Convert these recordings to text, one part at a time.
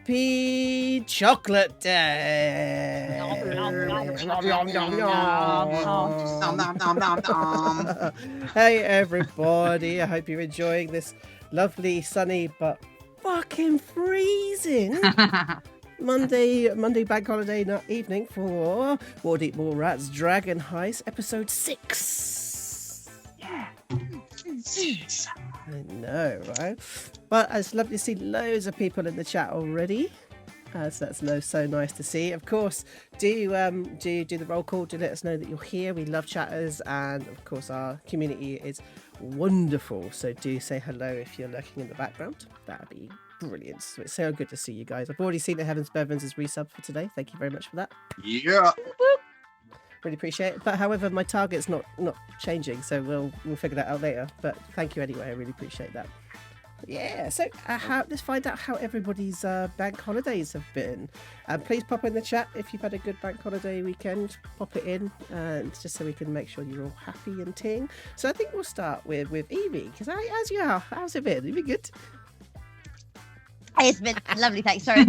Happy Chocolate Day! Hey everybody, I hope you're enjoying this lovely, sunny, but fucking freezing Monday bank holiday evening for Waterdeep Mallrats Dragon Heist episode 6. Yeah. I know, right? But it's lovely to see loads of people in the chat already. So that's so nice to see. Of course, do the roll call. Do let us know that you're here. We love chatters, and of course our community is wonderful. So do say hello if you're lurking in the background. That'd be brilliant. So it's so good to see you guys. I've already seen that Heavens Bevins is resub for today. Thank you very much for that. Yeah. Really appreciate it. But however, my target's not changing, so we'll figure that out later. But thank you anyway. I really appreciate that. Yeah, so let's find out how everybody's bank holidays have been. Please pop in the chat if you've had a good bank holiday weekend. Pop it in, and just so we can make sure you're all happy and ting. So I think we'll start with Evie, because how's it been? You been good? It's been lovely, thanks. Sorry,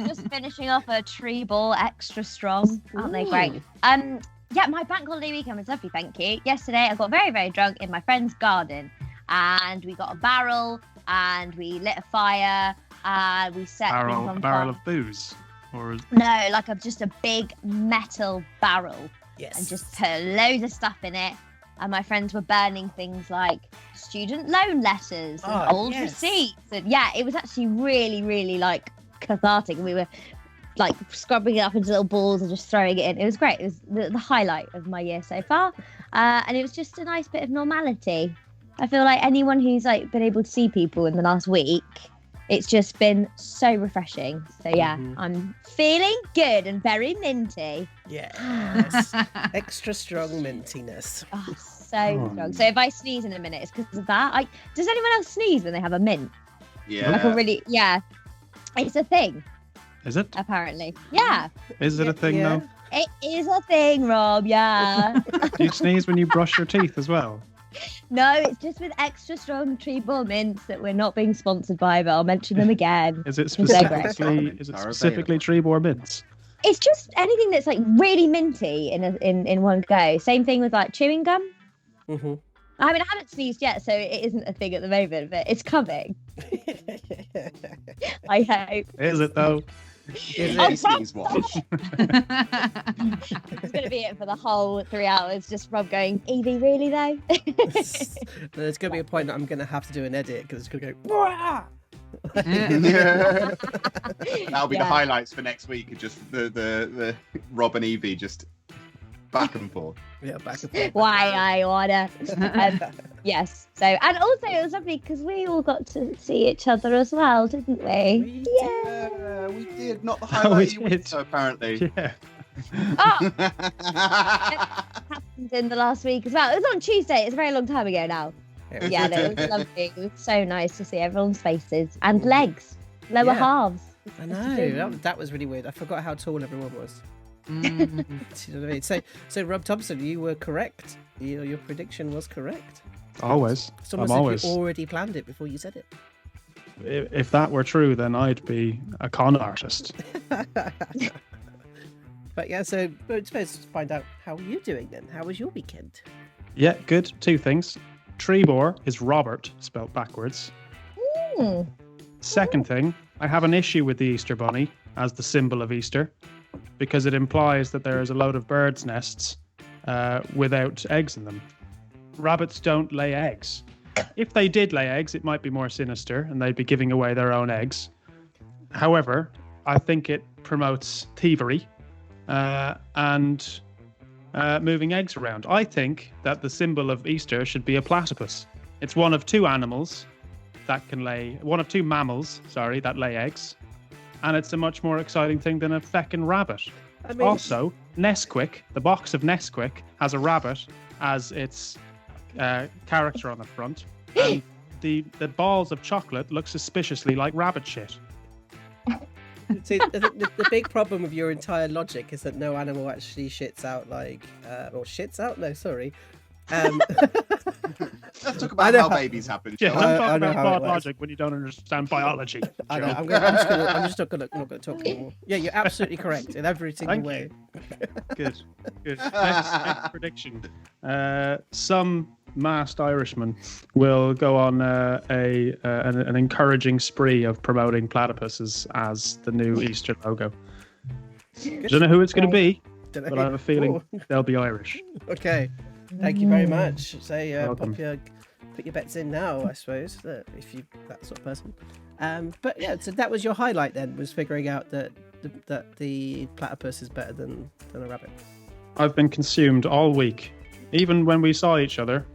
just finishing off a tree ball extra strong. Aren't they great? Yeah, my bank holiday weekend was lovely, thank you. Yesterday I got very, very drunk in my friend's garden. And we got a barrel, and we lit a fire, and we set things on fire. Barrel of booze, or no, like just a big metal barrel. Yes. And just put loads of stuff in it. And my friends were burning things like student loan letters and old receipts. And yeah, it was actually really, really like cathartic. We were like scrubbing it up into little balls and just throwing it in. It was great. It was the highlight of my year so far. And it was just a nice bit of normality. I feel like anyone who's like been able to see people in the last week, it's just been so refreshing. So yeah, I'm feeling good and very minty. Yes. Extra strong mintiness. Oh, so strong. So if I sneeze in a minute, it's because of that. Does anyone else sneeze when they have a mint? Yeah. Like it's a thing. is it? Apparently. Yeah. Is it a thing though? It is a thing, Rob. Yeah. Do you sneeze when you brush your teeth as well? No, it's just with extra strong tree ball mints that we're not being sponsored by, but I'll mention them again. Is it specifically tree ball mints? It's just anything that's like really minty in one go. Same thing with like chewing gum. Mm-hmm. I mean, I haven't sneezed yet, so it isn't a thing at the moment, but it's coming. I hope. Is it though? Sneeze watch. It's going to be it for the whole 3 hours, just Rob going, Evie, really though? There's going to be a point that I'm going to have to do an edit because it's going to go, Wah! That'll be the highlights for next week. Just the Rob and Evie just back and forth. Yeah, back and forth. Why I wanna. Yes. So, and also it was lovely because we all got to see each other as well, didn't we? Yeah, we did. Not the highlight you went to, apparently. Yeah. Oh, it happened in the last week as well. It was on Tuesday. It's a very long time ago now. Yeah, no, it was lovely. It was so nice to see everyone's faces and legs, lower halves. I know, that was really weird. I forgot how tall everyone was. You know what I mean? So Rob Thompson, you were correct. Your prediction was correct. Always. Someone said you already planned it before you said it. If that were true, then I'd be a con artist. But yeah, so we're supposed to find out how you're doing then. How was your weekend? Yeah, good. 2 things. Trebor is Robert, spelled backwards. Second thing, I have an issue with the Easter Bunny as the symbol of Easter because it implies that there is a load of birds' nests without eggs in them. Rabbits don't lay eggs. If they did lay eggs, it might be more sinister and they'd be giving away their own eggs. However, I think it promotes thievery and moving eggs around. I think that the symbol of Easter should be a platypus. It's one of 2 mammals that lay eggs. And it's a much more exciting thing than a feckin' rabbit. I mean, also, Nesquik, the box of Nesquik, has a rabbit as its character on the front. And the balls of chocolate look suspiciously like rabbit shit. See, the big problem with your entire logic is that no animal actually shits out Let's talk about how babies happen. Yeah, shall don't we? talk I know about how flawed it works. logic when you don't understand biology. I know. Joe. I'm just not gonna talk anymore. Yeah, you're absolutely correct in every single Thank way. Good. Next prediction. Some masked Irishman will go on an encouraging spree of promoting platypuses as the new Easter logo. I don't know who it's going to be, but I have a feeling they'll be Irish. Okay. Thank you very much. Say, Welcome. put your bets in now, I suppose, if you that sort of person. But yeah, so that was your highlight then, was figuring out that the platypus is better than a rabbit. I've been consumed all week. Even when we saw each other,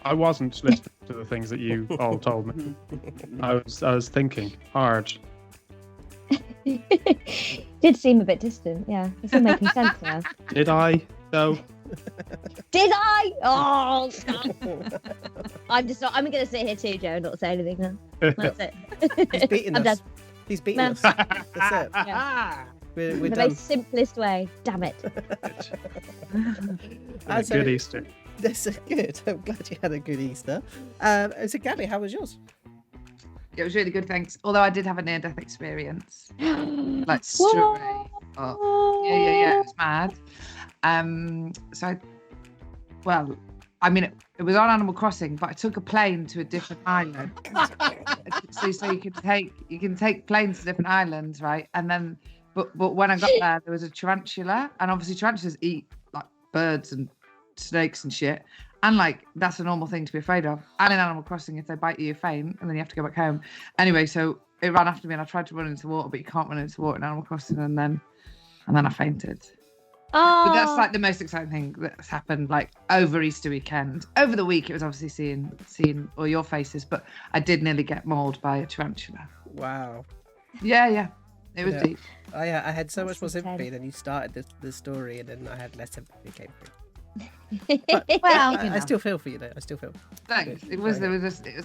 I wasn't listening to the things that you all told me. I was thinking hard. Did seem a bit distant, yeah. It's all making sense now. Did I, though? Did I? Oh, no. I'm going to sit here too, Joe, and not say anything now. That's it. He's beating I'm us. done. He's beating us. That's it. Yeah. We're In the done. most simplest way. Damn it. A good Easter. That's good. I'm glad you had a good Easter. So, Gabby, how was yours? It was really good, thanks. Although I did have a near-death experience, like straight up. Yeah. It was mad. It was on Animal Crossing, but I took a plane to a different island. so you can take planes to different islands, right? And then, but when I got there was a tarantula, and obviously tarantulas eat like birds and snakes and shit. And like, that's a normal thing to be afraid of. And in Animal Crossing, if they bite you, you faint, and then you have to go back home. Anyway, so it ran after me, and I tried to run into water, but you can't run into water in Animal Crossing, and then I fainted. Oh. But that's like the most exciting thing that's happened, like over Easter weekend. Over the week, it was obviously seeing all your faces, but I did nearly get mauled by a tarantula. Wow. Yeah. It was deep. I had so much more That's sympathy. intense. Then you started the story, and then I had less sympathy came through. Well, I still feel for you, though. I still feel. Thanks. Okay. It was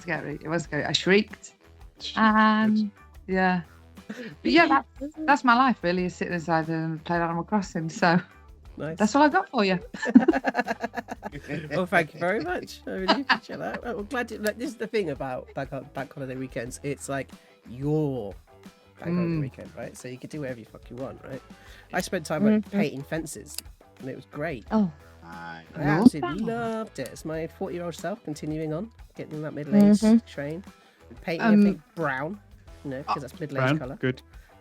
scary. It was scary. I shrieked. Yeah. But yeah, that's my life really, is sitting inside and playing Animal Crossing. So Nice. that's all I got for you. Well, thank you very much. I really appreciate that. I'm glad you. Like, this is the thing about bank holiday weekends. It's like your bank holiday weekend, right? So you can do whatever you fuck you want, right? I spent time like painting fences, and it was great. Oh. I absolutely loved it. It's my 40-year-old self continuing on, getting in that middle-aged train, painting everything brown, because that's middle-aged Brown, colour.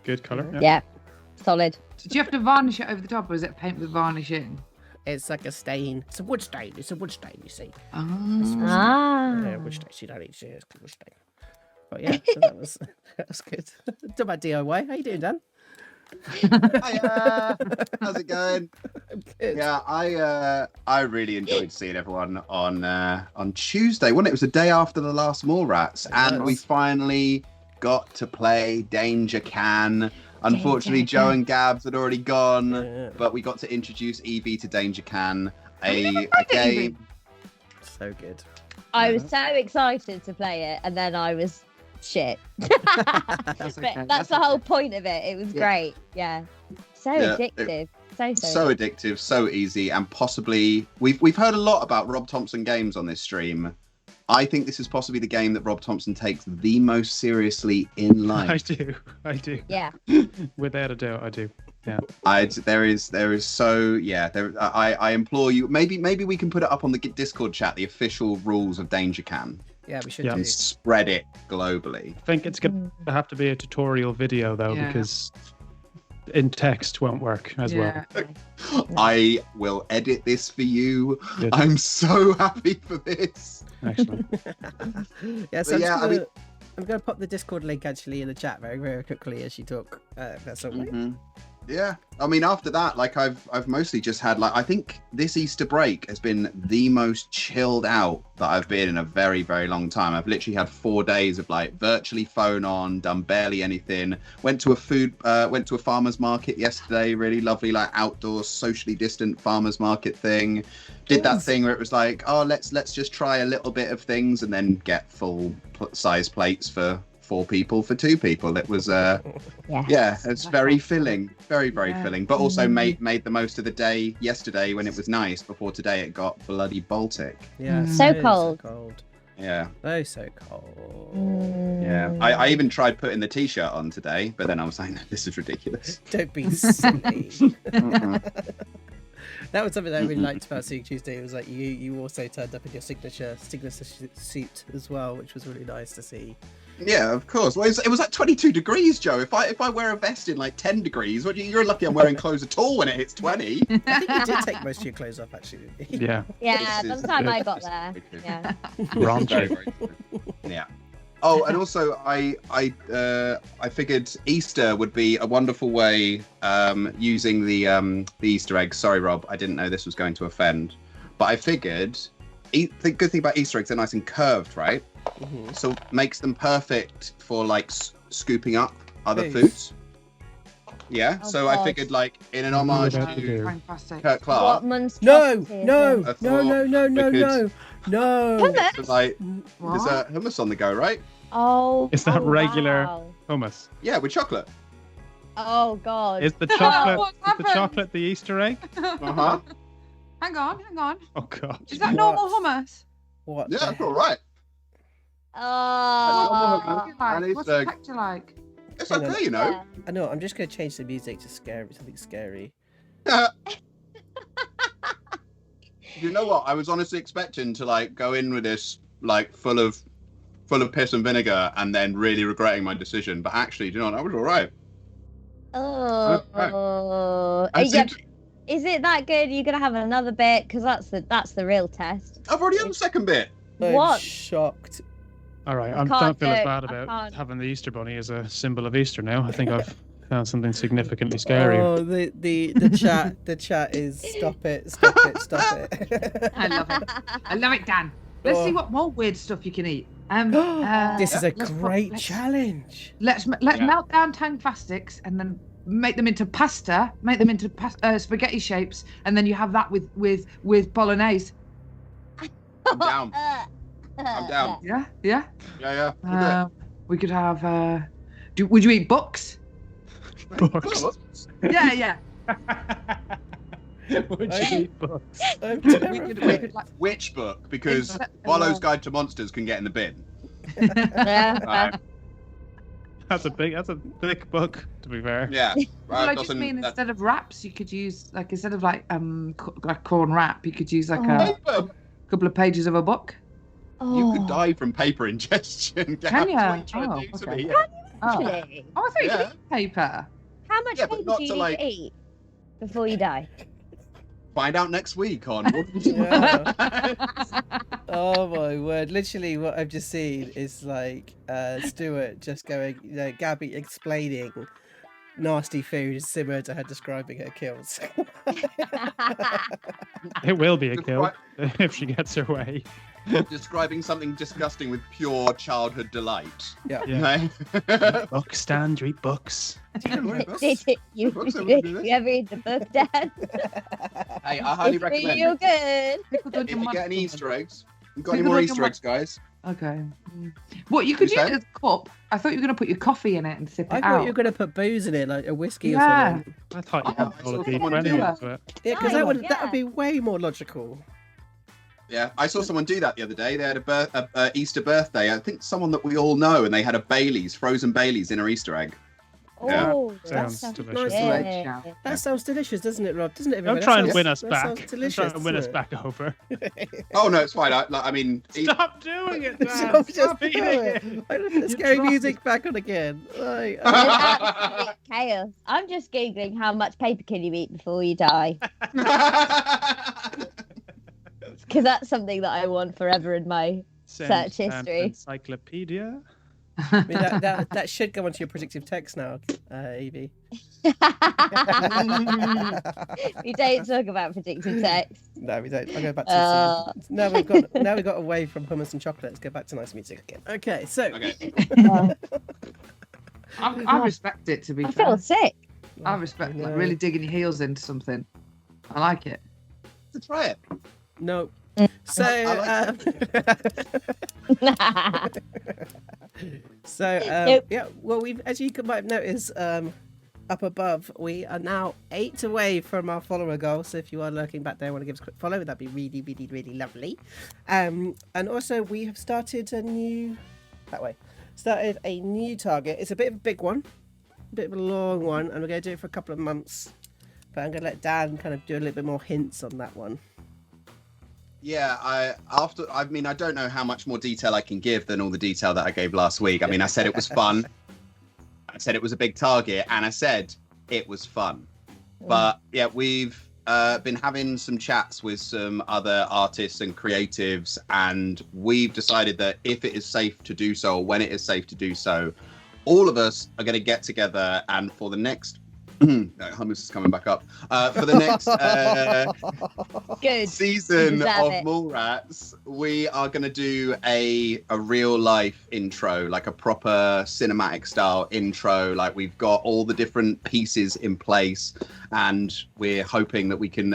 good colour. Yeah. Yeah. Solid. Did you have to varnish it over the top, or is it paint with varnish in? It's like a stain. It's a wood stain. You see. Ah. Wood stain. You don't need to see it. It's wood stain. But yeah, so that was good. Talk about DIY. How you doing, Dan? Hiya. How's it going? Good. Yeah, I really enjoyed seeing everyone on Tuesday. Wasn't it? It was the day after the last Mallrats, and we finally got to play Danger Can. Unfortunately, Joe and Gabs had already gone, but we got to introduce Evie to Danger Can, a game. So good. I was so excited to play it, and then I was shit. That's okay. But that's the whole point of it. It was great. Yeah. So addictive. So addictive, so easy, and possibly we've heard a lot about Rob Thompson games on this stream. I think this is possibly the game that Rob Thompson takes the most seriously in life. I do. Yeah. Without a doubt, I do. Yeah. There is so yeah. I implore you. Maybe we can put it up on the Discord chat. The official rules of Danger Can. Yeah, we should And spread it globally. I think it's going to have to be a tutorial video though, because in text won't work as well. I will edit this for you. Good. I'm so happy for this. Excellent. Yeah, so But I'm going to pop the Discord link actually in the chat very, very quickly as you talk. That's all right. Yeah, I mean, after that, like I've mostly just had I think this Easter break has been the most chilled out that I've been in a very, very long time. I've literally had 4 days of virtually phone on, done barely anything. Went to a farmer's market yesterday, really lovely, outdoor, socially distant farmer's market thing. Did that thing where it was like, oh, let's just try a little bit of things and then get full size plates for 4 people for 2 people. It was it's very filling, very, very filling, but also made the most of the day yesterday when it was nice. Before today it got bloody Baltic. Yeah, So cold. Yeah. Oh, so cold. Yeah. I even tried putting the t-shirt on today, but then I was like, no, this is ridiculous. Don't be silly. Mm-mm. That was something that I really liked about Seeing Tuesday. It was like you also turned up in your signature suit as well, which was really nice to see. Yeah, of course. Well, it was like 22 degrees, Joe. If I wear a vest in like 10 degrees, you're lucky I'm wearing clothes at all when it hits 20. I think you did take most of your clothes off, actually. Yeah. Yeah, This by is the time I good. got This is there. very good. Yeah. Raunchy. Very, very true. Yeah. Oh, and also I figured Easter would be a wonderful way using the Easter eggs. Sorry, Rob, I didn't know this was going to offend, but I figured the good thing about Easter eggs, they're nice and curved, right? Mhm. So makes them perfect for like scooping up other Hey. foods. Yeah. Oh, so I God. figured like in an homage What to Fantastic. Kurt Clark. What month's No, chocolate is no, it? I no, thought no, no, no, we no, no. Hummus? So, like What? there's hummus on the go, right? Oh. Is that oh, regular? wow. Hummus. Yeah, with chocolate. Oh God. Is the chocolate What's is the happened? chocolate the Easter egg? Uh-huh. Hang on. Oh god. Is that What? normal hummus? What? Yeah, the that's all right. Oh. And it's, What's the texture like? It's Hang on. okay, you know. Yeah. I know. I'm just going to change the music to something scary. You know what? I was honestly expecting to like go in with this like full of piss and vinegar, and then really regretting my decision. But actually, do you know what? That was all right. Oh. And Yeah. seemed- Is it that good? You're gonna have another bit because that's the real test. I've already had the second bit. I'm What? shocked. All right. I I can't don't feel do as it. bad I about can't. having the Easter bunny as a symbol of Easter now. I think I've found something significantly scarier. Oh, the chat is stop it. I love it. I love it, Dan. Let's see what more weird stuff you can eat. This is a let's put- great let's- challenge. Let's Yeah. melt down tang plastics and then make them into pasta. Make them into spaghetti shapes, and then you have that with bolognese. I'm down. I'm down. Yeah. Yeah, yeah. We'll do it. We could have. Would you eat books? Books. Yeah. Would I- you eat books? I'm we terrified. could like. Which book? Because It's- Bollow's Guide to Monsters can get in the bin. Yeah. Right. That's a thick book, to be fair. Yeah. Well, Right, I just doesn't- mean that- instead of wraps, you could use like instead of like corn wrap, you could use like Oh. a Paper. couple of pages of a book. You could Oh, die from paper ingestion. Can Gab. ya? What are you trying Oh, to do to okay. me? Oh, actually. I thought you Yeah. could eat paper. How much Yeah, but paper not do you to, need like- to eat before you die? Find out next week on. Yeah. Oh my word! Literally, what I've just seen is like Stuart just going, Gabby explaining nasty food similar to her describing her kills. It will be a Just kill right- if she gets her way. Describing something disgusting with pure childhood delight. Yeah. Yeah. Okay? Books, Dan, do you read books? you Books, I would do this. you ever read the book, Dad? Hey, I highly It's recommend real it. good. People don't If you get any monsters. Easter eggs, you got any People more don't Easter do eggs, guys? Okay. What you could You use said? it as a cup. I thought you were going to put your coffee in it and sip I it thought out. you were going to put booze in it, like a whiskey or Yeah. something. I thought you Oh, had I all saw of the someone do ingredients, but Yeah, because Oh, that would be way more logical. Yeah, I saw someone do that the other day. They had a Easter birthday. I think someone that we all know, and they had a Baileys, frozen Baileys in her Easter egg. Yeah. Oh, Sounds that delicious. Yeah. That sounds delicious, doesn't it, Rob? Doesn't it? don't everyone? try That and sounds- win us that back. sounds Don't delicious, try and win us doesn't back over. Oh no, it's fine. I mean, Stop doing it, Dan. Stop just Stop doing eating it. it. I don't put the You scary tried. music back on again. Like, Absolute chaos. I'm just googling how much paper can you eat before you die, because that's something that I want forever in my Send Search an history. Encyclopedia. I mean, that should go onto your predictive text now, Evie. we don't talk about predictive text. No, we don't. I'll go back to now we've got away from hummus and chocolate. Let's go back to nice music again. Okay, so Okay. I respect it, to be I fair. feel sick. I respect No. like really digging your heels into something. I like it. To try it. no. So I so Nope. yeah. Well, we've, as you might have noticed, up above, we are now 8 away from our follower goal. So if you are lurking back there and want to give us a quick follow, that'd be really, really, really lovely. And also we have started a new target. It's a bit of a big one, a bit of a long one, and we're going to do it for a couple of months. But I'm going to let Dan kind of do a little bit more hints on that one. Yeah, I don't know how much more detail I can give than all the detail that I gave last week. I mean, I said it was fun. I said it was a big target, and I said it was fun. But yeah, we've been having some chats with some other artists and creatives, and we've decided that if it is safe to do so, or when it is safe to do so, all of us are going to get together, and for the next hummus is coming back up. For the next season of Mallrats, we are going to do a real life intro, like a proper cinematic style intro. Like, we've got all the different pieces in place, and we're hoping that we can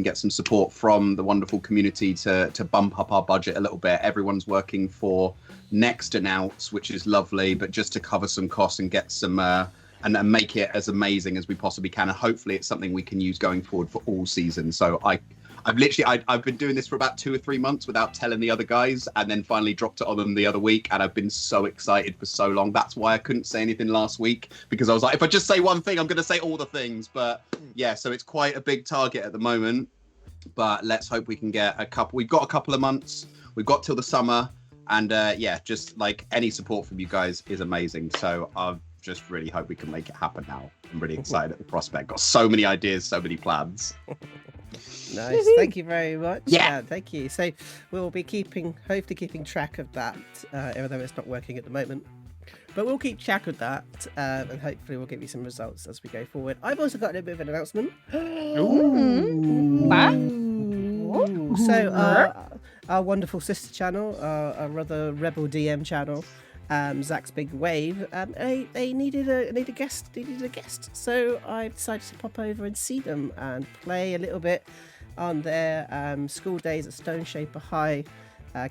get some support from the wonderful community to bump up our budget a little bit. Everyone's working for next to noughts, which is lovely, but just to cover some costs and get some and make it as amazing as we possibly can. And hopefully it's something we can use going forward for all seasons. So I've been doing this for about 2 or 3 months without telling the other guys, and then finally dropped it on them the other week. And I've been so excited for so long. That's why I couldn't say anything last week, because I was like, if I just say one thing, I'm going to say all the things. But yeah, so it's quite a big target at the moment, but let's hope we can get a couple. We've got a couple of months. We've got till the summer. And yeah, just like any support from you guys is amazing. So I've just really hope we can make it happen now. I'm really excited at the prospect. Got so many ideas, so many plans. Nice. Thank you very much. Yeah, thank you. So we'll be hopefully keeping track of that, even though it's not working at the moment. But we'll keep track of that, and hopefully we'll give you some results as we go forward. I've also got a little bit of an announcement. So our wonderful sister channel, our rather rebel DM channel, Zach's Big Wave, they needed a guest. So I decided to pop over and see them and play a little bit on their School Days at Stone Shaper High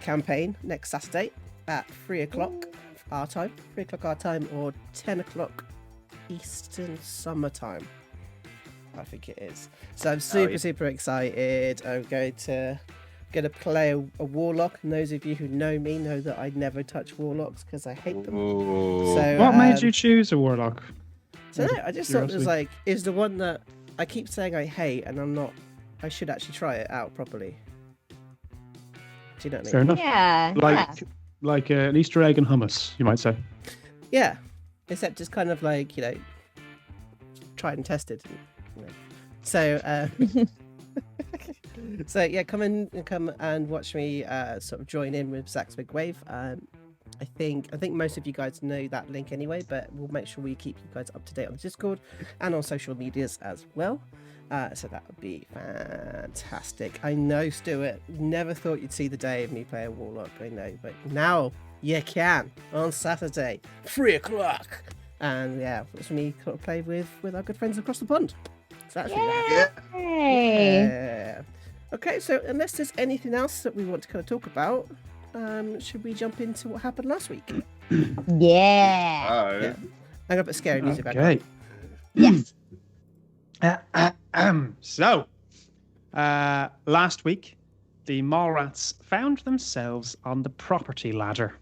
campaign next Saturday at 3:00 our time, 3:00 our time, or 10:00 Eastern Summer Time, I think it is. So I'm super excited. I'm going to play a warlock, and those of you who know me know that I never touch warlocks because I hate them. So, what made you choose a warlock? So I just thought it was like, is the one that I keep saying I hate, and I should actually try it out properly. Do you know what I mean? Fair enough. Yeah. Like an Easter egg and hummus, you might say. Yeah, except just kind of like, tried and tested. So so yeah, come and watch me sort of join in with Zach's Big Wave. I think most of you guys know that link anyway, but we'll make sure we keep you guys up to date on the Discord and on social medias as well. So that would be fantastic. I know, Stuart, never thought you'd see the day of me play a warlock. I know, but now you can on Saturday, 3:00. And yeah, it's me kind of play with our good friends across the pond. So that's yeah. Okay, so unless there's anything else that we want to kind of talk about, should we jump into what happened last week? Yeah. I'm gonna put scary music back on. Okay. Yes. So, last week, the Mallrats found themselves on the property ladder.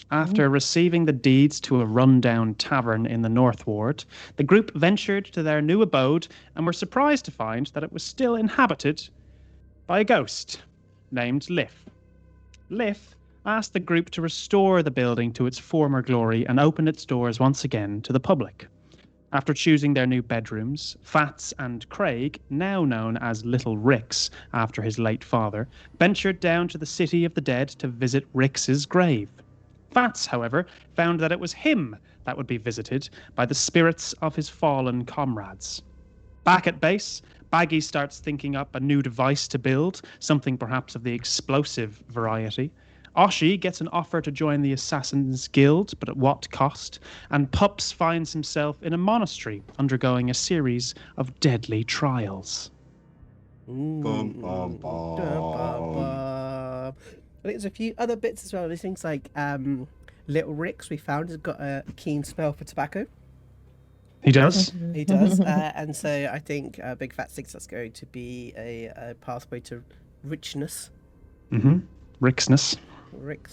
After receiving the deeds to a rundown tavern in the North Ward, the group ventured to their new abode and were surprised to find that it was still inhabited by a ghost named Liff. Liff asked the group to restore the building to its former glory and open its doors once again to the public. After choosing their new bedrooms, Phatts and Craig, now known as Little Rix after his late father, ventured down to the City of the Dead to visit Rix's grave. Phatts, however, found that it was him that would be visited by the spirits of his fallen comrades. Back at base, Baggi starts thinking up a new device to build, something perhaps of the explosive variety. Oshi gets an offer to join the Assassin's Guild, but at what cost? And Pups finds himself in a monastery, undergoing a series of deadly trials. Bum, bum, bum. I think there's a few other bits as well. There's things like Little Rix we found has got a keen smell for tobacco. He does. He does. And so I think Big Phatts thinks that's going to be a pathway to richness. Mm-hmm. Rixness. Red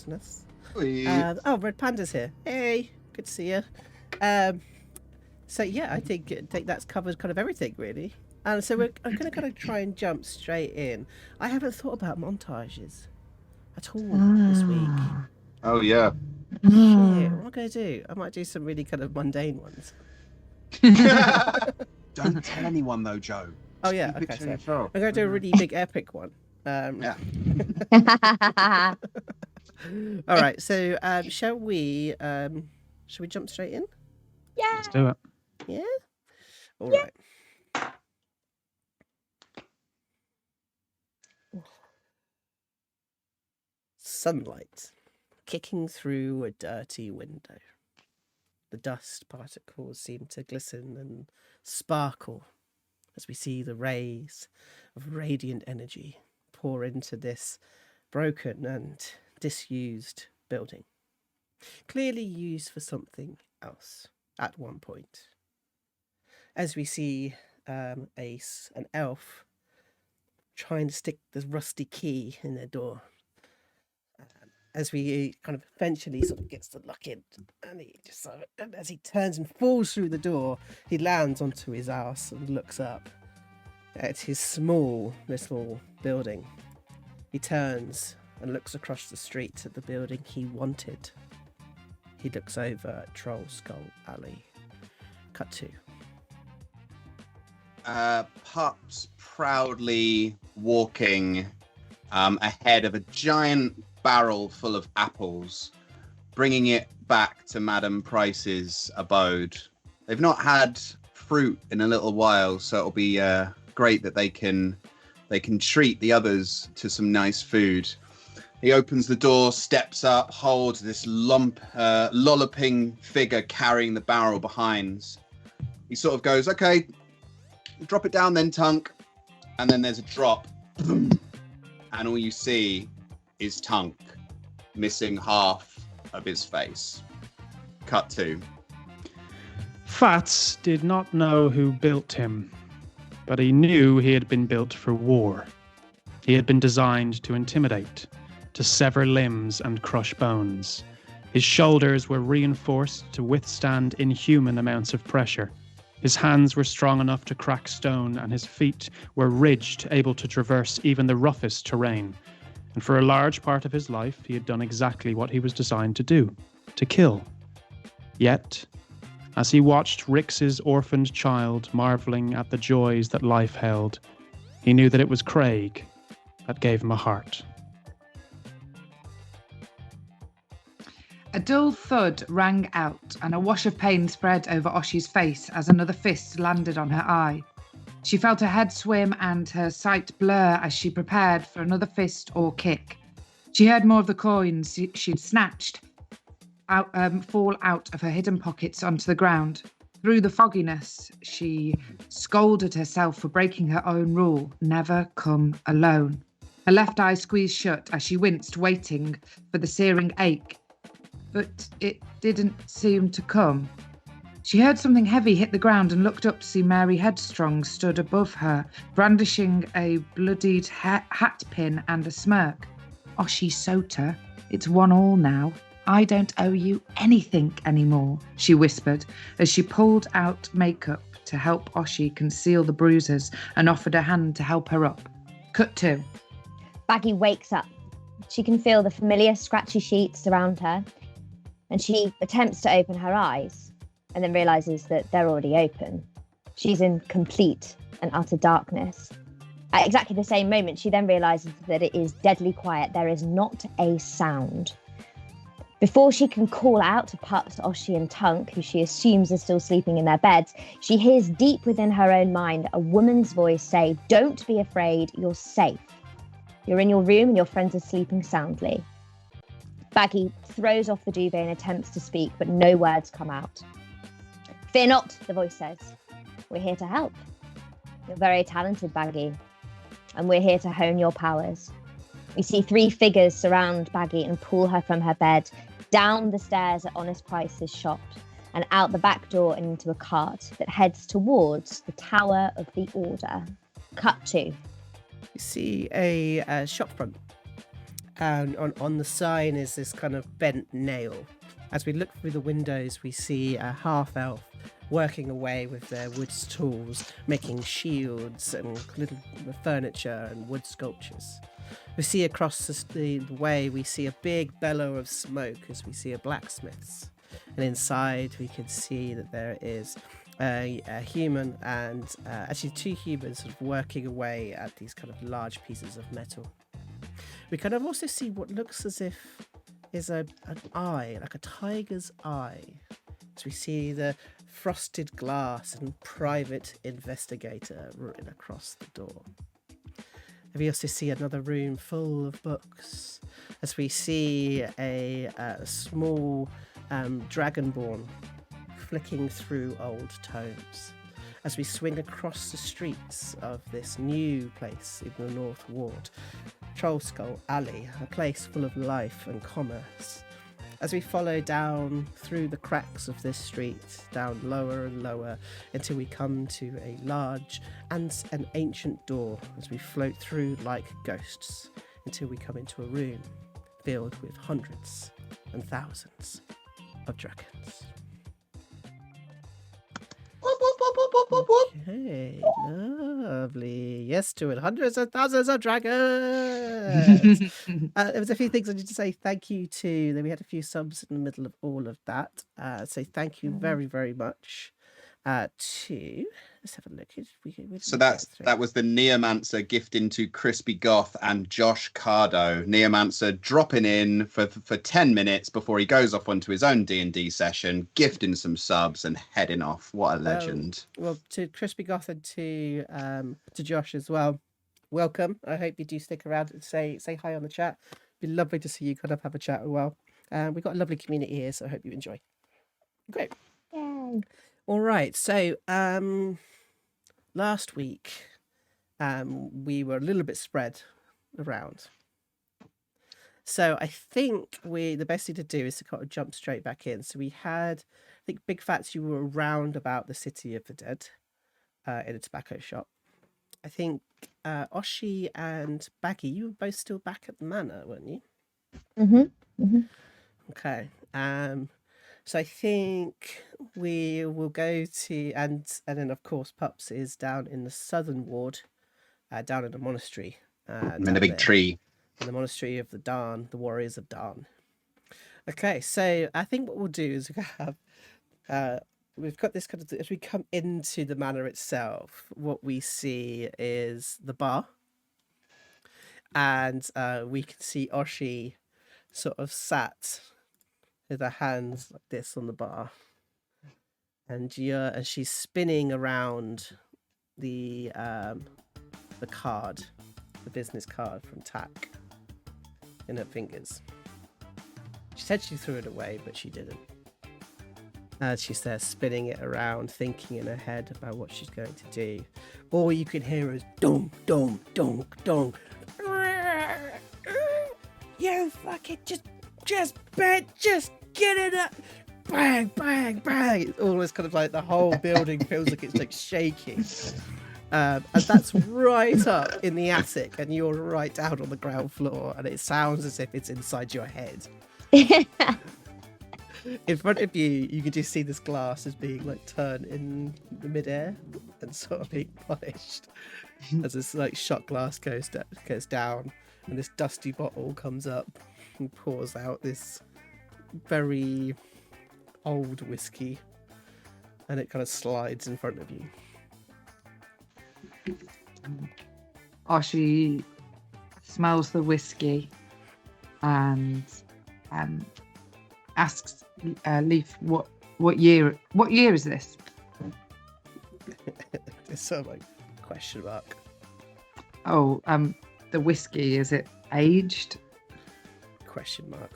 Panda's here. Hey, good to see you. So yeah, I think that's covered kind of everything really. And so I'm going to kind of try and jump straight in. I haven't thought about montages at all this week. Oh yeah. Shit, what am I going to do? I might do some really kind of mundane ones. Don't tell anyone though, Joe. Oh yeah, Keep it okay. to So yourself. I'm going to do a really big epic one. Yeah. All right. So shall we jump straight in? Yeah. Let's do it. Yeah. All right. Sunlight kicking through a dirty window. The dust particles seem to glisten and sparkle as we see the rays of radiant energy pour into this broken and disused building. Clearly used for something else at one point. As we see Ace, an elf, trying to stick this rusty key in their door. As we kind of eventually sort of gets the lock in, and he just and as he turns and falls through the door, he lands onto his ass and looks up at his small little building. He turns and looks across the street at the building he wanted. He looks over at Troll Skull Alley. Cut to. Pups proudly walking ahead of a giant barrel full of apples, bringing it back to Madame Price's abode. They've not had fruit in a little while, so it'll be great that they can treat the others to some nice food. He opens the door, steps up, holds this lolloping figure carrying the barrel behind. He sort of goes, okay, drop it down then, Tunk. And then there's a drop. And all you see is Tunk missing half of his face. Cut to. Phatts did not know who built him, but he knew he had been built for war. He had been designed to intimidate, to sever limbs and crush bones. His shoulders were reinforced to withstand inhuman amounts of pressure. His hands were strong enough to crack stone, and his feet were ridged, able to traverse even the roughest terrain. And for a large part of his life, he had done exactly what he was designed to do, to kill. Yet, as he watched Rix's orphaned child marveling at the joys that life held, he knew that it was Craig that gave him a heart. A dull thud rang out, and a wash of pain spread over Oshi's face as another fist landed on her eye. She felt her head swim and her sight blur as she prepared for another fist or kick. She heard more of the coins she'd snatched fall out of her hidden pockets onto the ground. Through the fogginess, she scolded herself for breaking her own rule, never come alone. Her left eye squeezed shut as she winced, waiting for the searing ache. But it didn't seem to come. She heard something heavy hit the ground and looked up to see Mary Headstrong stood above her, brandishing a bloodied hat pin and a smirk. Oshisota, it's 1-1 now. I don't owe you anything anymore, she whispered as she pulled out makeup to help Oshi conceal the bruises and offered a hand to help her up. Cut to. Baggi wakes up. She can feel the familiar scratchy sheets around her, and she attempts to open her eyes and then realises that they're already open. She's in complete and utter darkness. At exactly the same moment, she then realises that it is deadly quiet. There is not a sound. Before she can call out to Pups, Oshi and Tunk, who she assumes are still sleeping in their beds, she hears deep within her own mind a woman's voice say, "Don't be afraid, you're safe. You're in your room and your friends are sleeping soundly." Baggi throws off the duvet and attempts to speak, but no words come out. "Fear not," the voice says. "We're here to help. You're very talented, Baggi, and we're here to hone your powers." We see 3 figures surround Baggi and pull her from her bed, down the stairs at Honest Price's shop. and out the back door and into a cart that heads towards the Tower of the Order. Cut to. You see a shop front, and on the sign is this kind of bent nail. As we look through the windows, we see a half-elf working away with their wood tools, making shields and little furniture and wood sculptures. We see across the way, we see a big bellow of smoke as we see a blacksmith's. And inside we can see that there is a human and actually two humans sort of working away at these kind of large pieces of metal. We kind of also see what looks as if is an eye, like a tiger's eye. As we see the frosted glass and private investigator written across the door. And we also see another room full of books as we see a small dragonborn flicking through old tomes. As we swing across the streets of this new place in the North Ward, Trollskull Alley, a place full of life and commerce. As we follow down through the cracks of this street, down lower and lower, until we come to a large and an ancient door, as we float through like ghosts, until we come into a room filled with hundreds and thousands of dragons. Okay, lovely. Yes to it. Hundreds and thousands of dragons. There was a few things I need to say thank you to. Then we had a few subs in the middle of all of that. So thank you very, very much to. Let's have a look. So that was the Neomancer gifting to Crispy Goth and Josh Cardo. Neomancer dropping in for 10 minutes before he goes off onto his own D&D session, gifting some subs and heading off. What a legend. Well, to Crispy Goth and to Josh as well, welcome. I hope you do stick around and say hi on the chat. It'd be lovely to see you kind of have a chat as well. We've got a lovely community here, so I hope you enjoy. Great. Yay. All right, so last week we were a little bit spread around. So I think the best thing to do is to kind of jump straight back in. So we had, I think, Big Phatts, you were around about the City of the Dead in a tobacco shop. I think Oshi and Baggi, you were both still back at the manor, weren't you? Mm-hmm. Mm-hmm. Okay. So I think we will go to, and then of course Pups is down in the southern ward, down in the monastery. In the big tree. In the monastery of the Daan, the Warriors of Daan. Okay, so I think what we'll do is we've got this kind of, as we come into the manor itself, what we see is the bar. And we can see Oshi sort of sat with her hands like this on the bar, and she's spinning around the card, the business card from Tack, in her fingers. She said she threw it away, but she didn't. She's there spinning it around, thinking in her head about what she's going to do. All you can hear is dong, dong, dong, dong. You fucking just get it up. Bang, bang, bang. It's almost kind of like the whole building feels like it's like shaking. And that's right up in the attic, and you're right down on the ground floor, and it sounds as if it's inside your head. In front of you, you can just see this glass as being like turned in the midair and sort of being polished as this like shot glass goes down, and this dusty bottle comes up and pours out this very old whiskey, and it kind of slides in front of you. Oshi smells the whiskey and asks Leaf what year is this? It's sort of like question mark. Oh, the whiskey, is it aged? Question mark.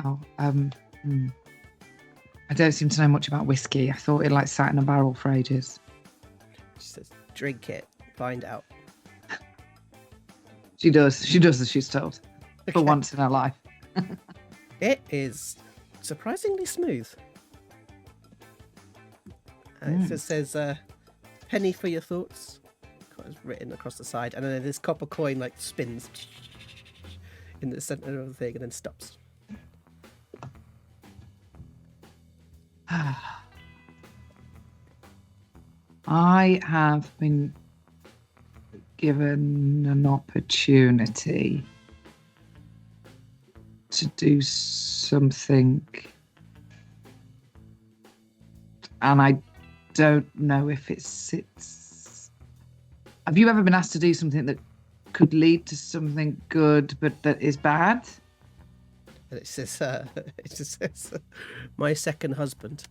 Oh, I don't seem to know much about whiskey. I thought it like sat in a barrel for ages. She says, drink it, find out. She does as she's told. Okay. For once in her life. It is surprisingly smooth. It just says penny for your thoughts. It's written across the side, and then this copper coin like spins in the center of the thing and then stops. I have been given an opportunity to do something, and I don't know if it sits. Have you ever been asked to do something that could lead to something good but that is bad? And it just says my second husband.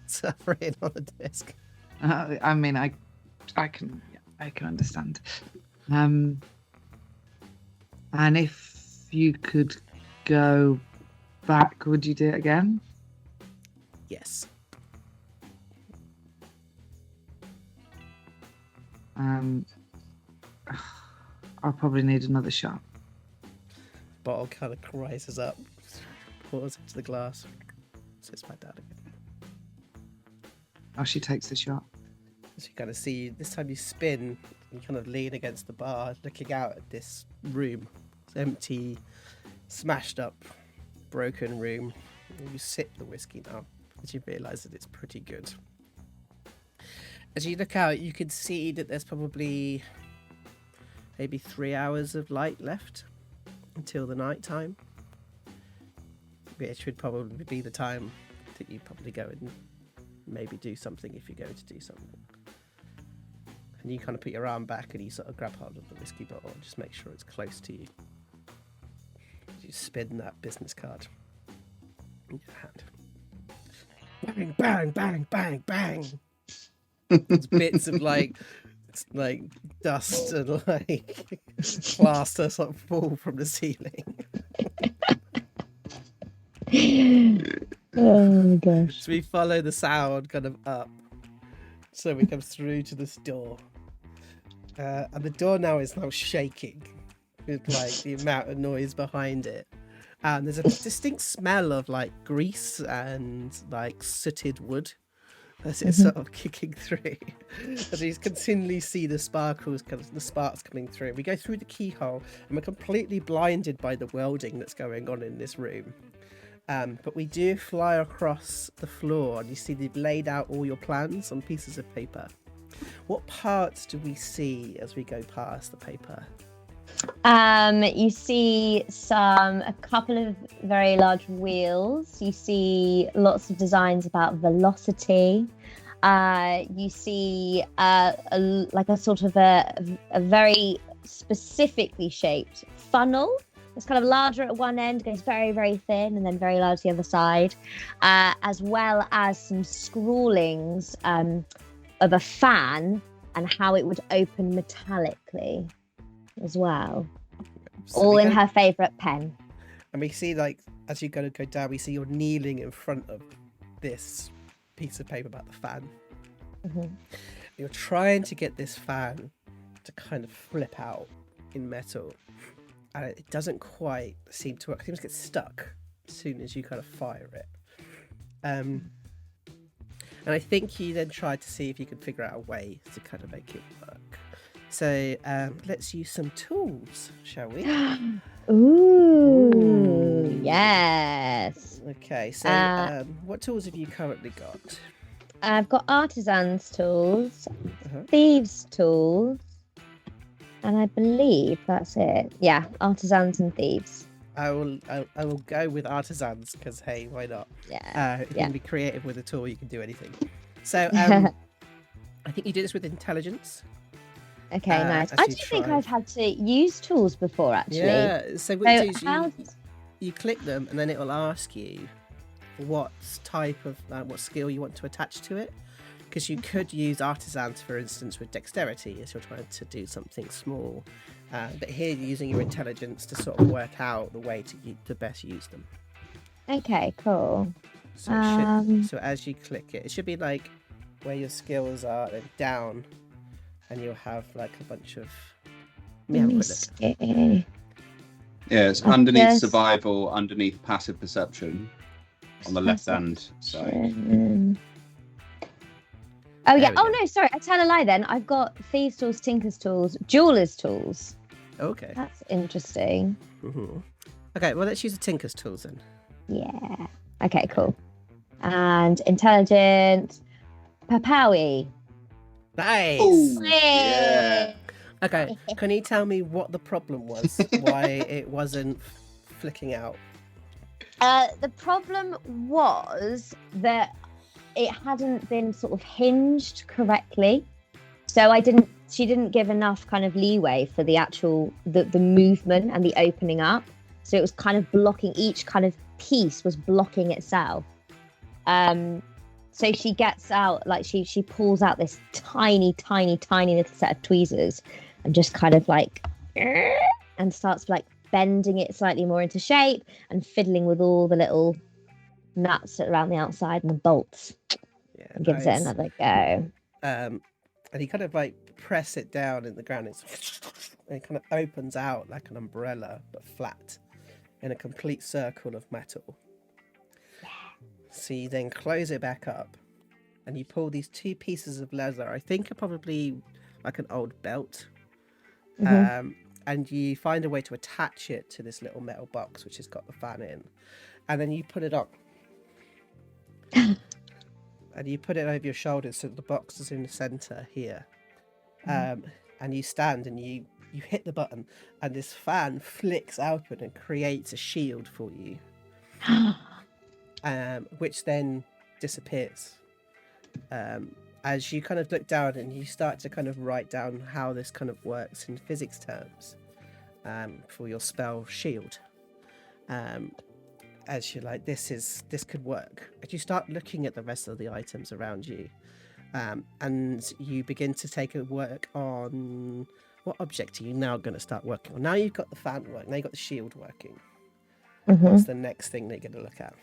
It's written on the disc. I mean, I can understand. And if you could go back, would you do it again? Yes. I'll probably need another shot. Bottle kind of rises up, pours into the glass, sits back down again. Oh, she takes the shot. So you kind of see, this time you spin, you kind of lean against the bar, looking out at this room. It's empty, smashed up, broken room. And you sip the whiskey now, as you realise that it's pretty good. As you look out, you can see that there's probably maybe 3 hours of light left until the night time, which would probably be the time that you probably go and maybe do something if you're going to do something. And you kind of put your arm back and you sort of grab hold of the whiskey bottle and just make sure it's close to you. You spin that business card in your hand. Bang, bang, bang, bang, bang. There's bits of like dust and like plaster sort of fall from the ceiling. Oh my gosh. So we follow the sound kind of up. So we come through to this door. And the door now is shaking with like the amount of noise behind it. And there's a distinct smell of like grease and like sooted wood as it's sort of kicking through. As you continually see the sparks coming through. We go through the keyhole and we're completely blinded by the welding that's going on in this room. But we do fly across the floor and you see they've laid out all your plans on pieces of paper. What parts do we see as we go past the paper? You see a couple of very large wheels. You see lots of designs about velocity. You see like a sort of a very specifically shaped funnel. It's kind of larger at one end, goes very, very thin, and then very large the other side, as well as some scrawlings of a fan and how it would open metallically as well. So all in her favourite pen. And we see, like, as you go down, we see you're kneeling in front of this piece of paper about the fan. Mm-hmm. You're trying to get this fan to kind of flip out in metal. And it doesn't quite seem to work. It seems to get stuck as soon as you kind of fire it. And I think you then tried to see if you could figure out a way to kind of make it work. So let's use some tools, shall we? Ooh, yes. Okay, so what tools have you currently got? I've got artisans' tools, thieves' tools, and I believe that's it. Yeah, artisans and thieves. I will go with artisans because hey, why not? Yeah. If you can be creative with a tool, you can do anything. So I think you do this with intelligence. Okay, nice. I don't think I've had to use tools before, actually. Yeah. So what you do is you click them, and then it will ask you what type of what skill you want to attach to it. Because you could use artisans, for instance, with dexterity as you're trying to do something small. But here you're using your intelligence to sort of work out the way to best use them. Okay, cool. So, so as you click it, it should be like where your skills are, then down, and you'll have like a bunch of... Let me see. Yeah, it's underneath survival, underneath passive perception on the left-hand side. Oh, yeah. There we Oh, go. no, sorry. I tell a lie then. I've got thieves' tools, tinker's tools, jeweler's tools. Okay. That's interesting. Mm-hmm. Okay, well, let's use the Tinker's tools then. Yeah. Okay, cool. And intelligence, papawi. Nice. Ooh, yeah. Okay, can you tell me what the problem was? Why it wasn't flicking out? The problem was that it hadn't been sort of hinged correctly. So she didn't give enough kind of leeway for the actual, the movement and the opening up. So it was kind of blocking, each kind of piece was blocking itself. So she gets out, like she pulls out this tiny little set of tweezers and just kind of like, and starts like bending it slightly more into shape and fiddling with all the little nuts around the outside and the bolts. Yeah, And gives it another go. And you kind of like press it down in the ground. And it kind of opens out like an umbrella, but flat, in a complete circle of metal. So you then close it back up, and you pull these two pieces of leather. I think are probably like an old belt. And you find a way to attach it to this little metal box, which has got the fan in, and then you put it on. And you put it over your shoulders so the box is in the center here. And you stand and you hit the button, and this fan flicks open and creates a shield for you, which then disappears. As you kind of look down and you start to kind of write down how this kind of works in physics terms for your spell shield. As you're like, this could work. As you start looking at the rest of the items around you, and you begin to take a work on what object are you now going to start working on? Now you've got the fan work, now you've got the shield working. What's the next thing that you're going to look at?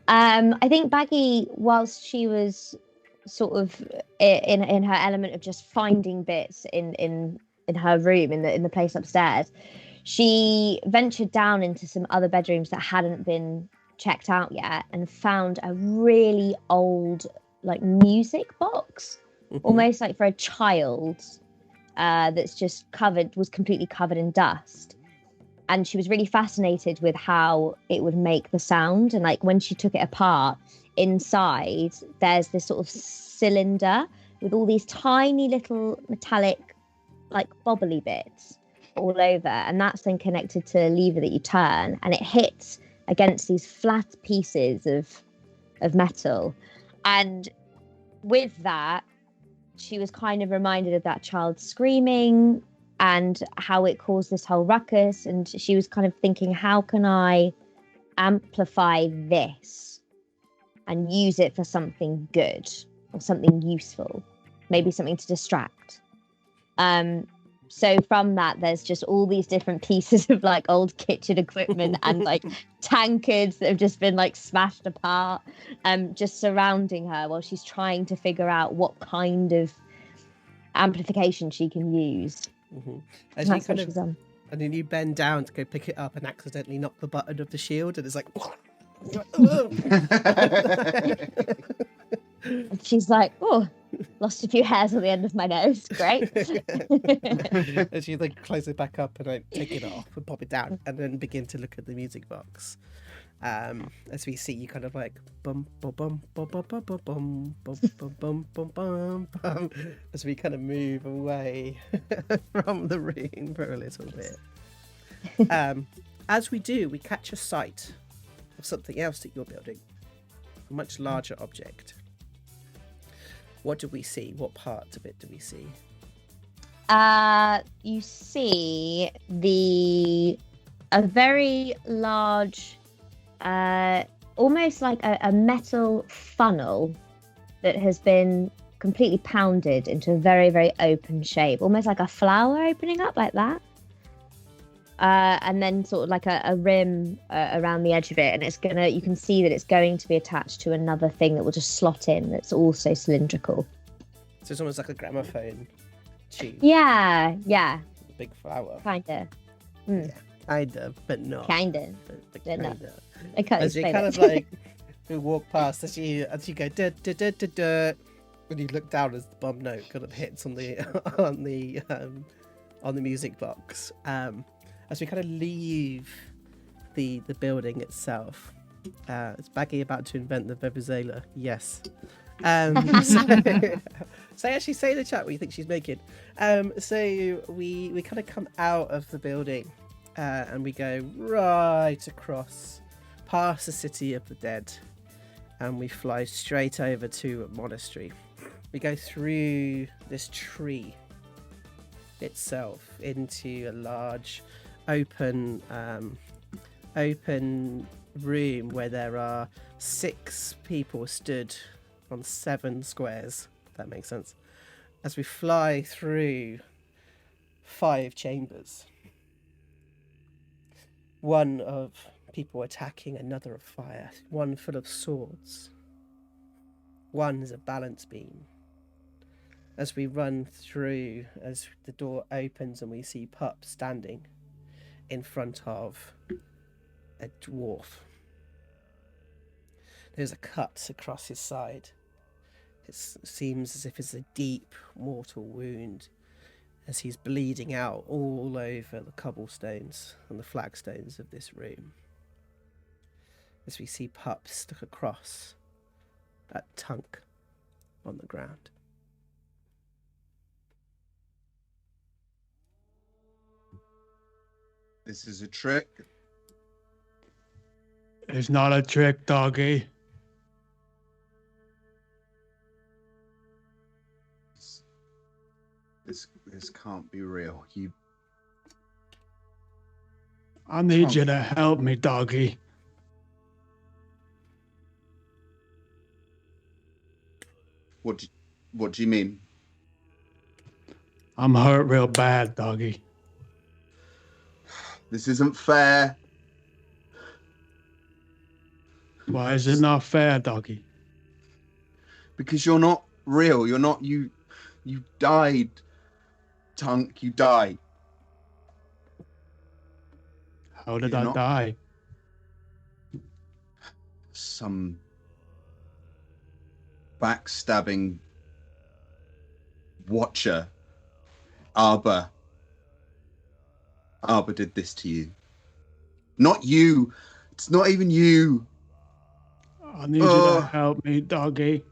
I think Baggi, whilst she was sort of in her element of just finding bits in her room in the place upstairs, she ventured down into some other bedrooms that hadn't been checked out yet and found a really old like music box, almost like for a child, that's just was completely covered in dust. And she was really fascinated with how it would make the sound. And like when she took it apart, inside there's this sort of cylinder with all these tiny little metallic like bobbly bits all over, and that's then connected to a lever that you turn, and it hits against these flat pieces of metal. And with that, she was kind of reminded of that child screaming and how it caused this whole ruckus, and she was kind of thinking, how can I amplify this and use it for something good or something useful, maybe something to distract. So from that, there's just all these different pieces of like old kitchen equipment and like tankards that have just been like smashed apart, just surrounding her while she's trying to figure out what kind of amplification she can use. As you kind of, and then you bend down to go pick it up and accidentally knock the button of the shield, and it's like, and she's like, oh, lost a few hairs on the end of my nose. Great. As you like close it back up and like take it off and pop it down, and then begin to look at the music box. As we see you kind of like bum bum bum bum bum bum bum bum bum bum bum bum bum, as we kind of move away from the room for a little bit. As we do, we catch a sight of something else that you're building, a much larger object. What do we see? What part of it do we see? You see a very large, almost like a metal funnel that has been completely pounded into a very, very open shape, almost like a flower opening up like that. And then sort of like a rim around the edge of it, and you can see that it's going to be attached to another thing that will just slot in, that's also cylindrical. So it's almost like a gramophone tube. Yeah. Big flower. Kinda. Yeah, kind of, but not. Kinda. But But not. kinda. I can't As you explain kind it. of like walk past, as you go, duh, duh, duh, duh, duh, when you look down as the bum note kind of hits on the on the music box, as we kind of leave the building itself. Is Baggi about to invent the Vuvuzela? Yes. So actually say in the chat what you think she's making. So we kind of come out of the building and we go right across past the City of the Dead, and we fly straight over to a monastery. We go through this tree itself into a large open room where there are 6 people stood on 7 squares, if that makes sense, as we fly through 5 chambers. One of people attacking, another of fire, one full of swords, one is a balance beam. As we run through, as the door opens and we see Pups standing in front of a dwarf. There's a cut across his side. It seems as if it's a deep mortal wound, as he's bleeding out all over the cobblestones and the flagstones of this room. As we see Pups stuck across at Tunk on the ground. This is a trick. It's not a trick, doggy. This can't be real. I need you to help me, doggy. What do you mean? I'm hurt real bad, doggy. This isn't fair. Why is it not fair, doggy? Because you're not real. You're not you died. Tunk, you died. How did I die? Some backstabbing watcher. Arbor did this to you. Not you. It's not even you. I need you to help me, doggy.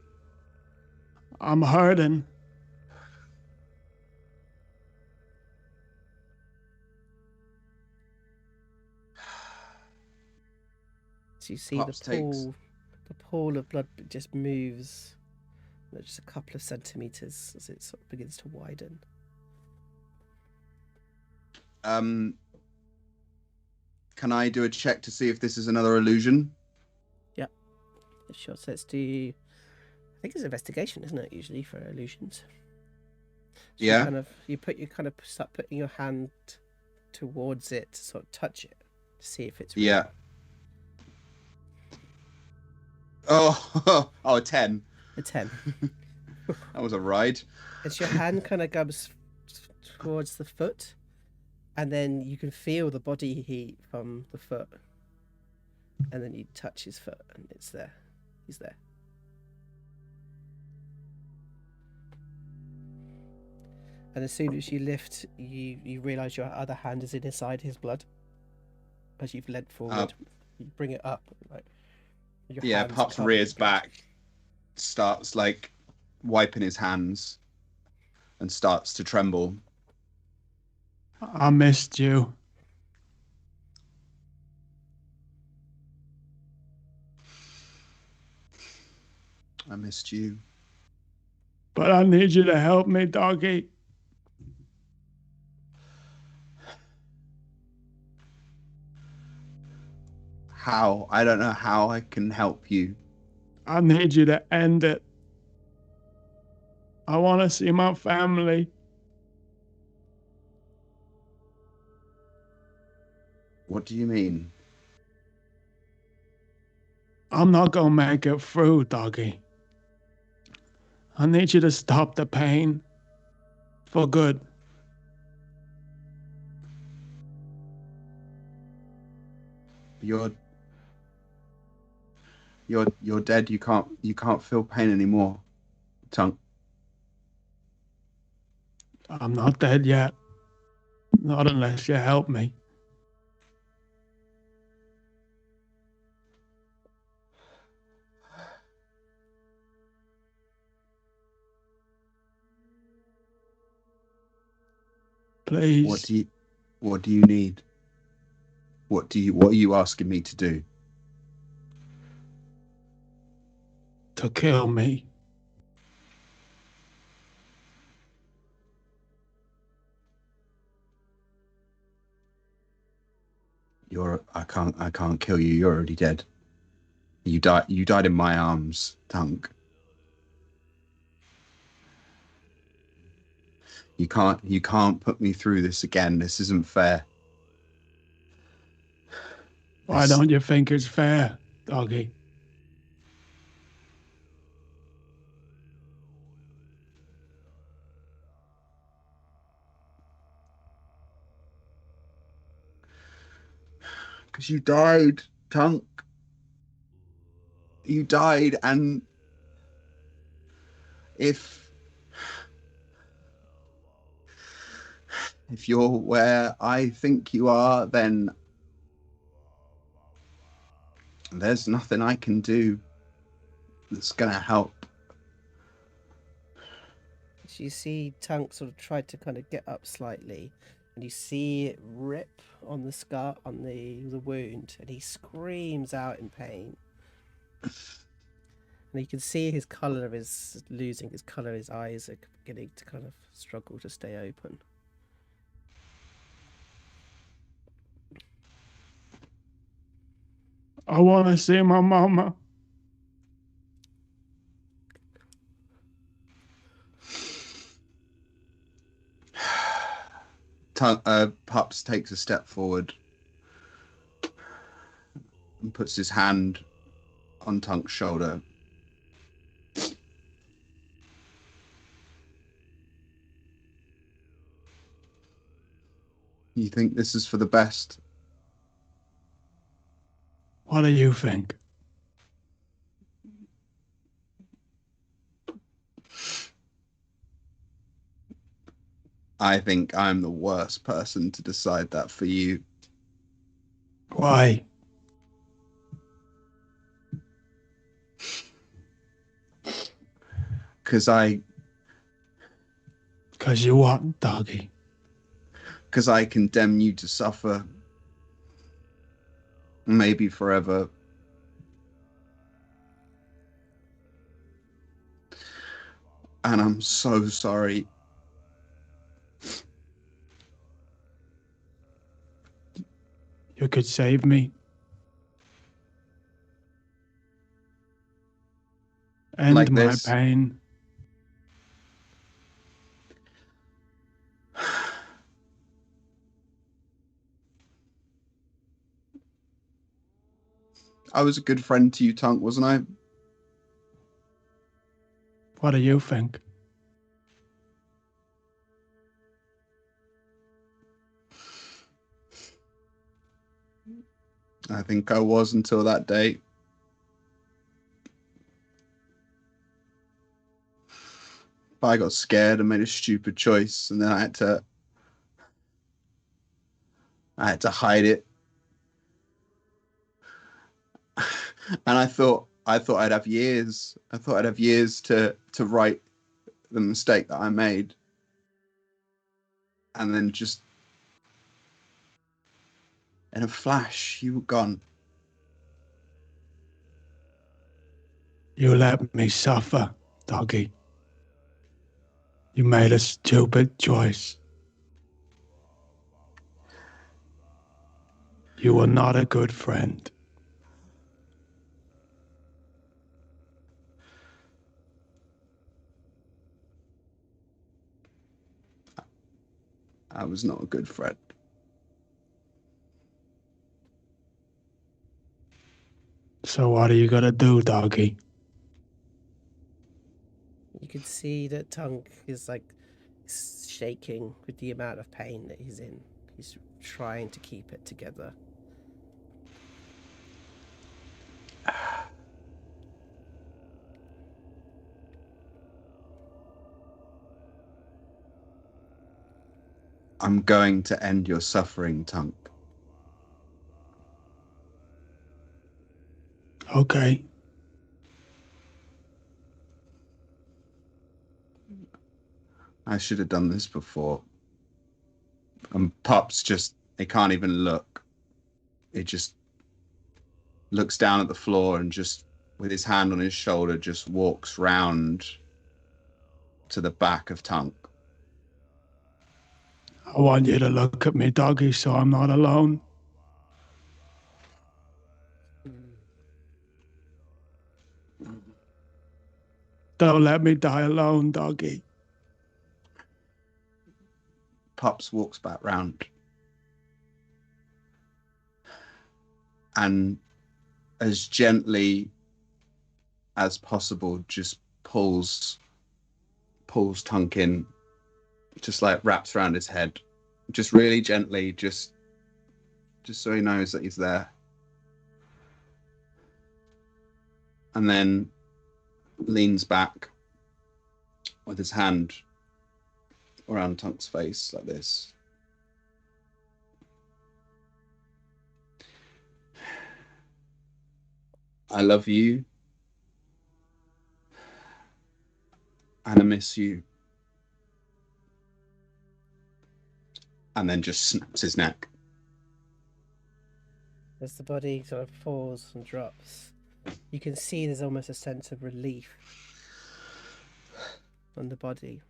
I'm hurting. So you see Pups the pool of blood just moves, just a couple of centimeters as it sort of begins to widen. Can I do a check to see if this is another illusion? Yep. Sure. So let's do. I think it's investigation, isn't it? Usually for illusions. So Yeah. You start putting your hand towards it to sort of touch it to see if it's real. Yeah. Oh, a 10. A 10. That was a ride. As your hand kind of goes towards the foot, and then you can feel the body heat from the foot, and then you touch his foot, and it's there. He's there. And as soon as you lift, you realise your other hand is inside his blood. As you've leant forward, you bring it up. Like, yeah, Pups rears back, starts like wiping his hands, and starts to tremble. I missed you. I missed you. But I need you to help me, doggy. How? I don't know how I can help you. I need you to end it. I want to see my family. What do you mean? I'm not going to make it through, doggy. I need you to stop the pain. For good. You're dead. You can't feel pain anymore, Tunk. I'm not dead yet. Not unless you help me. Please. What do you need? What are you asking me to do? To kill me. I can't kill you. You're already dead. You died in my arms, Tunk. You can't put me through this again. This isn't fair. Why don't you think it's fair, doggy? Because you died, Tunk. You died, and if you're where I think you are, then there's nothing I can do that's gonna help. You see Tunk sort of tried to kind of get up slightly, and you see it rip on the scar, on the wound, and he screams out in pain. And you can see his colour is losing his colour, his eyes are beginning to kind of struggle to stay open. I want to see my mama. Pups takes a step forward and puts his hand on Tunk's shoulder. You think this is for the best? What do you think? I think I'm the worst person to decide that for you. Why? Because you what, doggy? Because I condemn you to suffer. Maybe forever. And I'm so sorry. You could save me. End Like my this. pain. I was a good friend to you, Tunk, wasn't I? What do you think? I think I was until that day. But I got scared and made a stupid choice, and then I had to hide it. And I thought I'd have years. I thought I'd have years to right the mistake that I made. And then just in a flash, you were gone. You let me suffer, doggy. You made a stupid choice. You were not a good friend. I was not a good friend. So what are you gonna do, doggy? You can see that Tunk is like shaking with the amount of pain that he's in. He's trying to keep it together. I'm going to end your suffering, Tunk. Okay. I should have done this before. And Pups he can't even look. He just looks down at the floor and just, with his hand on his shoulder, just walks round to the back of Tunk. I want you to look at me, doggy, so I'm not alone. Don't let me die alone, doggy. Pups walks back round. And as gently as possible, just pulls Tunk in, just like wraps around his head, just really gently, just so he knows that he's there. And then leans back with his hand around Tunk's face like this. I love you. And I miss you. And then just snaps his neck. As the body sort of falls and drops, you can see there's almost a sense of relief on the body.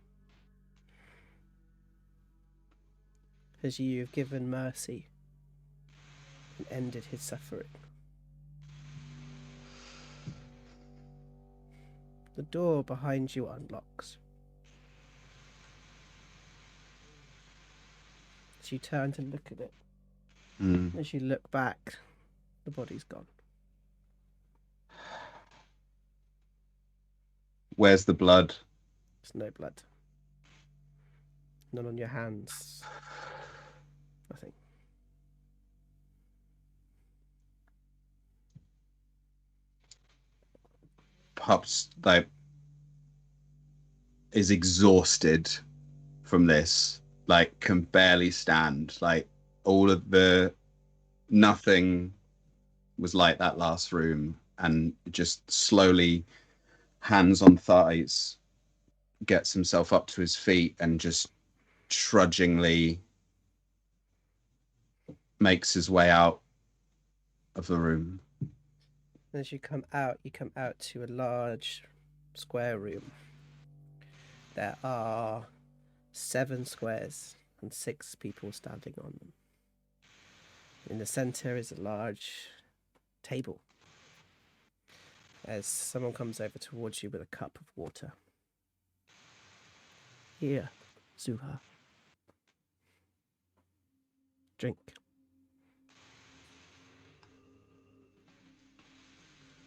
As you've given mercy and ended his suffering. The door behind you unlocks. As you turn to look at it, as you look back, the body's gone. Where's the blood? There's no blood. None on your hands. Nothing. Pups is exhausted from this, can barely stand. All of nothing was like that last room, and just slowly, hands on thighs, gets himself up to his feet and just trudgingly makes his way out of the room. As you come out to a large square room. There are 7 squares and 6 people standing on them. In the center is a large table. As someone comes over towards you with a cup of water. Here, Zuha. Drink.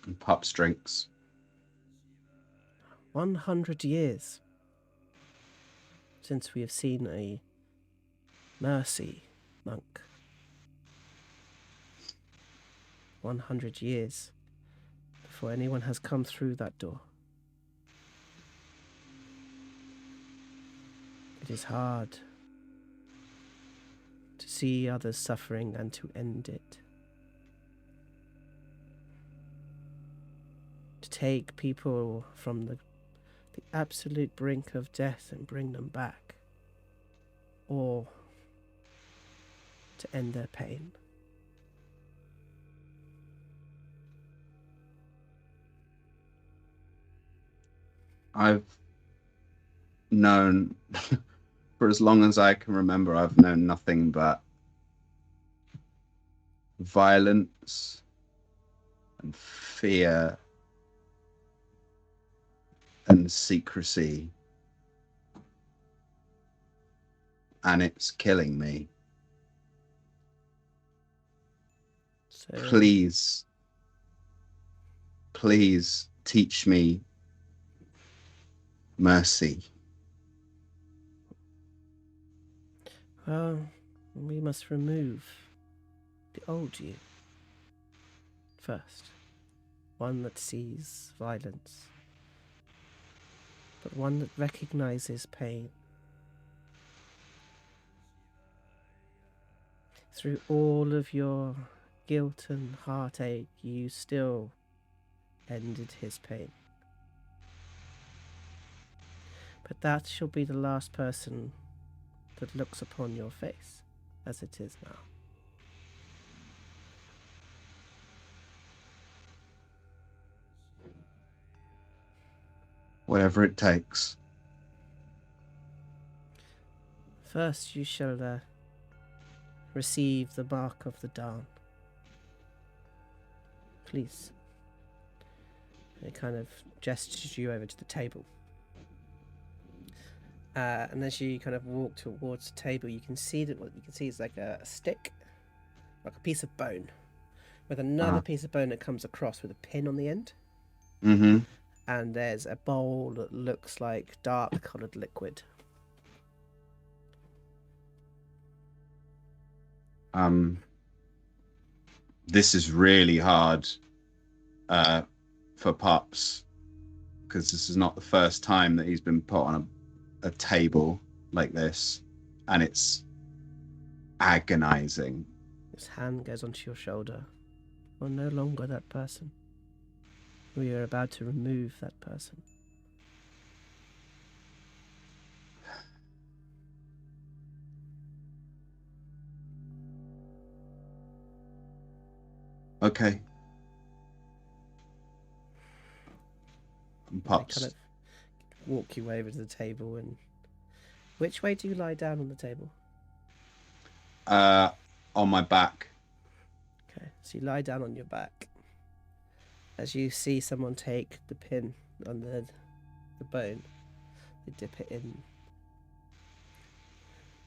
And Pups drinks. 100 years since we have seen a mercy monk. 100 years before anyone has come through that door. It is hard to see others suffering and to end it. To take people from the absolute brink of death and bring them back. Or to end their pain. I've known, for as long as I can remember, I've known nothing but violence and fear and secrecy. And it's killing me. So, Please teach me mercy. well, we must remove the old you first. One that sees violence, but one that recognizes pain. Through all of your guilt and heartache, you still ended his pain. But that shall be the last person that looks upon your face, as it is now. Whatever it takes. First you shall receive the mark of the Daan. Please. It kind of gestures you over to the table. And as you kind of walk towards the table, you can see that what you can see is like a stick, like a piece of bone, with another piece of bone that comes across with a pin on the end. Mm-hmm. And there's a bowl that looks like dark-coloured liquid. This is really hard for Pups, because this is not the first time that he's been put on a table like this, and it's agonizing. His hand goes onto your shoulder. You're no longer that person. We are about to remove that person. Okay. And They Pups. kind of walk you over to the table, and which way do you lie down on the table? On my back. Okay, so you lie down on your back. As you see someone take the pin on the bone, they dip it in.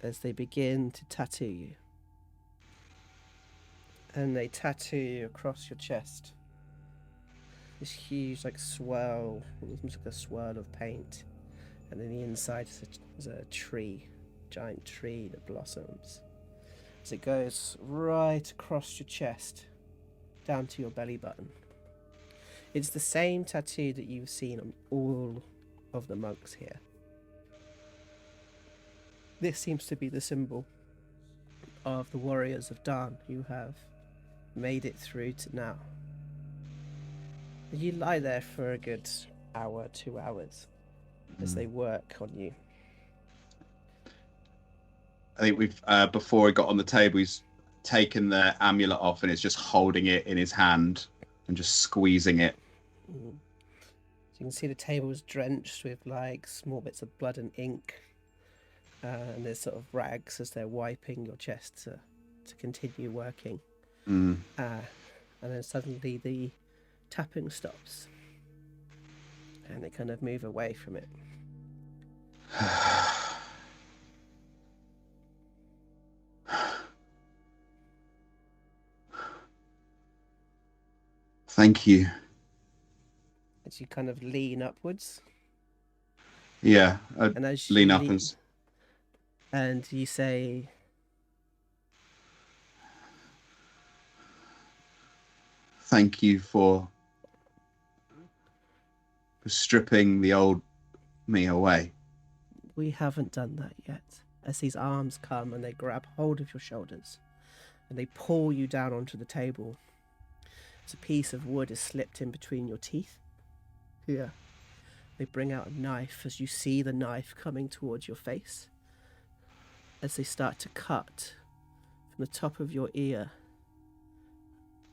As they begin to tattoo you. And they tattoo you across your chest. This huge, like, swirl, almost like a swirl of paint. And then the inside is a tree, giant tree that blossoms. As it goes right across your chest, down to your belly button. It's the same tattoo that you've seen on all of the monks here. This seems to be the symbol of the Warriors of Daan who have made it through to now. You lie there for a good hour, 2 hours, as they work on you. I think we've before he got on the table, he's taken the amulet off and is just holding it in his hand and just squeezing it. So you can see the table is drenched with like small bits of blood and ink, and there's sort of rags as they're wiping your chest to continue working. And then suddenly the tapping stops, and they kind of move away from it. Thank you. As you kind of lean upwards. Yeah, And as you lean up and you say, thank you for stripping the old me away. we haven't done that yet. As these arms come and they grab hold of your shoulders and they pull you down onto the table. As a piece of wood is slipped in between your teeth. Here. They bring out a knife as you see the knife coming towards your face. As they start to cut from the top of your ear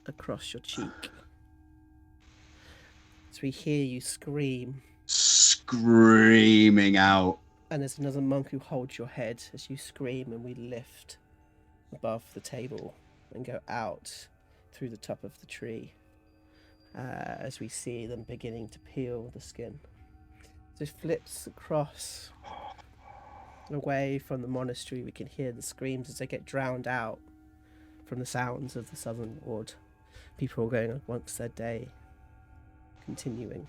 across your cheek. As we hear you scream. Screaming out. And there's another monk who holds your head as you scream, and we lift above the table and go out through the top of the tree as we see them beginning to peel the skin. It flips across away from the monastery. We can hear the screams as they get drowned out from the sounds of the southern ward. People are going amongst their day, continuing.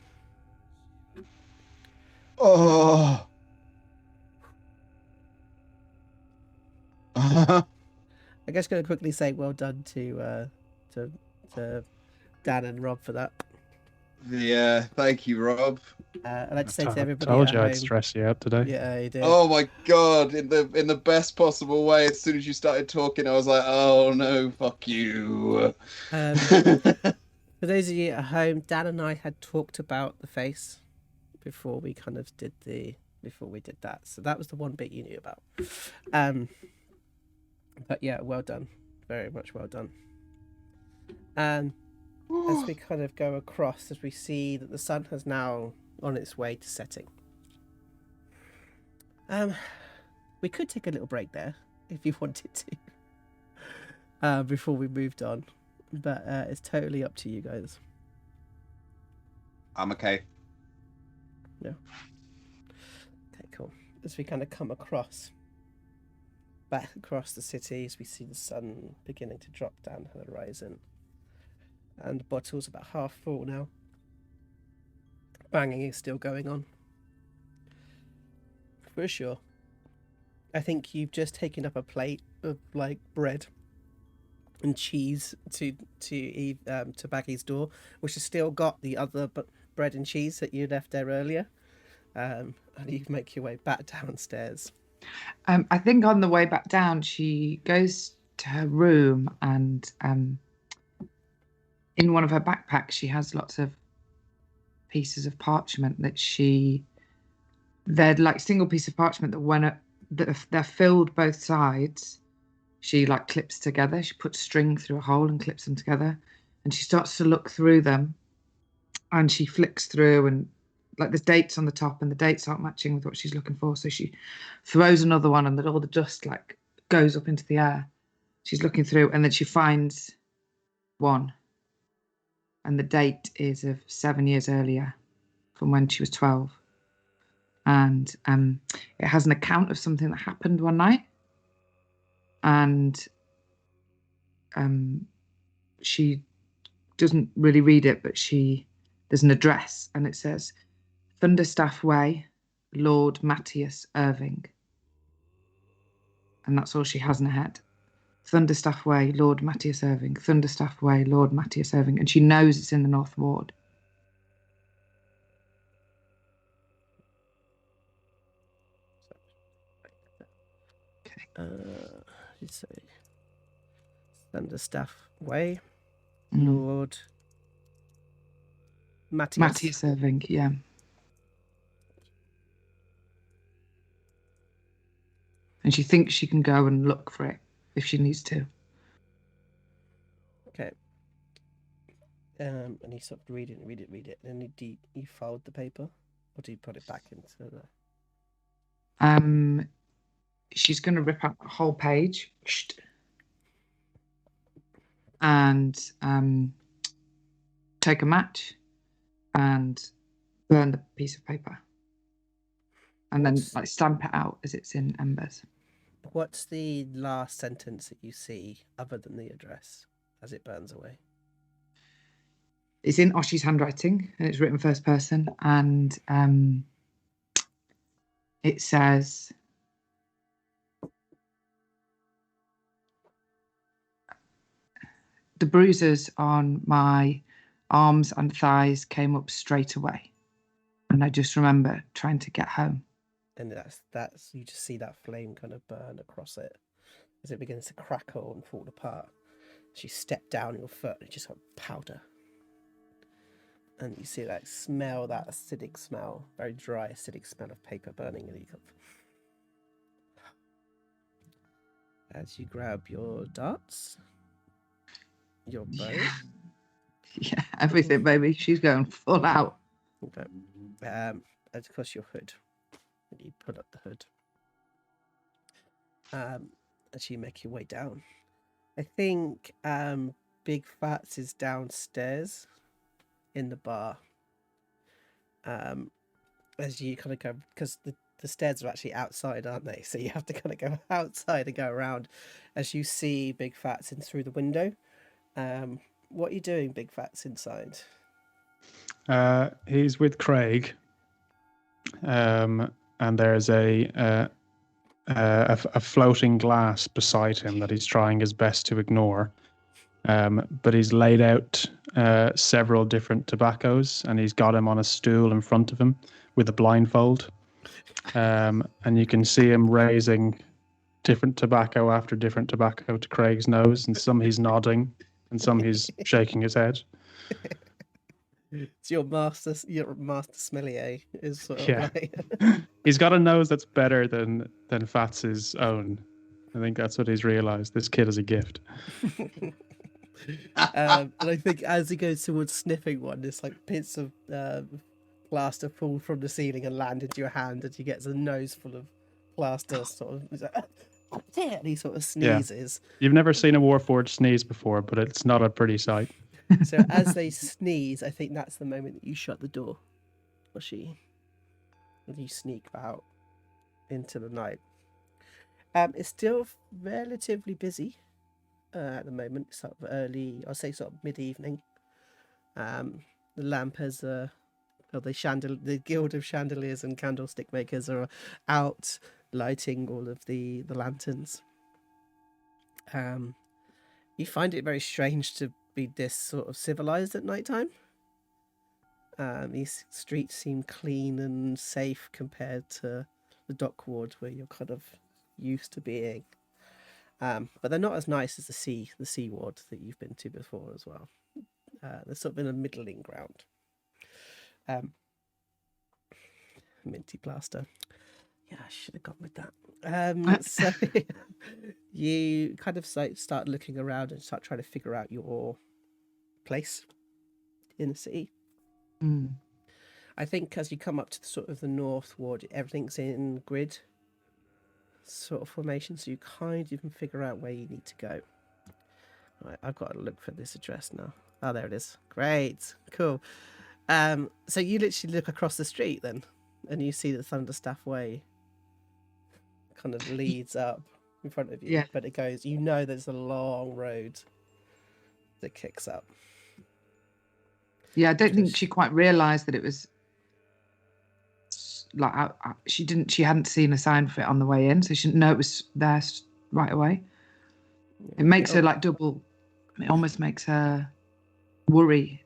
Oh. I guess going to quickly say well done to Dan and Rob for that. Yeah, thank you, Rob. I'd like to say to everybody Told at you I'd home, stress you out today. yeah, you did. Oh my god, in the best possible way. As soon as you started talking, I was like, oh no, fuck you. For those of you at home, Dan and I had talked about the face before we did that. So that was the one bit you knew about. But yeah, well done. Very much well done. As we kind of go across, as we see that the sun has now on its way to setting. We could take a little break there if you wanted to, before we moved on, but it's totally up to you guys. I'm okay. Yeah. Okay, cool. As we kind of come back across the city, as we see the sun beginning to drop down the horizon, and the bottle's about half full now. Banging is still going on. For sure. I think you've just taken up a plate of like bread and cheese to Baggi's door, which has still got the other bread and cheese that you left there earlier. And you make your way back downstairs. I think on the way back down, she goes to her room, and in one of her backpacks, she has lots of pieces of parchment that they're like single piece of parchment that they're filled both sides. She like clips together. She puts string through a hole and clips them together, and she starts to look through them, and she flicks through, and like there's dates on the top, and the dates aren't matching with what she's looking for. So she throws another one, and then all the dust like goes up into the air. She's looking through, and then she finds one, and the date is of 7 years earlier, from when she was 12. And it has an account of something that happened one night, and she doesn't really read it, but there's an address, and it says Thunderstaff Way, Lord Matthias Irving, and that's all she has in her head. Thunderstaff Way, Lord Matthias Irving, Thunderstaff Way, Lord Matthias Irving, and she knows it's in the North Ward. You say Thunderstaff Way, Lord Matthias Irving, yeah. And she thinks she can go and look for it if she needs to. Okay. And you sort of read it, and then you fold the paper, or do you put it back into the? She's going to rip out the whole page and take a match and burn the piece of paper, and then like stamp it out as it's in embers. What's the last sentence that you see other than the address as it burns away? It's in Oshi's handwriting, and it's written first person, and it says, the bruises on my arms and thighs came up straight away, and I just remember trying to get home. And that's you just see that flame kind of burn across it as it begins to crackle and fall apart. As you step down your foot, and it just got powder. And you see that smell, that acidic smell, very dry acidic smell of paper burning. And you as you grab your darts, your bow. Yeah, everything, baby. She's going full out. Okay. And of course your hood. You pull up the hood. As you make your way down. I think Big Phatts is downstairs in the bar. As you kind of go, because the stairs are actually outside, aren't they? So you have to kind of go outside and go around as you see Big Phatts in through the window. What are you doing, Big Phatts, inside? He's with Craig. And there's a floating glass beside him that he's trying his best to ignore. but he's laid out several different tobaccos, and he's got him on a stool in front of him with a blindfold. And you can see him raising different tobacco after different tobacco to Craig's nose, and some he's nodding, and some he's shaking his head. It's your master sommelier is sort of Yeah. like... He's got a nose that's better than Phatts' own. I think that's what he's realised. This kid is a gift. And I think as he goes towards sniffing one, this like bits of plaster fall from the ceiling and land into your hand, and he gets a nose full of plaster. Sort of, he's like, and he sort of sneezes. Yeah. You've never seen a Warforged sneeze before, but it's not a pretty sight. So as they sneeze, I think that's the moment that you shut the door, Oshi, and you sneak out into the night. It's still relatively busy at the moment, sort of early, I'll say sort of mid-evening. The lampers the Guild of Chandeliers and Candlestick Makers are out lighting all of the lanterns. You find it very strange to be this sort of civilized at nighttime. These streets seem clean and safe compared to the dock ward where you're kind of used to being. But they're not as nice as the sea ward that you've been to before as well. They're sort of in a middling ground. Minty plaster. Yeah, I should have gone with that. So you kind of start looking around and start trying to figure out your place in the city. I think as you come up to the sort of the north ward, everything's in grid sort of formation, so you kind of can figure out where you need to go. Right, I've got to look for this address now. Oh, there it is. Great, cool. So you literally look across the street then, and you see the Thunderstaff Way kind of leads up in front of you. Yeah. But it goes, you know, there's a long road that kicks up. Yeah, I don't think she quite realised that it was like she hadn't seen a sign for it on the way in, so she didn't know it was there right away. It makes her like double. It almost makes her worry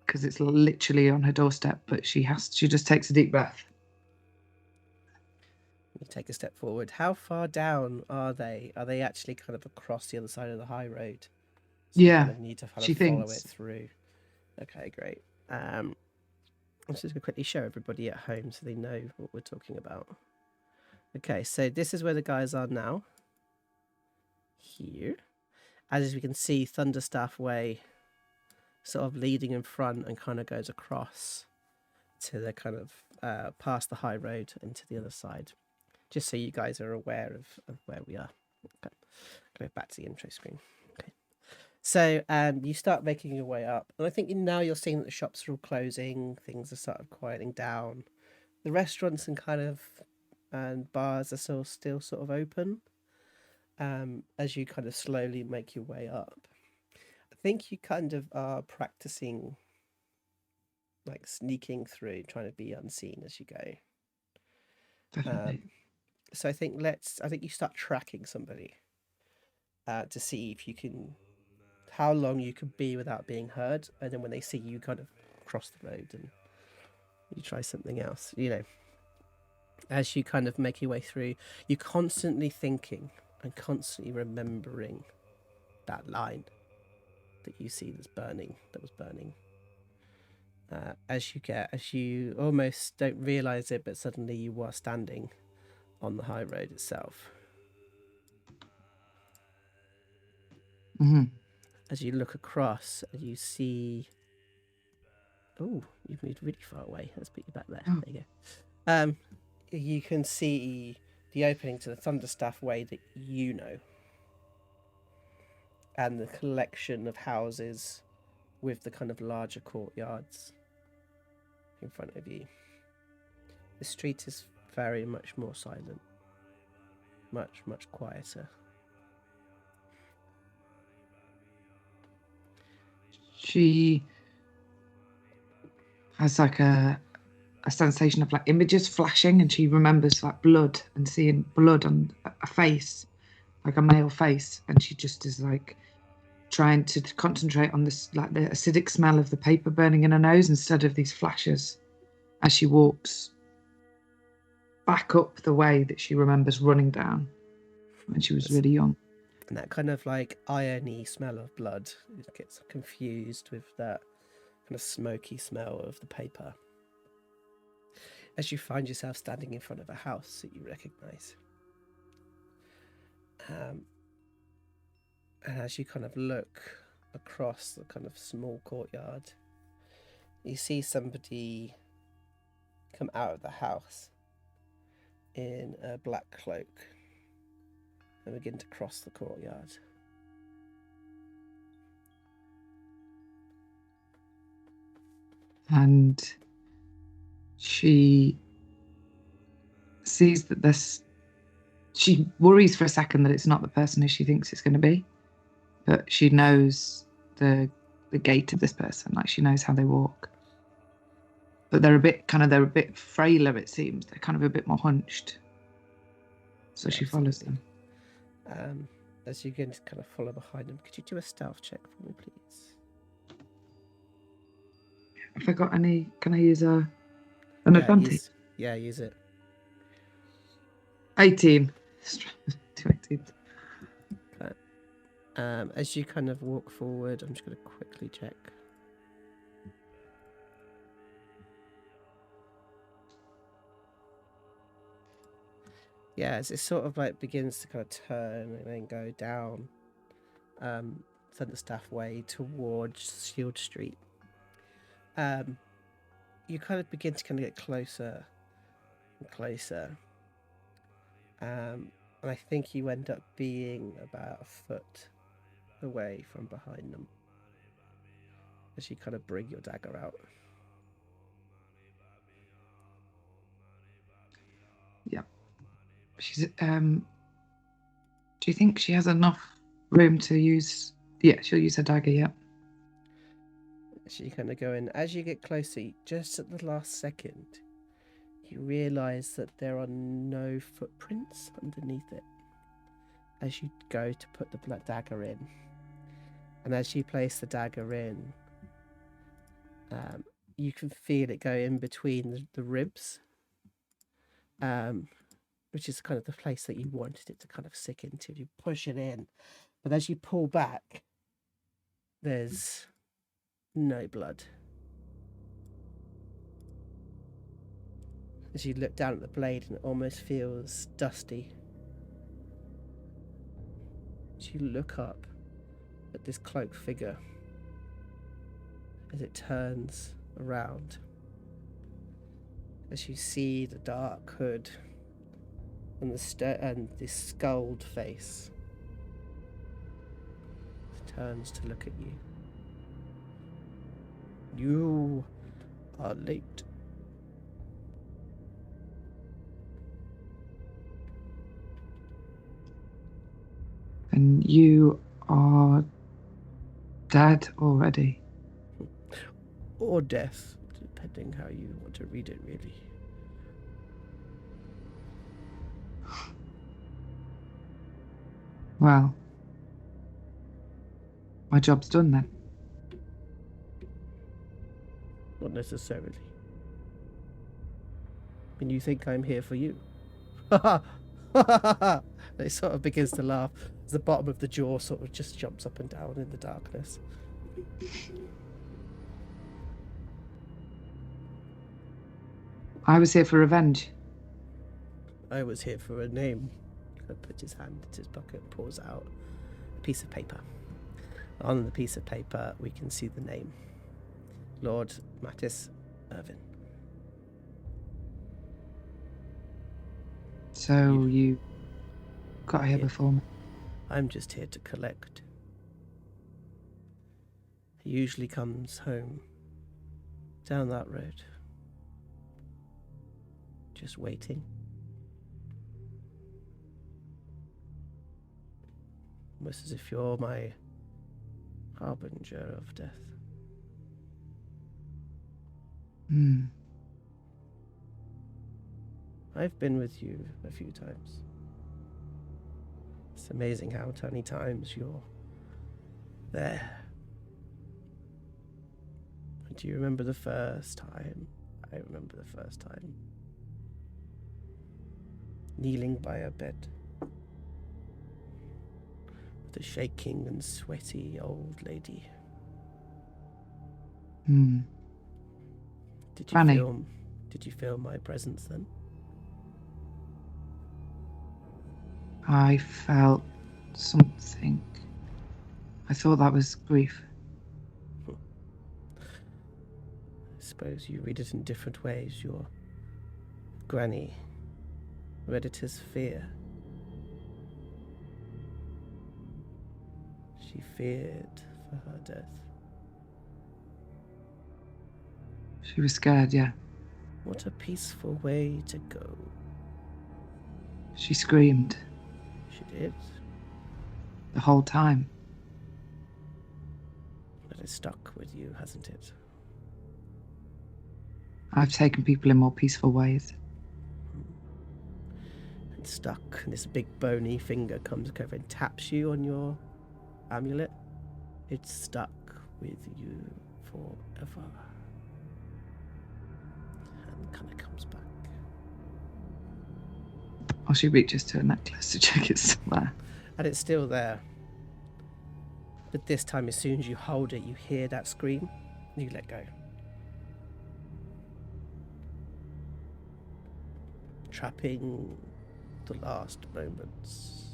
because it's literally on her doorstep. But she just takes a deep breath. You take a step forward. How far down are they? Are they actually kind of across the other side of the high road? So Yeah, you kind of need to follow thinks. it through. Okay, great. I'm just going to quickly show everybody at home so they know what we're talking about. Okay, so this is where the guys are now. Here. As we can see, Thunderstaff Way sort of leading in front and kind of goes across to the kind of past the high road and to the other side. Just so you guys are aware of where we are. Okay, go back to the intro screen. Okay. So you start making your way up, and I think now you're seeing that the shops are all closing, things are sort of quieting down. The restaurants and bars are still sort of open. As you kind of slowly make your way up, I think you kind of are practicing, like sneaking through, trying to be unseen as you go. Definitely. So I think you start tracking somebody to see if you can, how long you can be without being heard, and then when they see you, kind of cross the road and you try something else. You know, as you kind of make your way through, you're constantly thinking and constantly remembering that line that you see that was burning. As you almost don't realize it, but suddenly you are standing on the high road itself. Mm-hmm. As you look across and you see, oh, you've moved really far away. Let's put you back there. Oh. There you go. You can see the opening to the Thunderstaff Way that you know, and the collection of houses with the kind of larger courtyards in front of you. The street is very much more silent, much quieter. She has like a sensation of like images flashing, and she remembers like blood and seeing blood on a face, like a male face, and she just is like trying to concentrate on this, like the acidic smell of the paper burning in her nose instead of these flashes, as she walks back up the way that she remembers running down when she was really young. And that kind of like irony smell of blood, it gets confused with that kind of smoky smell of the paper. As you find yourself standing in front of a house that you recognise. And as you kind of look across the kind of small courtyard, you see somebody come out of the house in a black cloak and begin to cross the courtyard. And she sees that she worries for a second that it's not the person who she thinks it's going to be, but she knows the gait of this person, like she knows how they walk. But they're a bit frailer, it seems. They're kind of a bit more hunched. So she follows them. As you begin to kind of follow behind them, could you do a stealth check for me, please? Have I got any? Can I use an advantage? Use it. 18. 18. Okay. As you kind of walk forward, I'm just going to quickly check. Yeah, as it sort of like begins to kind of turn and then go down Thunderstaff Way towards Shield Street. You kind of begin to kind of get closer and closer. And I think you end up being about a foot away from behind them as you kind of bring your dagger out. Yeah. She's do you think she has enough room to use? Yeah, she'll use her dagger, yeah. So you kind of go in. As you get closer, just at the last second, you realise that there are no footprints underneath it. As you go to put the dagger in, and as you place the dagger in, you can feel it go in between the ribs, which is kind of the place that you wanted it to kind of sink into. You push it in, but as you pull back, there's no blood. As you look down at the blade, and it almost feels dusty. As you look up at this cloaked figure, as it turns around, as you see the dark hood and this skulled face, it turns to look at you. You are late. And you are dead already. Or death, depending how you want to read it, really. Well, my job's done then. Not necessarily. I mean, you think I'm here for you? Ha ha! It sort of begins to laugh as the bottom of the jaw sort of just jumps up and down in the darkness. I was here for revenge. I was here for a name. He puts his hand into his pocket and pulls out a piece of paper. On the piece of paper, we can see the name. Lord Mattis Irvin. So you got here before me. I'm just here to collect. He usually comes home down that road. Just waiting. Almost as if you're my harbinger of death. I've been with you a few times. It's amazing how many times your There. Do you remember the first time? I remember the first time. Kneeling by her bed. With a shaking and sweaty old lady. Did you feel my presence then? I felt something. I thought that was grief. I suppose you read it in different ways. Your granny read it as fear. She feared for her death. She was scared, yeah. What a peaceful way to go. She screamed She did. the whole time. But it stuck with you, hasn't it? I've taken people in more peaceful ways. It's stuck, and this big bony finger comes over and taps you on your amulet. It's stuck with you forever. And kind of comes back. Oshi reaches to a necklace to check it's still there. And it's still there. But this time, as soon as you hold it, you hear that scream, and you let go. Trapping the last moments.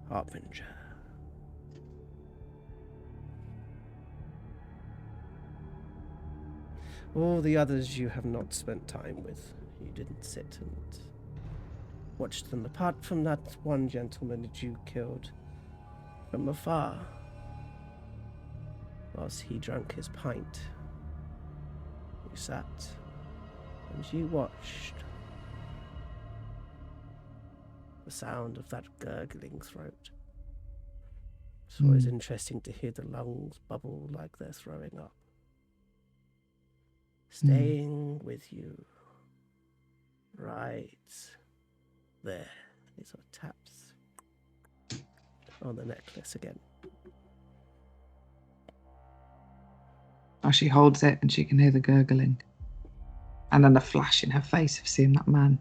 Harbinger. All the others you have not spent time with. You didn't sit and watch them, apart from that one gentleman that you killed from afar whilst he drank his pint. You sat and you watched the sound of that gurgling throat. It's always interesting to hear the lungs bubble like they're throwing up. Staying with you. Right there. He sort of taps on the necklace again. Oh, she holds it and she can hear the gurgling. And then the flash in her face of seeing that man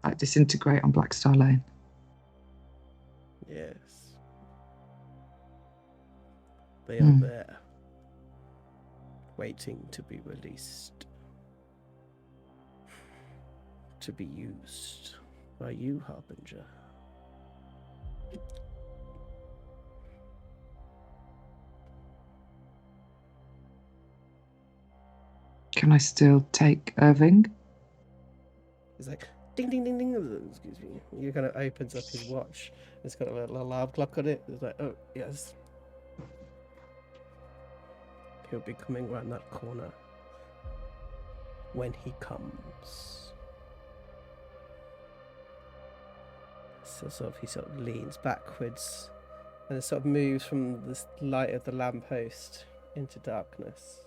like disintegrate on Black Star Lane. Yes. They are there, waiting to be released. To be used by you, Harbinger. Can I still take Irving? It's like ding ding ding ding. Excuse me. He kind of opens up his watch. It's got a little alarm clock on it. It's like, oh yes. He'll be coming around that corner when he comes. So he sort of leans backwards and it sort of moves from the light of the lamppost into darkness.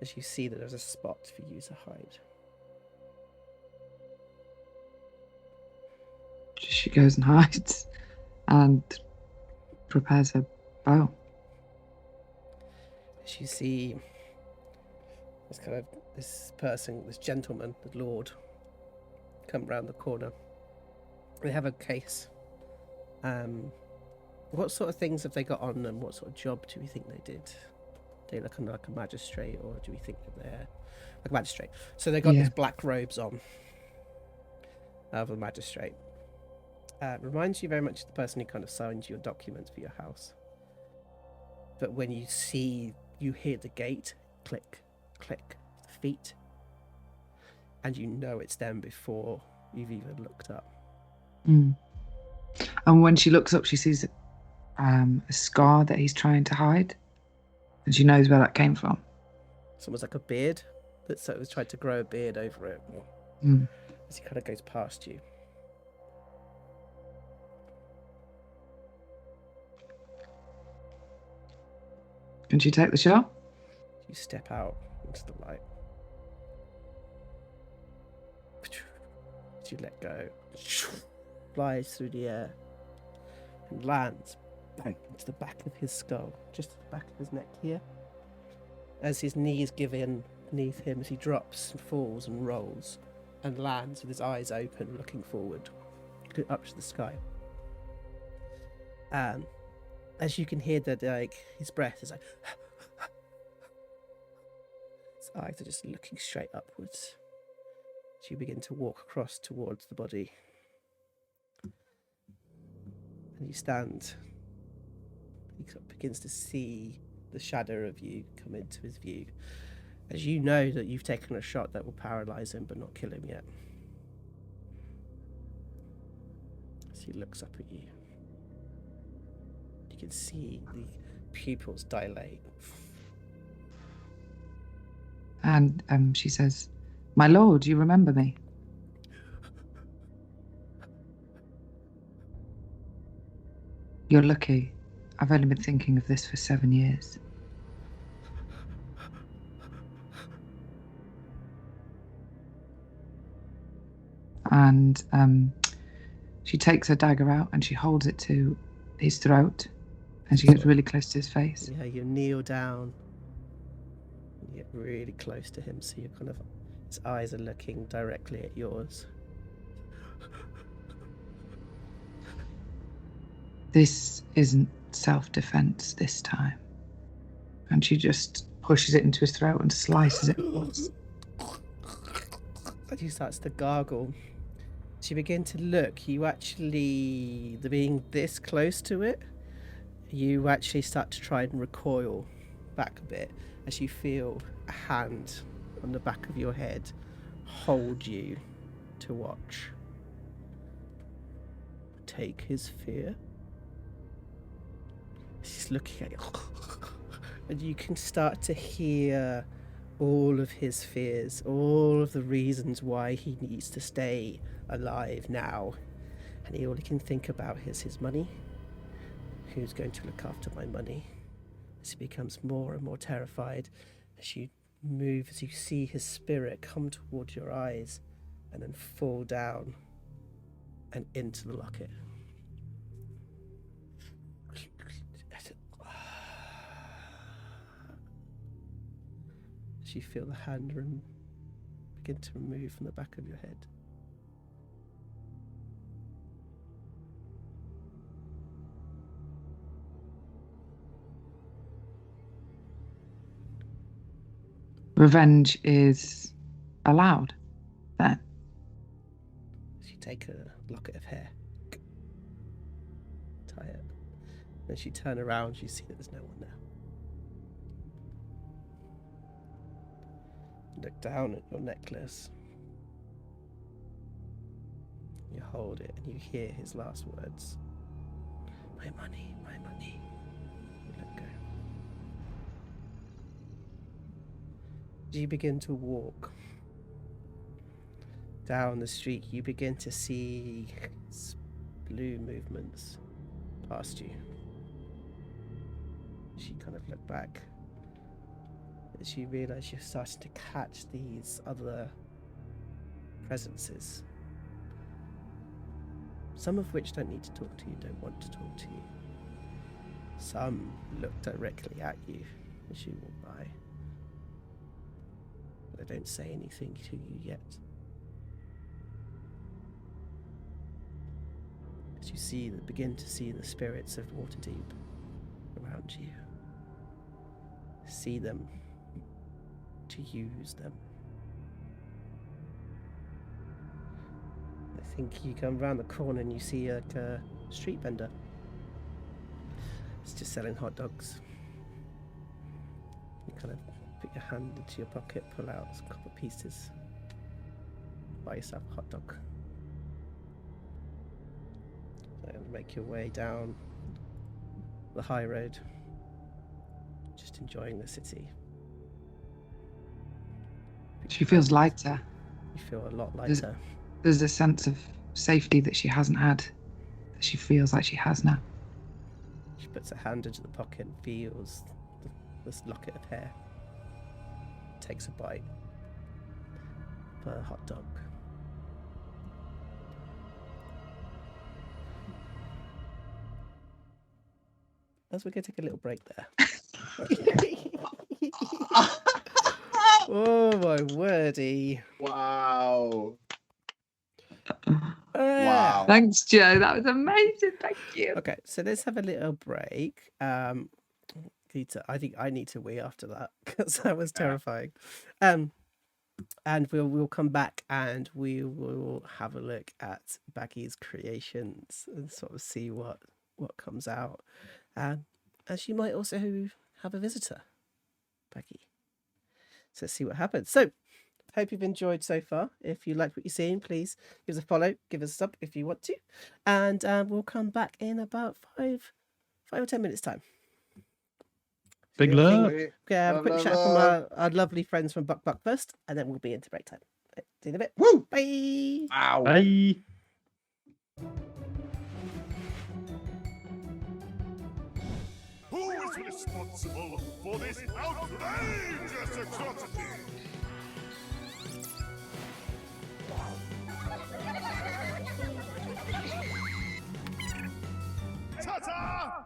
As you see that there's a spot for you to hide. She goes and hides and prepares her bow. As you see this person, this gentleman, the Lord, come round the corner. They have a case. What sort of things have they got on and what sort of job do we think they did? They look like a magistrate, or do we think that they're like a magistrate? So they got these black robes on of a magistrate. Reminds you very much of the person who kind of signed your documents for your house. But when you hear the gate click, click, the feet, and you know it's them before you've even looked up. And when she looks up, she sees a scar that he's trying to hide. And she knows where that came from. It's almost like a beard. That sort of tried to grow a beard over it. As he kind of goes past you. Can she take the shot? You step out into the light. As you let go, flies through the air, and lands bang into the back of his skull, just at the back of his neck here. As his knees give in beneath him, as he drops and falls and rolls and lands with his eyes open, looking forward, up to the sky. As you can hear that, like, his breath is like, his eyes are just looking straight upwards. As you begin to walk across towards the body, and you stand, he begins to see the shadow of you come into his view, as you know that you've taken a shot that will paralyze him but not kill him yet. As he looks up at you, you can see the pupils dilate. And she says, "My lord, you remember me?" "You're lucky. I've only been thinking of this for 7 years." And she takes her dagger out and she holds it to his throat, and she gets really close to his face. Yeah, you kneel down. You get really close to him, so you're kind of, his eyes are looking directly at yours. "This isn't self-defense this time." And she just pushes it into his throat and slices it. As he starts to gargle, as you begin to look, you actually, being this close to it, you actually start to try and recoil back a bit as you feel a hand on the back of your head hold you to watch. Take his fear. He's looking at you, and you can start to hear all of his fears, all of the reasons why he needs to stay alive now. And all he can think about is his money. Who's going to look after my money? As he becomes more and more terrified, as you move, as you see his spirit come towards your eyes and then fall down and into the locket. As you feel the hand begin to remove from the back of your head. Revenge is allowed then. As you take a locket of hair, tie it. As you turn around, you see that there's no one there. Look down at your necklace. You hold it and you hear his last words. My money, my money. You let go. As you begin to walk down the street, you begin to see blue movements past you. As you kind of look back, as you realise you're starting to catch these other presences, some of which don't need to talk to you, don't want to talk to you. Some look directly at you as you walk by, but they don't say anything to you yet. As you begin to see the spirits of Waterdeep around you, see them, to use them. I think you come round the corner and you see a street vendor. It's just selling hot dogs. You kind of put your hand into your pocket, pull out some copper pieces, buy yourself a hot dog. And make your way down the high road, just enjoying the city. She feels lighter. You feel a lot lighter. There's a sense of safety that she hasn't had, that she feels like she has now. She puts her hand into the pocket and feels this locket of hair. Takes a bite of a hot dog. as we're going to take a little break there. Oh my wordy! Wow. Wow. Thanks, Joe. That was amazing. Thank you. Okay, so let's have a little break. I think I need to wee after that because that was terrifying. And we'll come back and we will have a look at Baggi's creations and sort of see what comes out. As you might also have a visitor, Baggi. So let's see what happens. So, hope you've enjoyed so far. If you liked what you're seeing, please give us a follow, give us a sub if you want to. And we'll come back in about 5 or 10 minutes time. Big love. Yeah, have a quick chat from our lovely friends from Buck first, and then we'll be into break time. See you in a bit. Woo! Bye. Ow. Bye. Who is responsible for this outrageous atrocity? Ta-ta!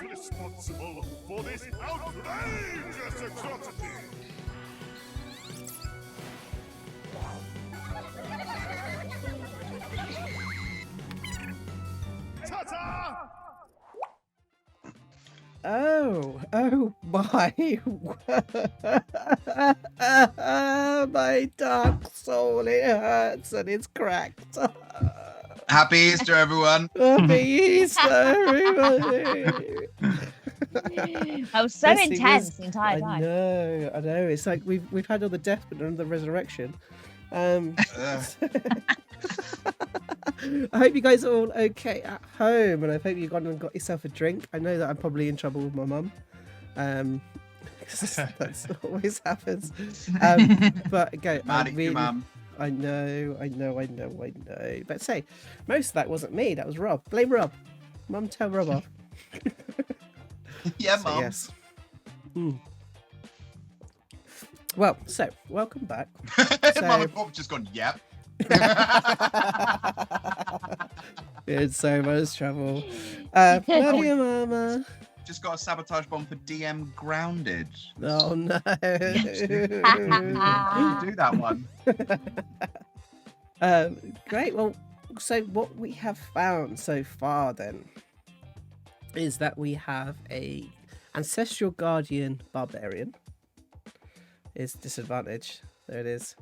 is responsible for this outrageous atrocity? Ta-ta! Oh my, my dark soul, it hurts and it's cracked. Happy Easter, everyone. Happy Easter, everybody. I was so This thing intense is- the entire I time. know. It's like we've had all the death but none of the resurrection. Ugh. I hope you guys are all okay at home, and I hope you've gone and got yourself a drink. I know that I'm probably in trouble with my mum. That's always happens. But again, Mad at you, mum. I know. But say, most of that wasn't me. That was Rob. Blame Rob. Mum, tell Rob off. Yeah, So, mum. yes. Well, so welcome back. Mum and Pop just gone, yep. In so much trouble. Love you, Mama. Just got a sabotage bomb for DM grounded. Oh no. Didn't do that one. Great. Well, so what we have found so far then is that we have a ancestral guardian barbarian. Is disadvantage. There it is.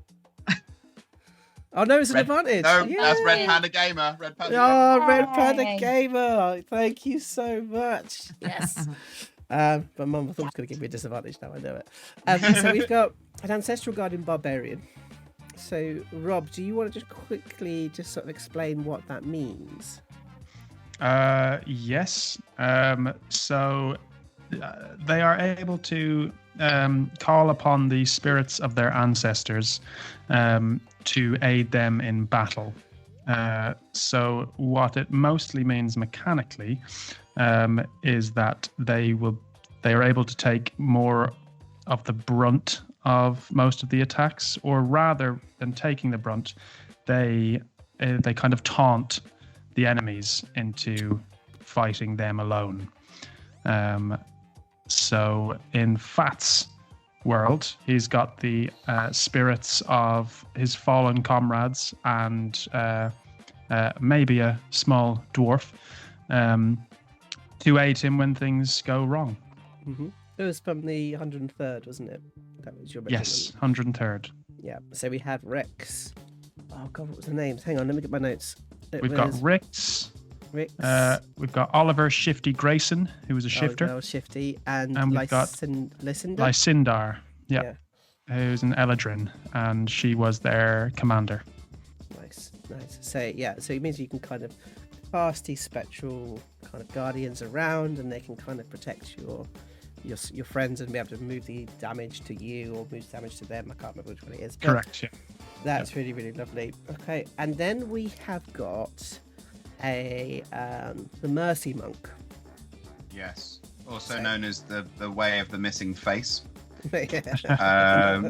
Oh no, it's an advantage. No, Yay! that's Red Panda Gamer. Red Panda Oh, Red Panda Yay. Gamer! Thank you so much. Yes. But Mum, I thought it was going to give me a disadvantage. Now I know it. So we've got an ancestral guardian barbarian. So Rob, do you want to just quickly just sort of explain what that means? Yes. So they are able to call upon the spirits of their ancestors to aid them in battle. So what it mostly means mechanically is that they are able to take more of the brunt of most of the attacks, or rather than taking the brunt, they kind of taunt the enemies into fighting them alone. So in Phatts' world, he's got the spirits of his fallen comrades and maybe a small dwarf to aid him when things go wrong. Mm-hmm. It was from the 103rd, wasn't it? That was your Yes, regiment. 103rd. Yeah. So we have Rex. Oh God, what was the names? Hang on, let me get my notes. We've got Rix. Rix. We've got Oliver Shifty Grayson, who was a shifter. Oh, Shifty, and we've got Lysander. Lysindar, Yeah. who's an Eladrin, and she was their commander. Nice. So yeah, so it means you can kind of cast these spectral kind of guardians around, and they can kind of protect your friends and be able to move the damage to you or move damage to them. I can't remember which one it is. But Correct. Yeah. that's really, really lovely. Okay, and then we have got the Mercy Monk. Yes. Also known as the Way of the Missing Face. Yeah.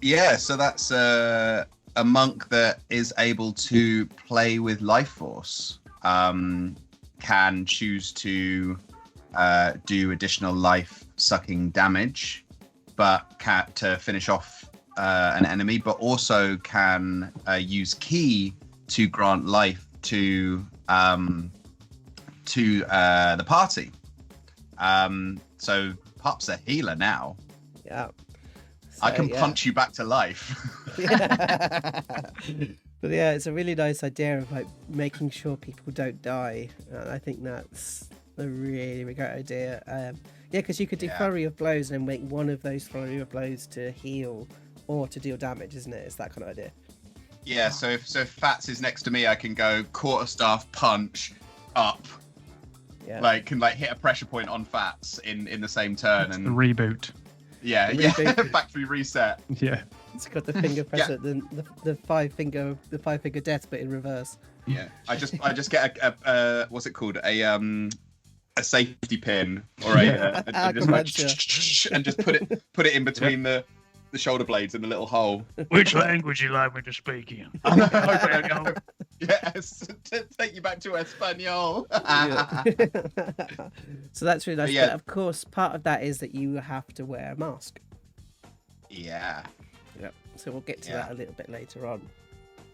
Yeah, so that's a monk that is able to play with life force. Can choose to do additional life sucking damage, but to finish off an enemy, but also can use ki to grant life to the party. So Pups a healer now. Yeah. I can So, yeah. punch you back to life. But yeah, it's a really nice idea of like making sure people don't die. And I think that's a really, really great idea. Yeah, because you could do flurry of blows and then make one of those flurry of blows to heal or to deal damage, isn't it? It's that kind of idea. Yeah, so if Phatts is next to me, I can go quarterstaff punch up. Yeah. Can hit a pressure point on Phatts in the same turn. It's And the reboot. yeah, Reboot. factory reset. Yeah. It's got the finger press at the five finger death, but in reverse. Yeah, I just get a what's it called, a safety pin or and just put it in between the shoulder blades in the little hole. Which language you like me to speak in? Yes, to take you back to Espanol. So that's really nice. Yeah. But of course, part of that is that you have to wear a mask. Yeah. Yep. So we'll get to Yeah. that a little bit later on.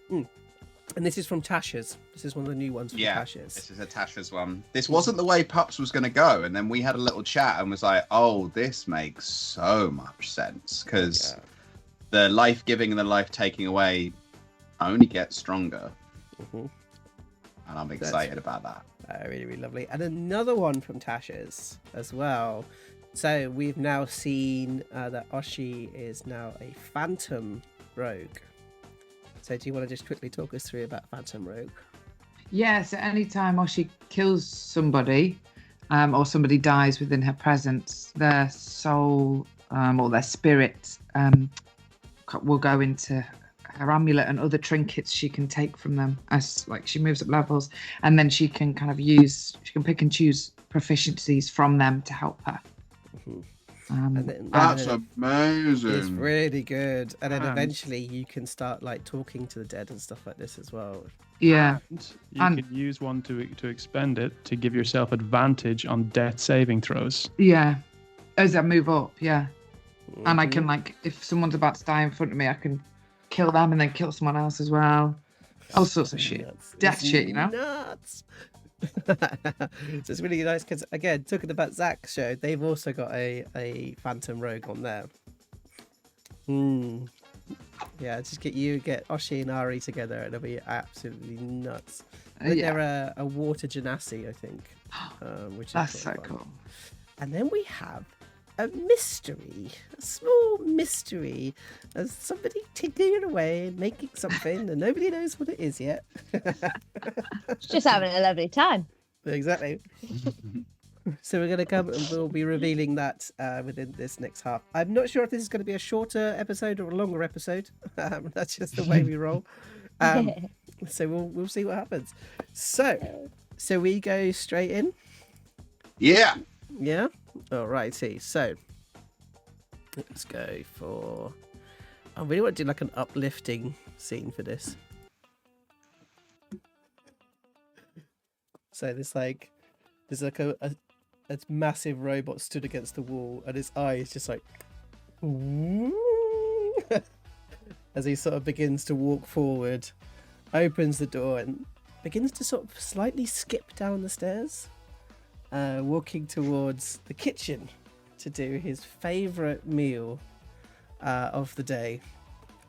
And this is from Tasha's. This is one of the new ones from Tasha's. This is a Tasha's one. This wasn't the way Pups was going to go, and then we had a little chat and was like, "Oh, this makes so much sense because the life giving and the life taking away only gets stronger." Mm-hmm. And I'm excited about that. Really, really lovely. And another one from Tasha's as well. So we've now seen that Oshi is now a Phantom Rogue. So do you want to just quickly talk us through about Phantom Rogue? Yeah, so anytime Oshi kills somebody or somebody dies within her presence, their soul or their spirit will go into her amulet and other trinkets she can take from them as like she moves up levels, and then she can kind of pick and choose proficiencies from them to help her. That's amazing. It's really good. And then eventually you can start like talking to the dead and stuff like this as well. Yeah. You can use one to expend it to give yourself advantage on death saving throws. Yeah. As I move up, yeah. Mm-hmm. And I can like, if someone's about to die in front of me, I can kill them and then kill someone else as well. All sorts of shit. Death shit, you know? Nuts. So it's really nice because, again, talking about Zach's show, they've also got a Phantom Rogue on there. Yeah, just get Oshi and Ari together and it'll be absolutely nuts. They're a water genasi, I think. Which is that's so cool. And then we have a mystery, a small mystery, as somebody tinkering away and making something and nobody knows what it is yet. Just having a lovely time. Exactly. So we're going to come and we'll be revealing that within this next half. I'm not sure if this is going to be a shorter episode or a longer episode. That's just the way we roll. So we'll see what happens. So we go straight in? Yeah. Yeah? Alrighty. So let's go for... I really want to do like an uplifting scene for this. So there's like a massive robot stood against the wall and his eye is just like as he sort of begins to walk forward, opens the door and begins to sort of slightly skip down the stairs, walking towards the kitchen to do his favourite meal of the day,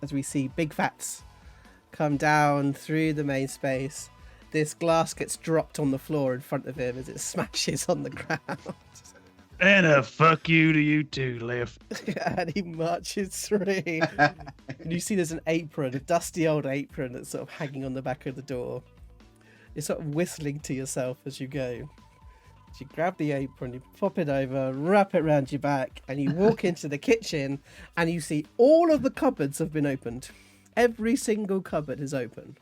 as we see Big Phatts come down through the main space. This glass gets dropped on the floor in front of him as it smashes on the ground. And a fuck you to you too, Liv. And he marches through. And you see there's an apron, a dusty old apron that's sort of hanging on the back of the door. You're sort of whistling to yourself as you go. So you grab the apron, you pop it over, wrap it around your back, and you walk into the kitchen and you see all of the cupboards have been opened. Every single cupboard is open.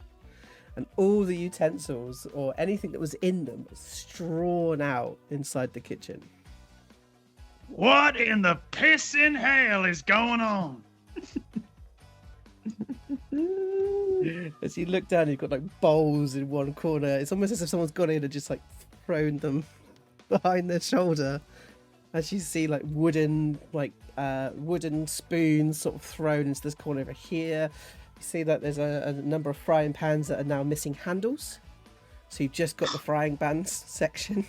And all the utensils or anything that was in them is strewn out inside the kitchen. What in the pissing hell is going on? As you look down, you've got like bowls in one corner. It's almost as if someone's gone in and just like thrown them behind their shoulder. As you see like wooden spoons sort of thrown into this corner over here. You see that there's a number of frying pans that are now missing handles. So you've just got the frying pans section.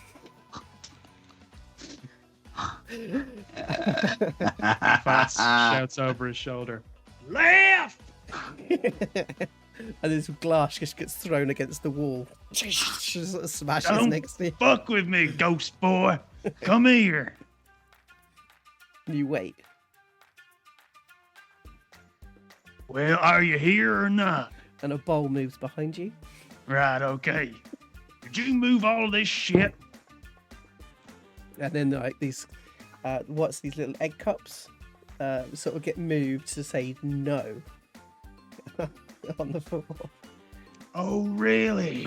Phatts shouts over his shoulder, "Left!" And this glass just gets thrown against the wall. Sort of smashes Don't next to you. fuck with me, ghost boy. Come here. And you wait. Well, are you here or not? And a bowl moves behind you. Right, okay. Did you move all of this shit? And then like these these little egg cups sort of get moved to say no on the floor. Oh, really?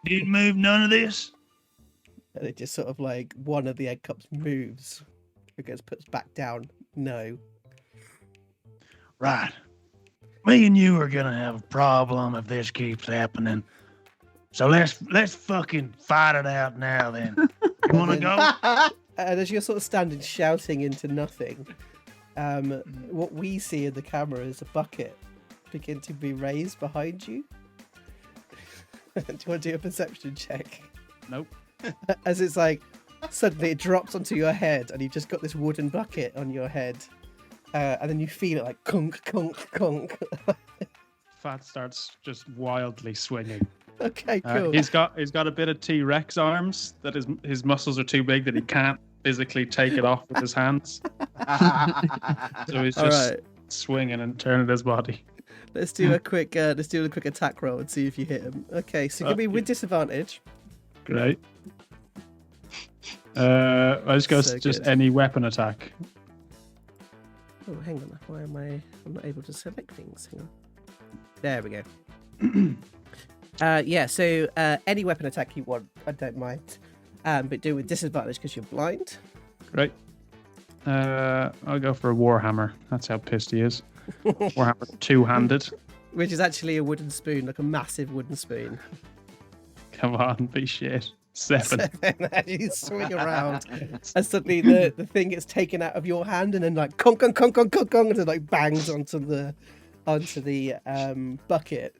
Didn't move none of this? And it just sort of like one of the egg cups moves. It gets put back down. No. Right. Me and you are gonna have a problem if this keeps happening. So let's fucking fight it out now then. You want to go? And as you're sort of standing shouting into nothing, what we see in the camera is a bucket begin to be raised behind you. Do you want to do a perception check? Nope. As it's like, suddenly it drops onto your head and you've just got this wooden bucket on your head. And then you feel it like conk, conk, conk. Phatts starts just wildly swinging. Okay, cool. He's got a bit of T-Rex arms that his muscles are too big that he can't physically take it off with his hands. So he's just swinging and turning his body. Let's do a quick attack roll and see if you hit him. Okay, so you're gonna be with disadvantage. Great. I just go So just good. any weapon attack. Oh, hang on. Why am I'm not able to select things. Hang on. There we go. So any weapon attack you want, I don't mind. But do it with disadvantage because you're blind. Great. I'll go for a Warhammer. That's how pissed he is. Warhammer two-handed. Which is actually a wooden spoon, like a massive wooden spoon. Come on, be shit. 7. And you swing around, and suddenly the thing gets taken out of your hand, and then like conk, conk, conk, conk, conk, conk, and it like bangs onto the bucket,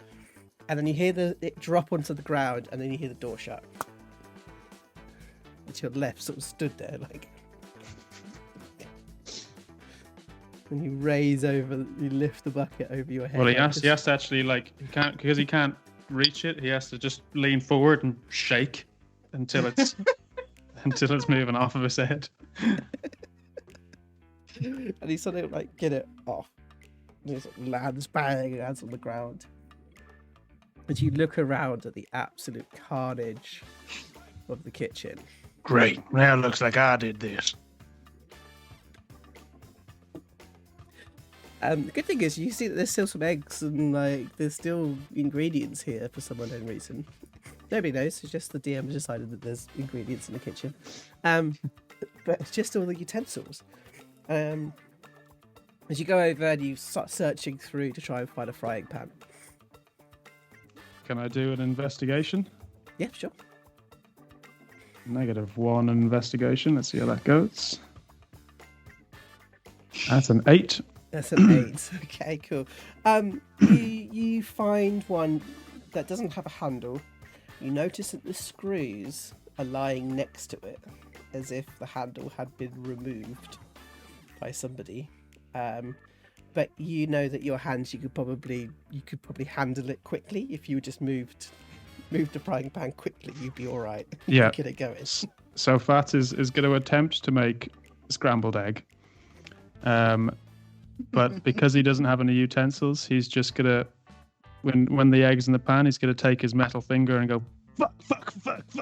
and then you hear it drop onto the ground, and then you hear the door shut. And your left sort of stood there like. When you lift the bucket over your head. Well, he has to actually he can't reach it. He has to just lean forward and shake until it's moving off of his head. And he sort of like get it off. And he sort of lands on the ground. As you look around at the absolute carnage of the kitchen. Great. Now it looks like I did this. The good thing is you see that there's still some eggs and like there's still ingredients here for some unknown reason. Nobody knows. It's just the DM decided that there's ingredients in the kitchen. But it's just all the utensils. As you go over and you start searching through to try and find a frying pan. Can I do an investigation? Yeah, sure. -1 investigation. Let's see how that goes. That's an 8. That's an 8. Okay, cool. You find one that doesn't have a handle. You notice that the screws are lying next to it, as if the handle had been removed by somebody. But you know that your hands, you could probably handle it quickly if you just moved the frying pan quickly. You'd be all right. Yeah. Get it going. So Phatts is going to attempt to make a scrambled egg. But because he doesn't have any utensils, he's just gonna, when the egg's in the pan, he's gonna take his metal finger and go fuck,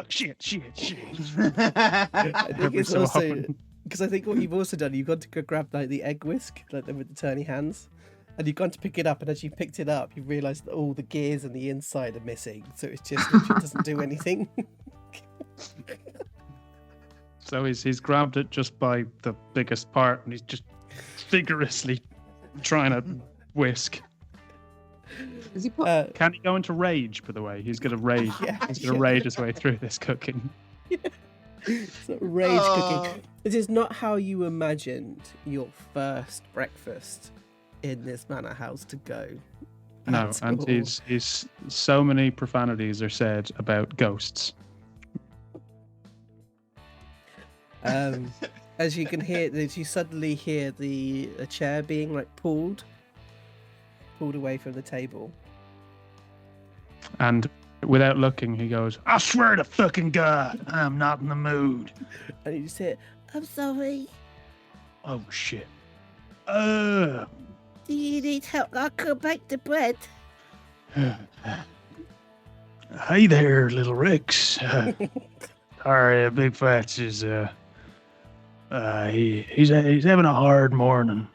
shit. I think it's also because I think what you've also done, you've gone to go grab like the egg whisk, like with the turny hands, and you've gone to pick it up, and as you picked it up, you realised that all the gears on the inside are missing, so it's just it doesn't do anything. So he's grabbed it just by the biggest part, and he's just vigorously trying to whisk. Does he put? Can he go into rage, by the way? He's going to rage. He's going to rage his way through this cooking. It's not rage cooking. This is not how you imagined your first breakfast in this manor house to go. No, and he's so many profanities are said about ghosts. As you can hear, as you suddenly hear a chair being like pulled away from the table. And without looking, he goes, I swear to fucking God, I'm not in the mood. And you just hear, I'm sorry. Oh shit. Do you need help? I could bake the bread. Hey there, little Rex. Sorry, Big Phatts is he's having a hard morning.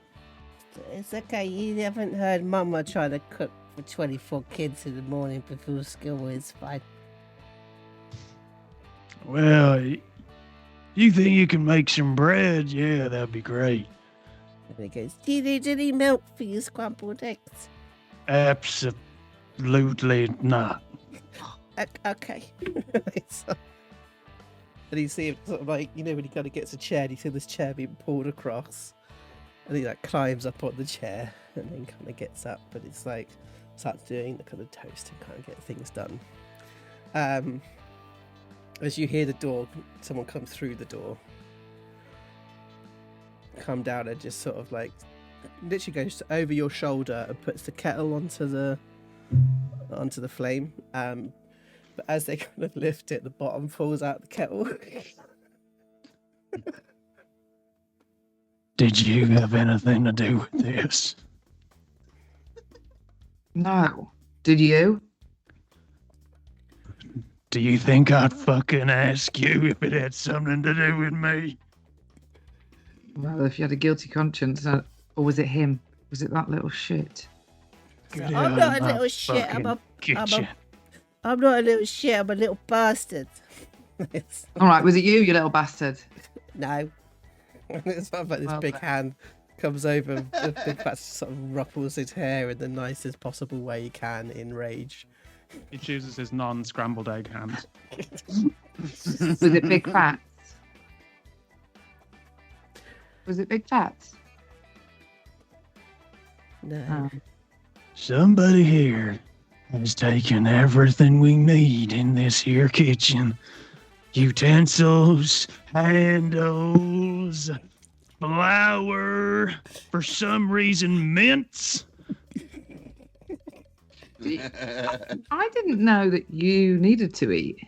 It's okay. You haven't heard Mama trying to cook for 24 kids in the morning before school. It's fine. Well, you think you can make some bread? Yeah, that'd be great. And he goes, do you need any milk for your scrambled eggs? Absolutely not. Okay. And you see him sort of like, you know, when he kind of gets a chair, and you see this chair being pulled across, and he like climbs up on the chair and then kind of gets up, but it's like starts doing the kind of toast and kind of get things done. As you hear the door, someone come through the door, come down and just sort of like literally goes over your shoulder and puts the kettle onto the flame. But as they kind of lift it, the bottom falls out the kettle. Did you have anything to do with this? No. Did you? Do you think I'd fucking ask you if it had something to do with me? Well, if you had a guilty conscience, or was it him? Was it that little shit? Get I'm out not of a my little shit. fucking kitchen. I'm not a little shit. I'm a little bastard. All right, was it you little bastard? No. It's sort of like this big hand comes over and Big Phatts sort of ruffles his hair in the nicest possible way he can in rage. He chooses his non-scrambled egg hand. Was it Big Phatts? Was it Big Phatts? No. Oh. Somebody here has taken everything we need in this here kitchen. Utensils, handles, flour, for some reason mints. I didn't know that you needed to eat.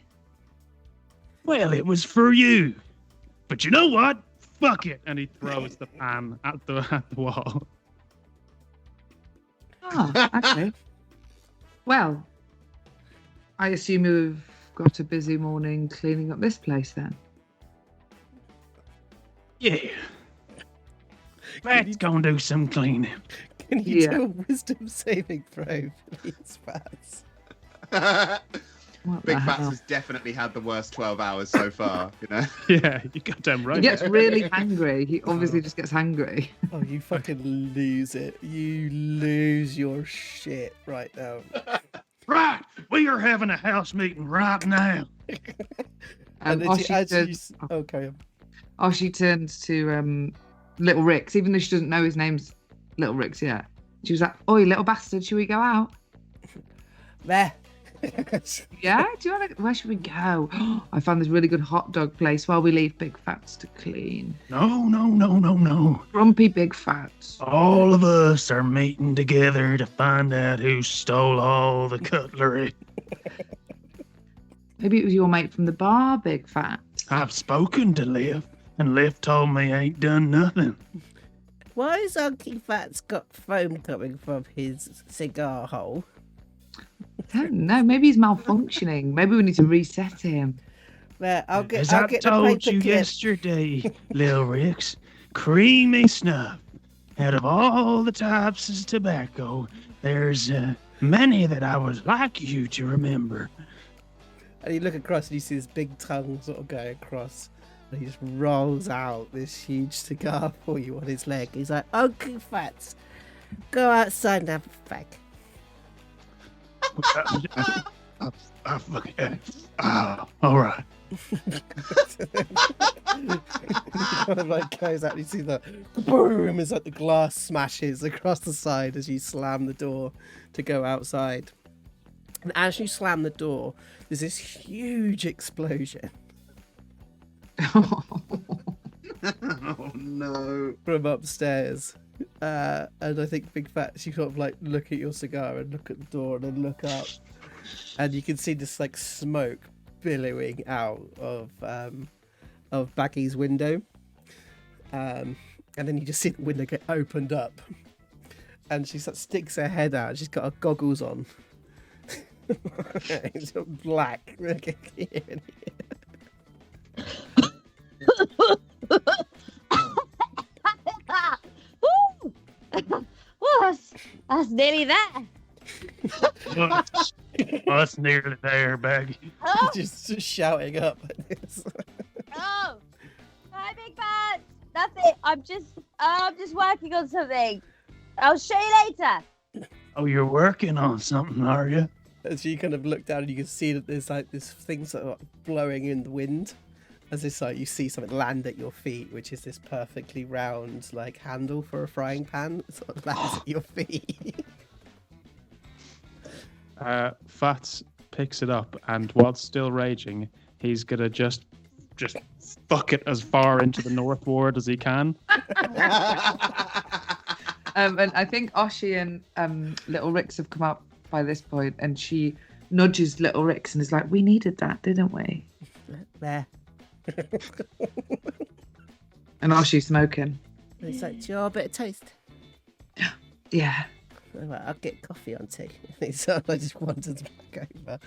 Well, it was for you. But you know what? Fuck it. And he throws the pan at the wall. Oh, okay. Well, I assume you've got a busy morning cleaning up this place then. Yeah. Let's go and do some cleaning. Can you do a wisdom saving throw, please, Phatts? What Big the Phatts hell? has definitely had the worst 12 hours so far, you know? Yeah, you goddamn right. He gets really angry. He obviously just gets angry. Oh, you fucking lose it. You lose your shit right now. Right. We are having a house meeting right now. And carry on. Oshi turns to Little Rix, even though she doesn't know his name's Little Rix yet. She was like, "Oi, little bastard, should we go out?" There. Yeah? Do you want to? Where should we go? I found this really good hot dog place while we leave Big Phatts to clean. No. Grumpy Big Phatts. All of us are meeting together to find out who stole all the cutlery. Maybe it was your mate from the bar, Big Phatts. I've spoken to Liv, and Liv told me I ain't done nothing. Why has Unky Phatts got foam coming from his cigar hole? I don't know. Maybe he's malfunctioning. Maybe we need to reset him. There, I'll get As I the told paper you clip. yesterday, Lil Rix, creamy snuff. Out of all the types of tobacco, there's many that I would like you to remember. And you look across and you see this big tongue sort of going across. And he just rolls out this huge cigar for you on his leg. He's like, Unky Phatts, go outside and have a fag. All right. Kind of like goes out and you see the boom as like the glass smashes across the side as you slam the door to go outside. And as you slam the door, there's this huge explosion Oh no. from upstairs. And I think Big Phatts, you sort of like look at your cigar and look at the door and then look up, and you can see this like smoke billowing out of Baggi's window, and then you just see the window get opened up, and she sort of sticks her head out. She's got her goggles on. It's black. Well, that's nearly there. That's nearly there, Baggi. Oh, just shouting up at this. oh. Hi, Big Phatts. Nothing. I'm just working on something. I'll show you later. Oh, you're working on something, are you? As you kind of look down and you can see that there's like this thing sort of blowing in the wind. As it's like you see something land at your feet, which is this perfectly round like handle for a frying pan. It sort of lands at your feet. Phatts picks it up, and while still raging, he's gonna just fuck it as far into the north ward as he can. And I think Oshi and Little Rix have come up by this point, and she nudges Little Rix and is like, "We needed that, didn't we?" There. And Oshi's smoking. And it's like, do you want a bit of toast? Yeah. Well, I'll get coffee on tea. So I just wandered back over.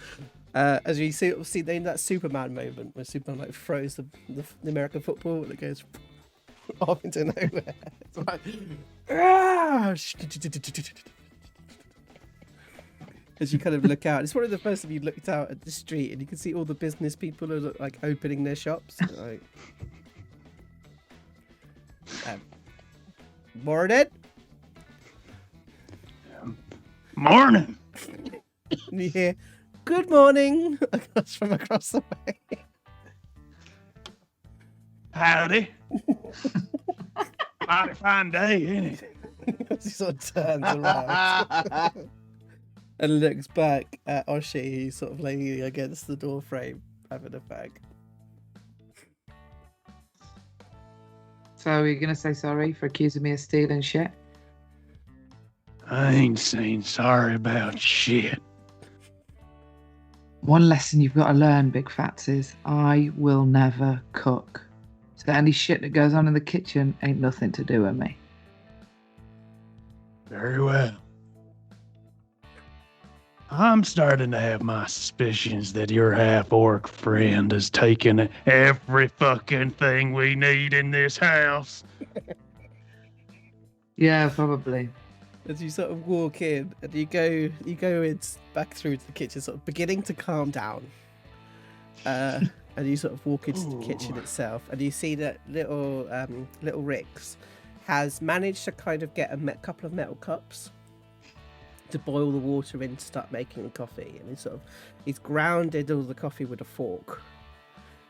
As you see in that Superman moment where Superman like throws the American football and it goes off into nowhere. It's like, as you kind of look out, it's one of the first time you looked out at the street and you can see all the business people are like opening their shops. Like, morning. Morning. And you hear, good morning, from across the way. Howdy. Mighty fine day, ain't it? He sort of turns around and looks back at Oshi, who's sort of leaning against the door frame, having a fag. So are you going to say sorry for accusing me of stealing shit? I ain't saying sorry about shit. One lesson you've got to learn, Big Phatts, is I will never cook. So any shit that goes on in the kitchen ain't nothing to do with me. Very well. I'm starting to have my suspicions that your half-orc friend has taken every fucking thing we need in this house. Yeah, probably. As you sort of walk in and you go back through to the kitchen, sort of beginning to calm down. And you sort of walk into the kitchen itself, and you see that little Rix has managed to kind of get a couple of metal cups to boil the water in to start making the coffee, and he's grounded all the coffee with a fork,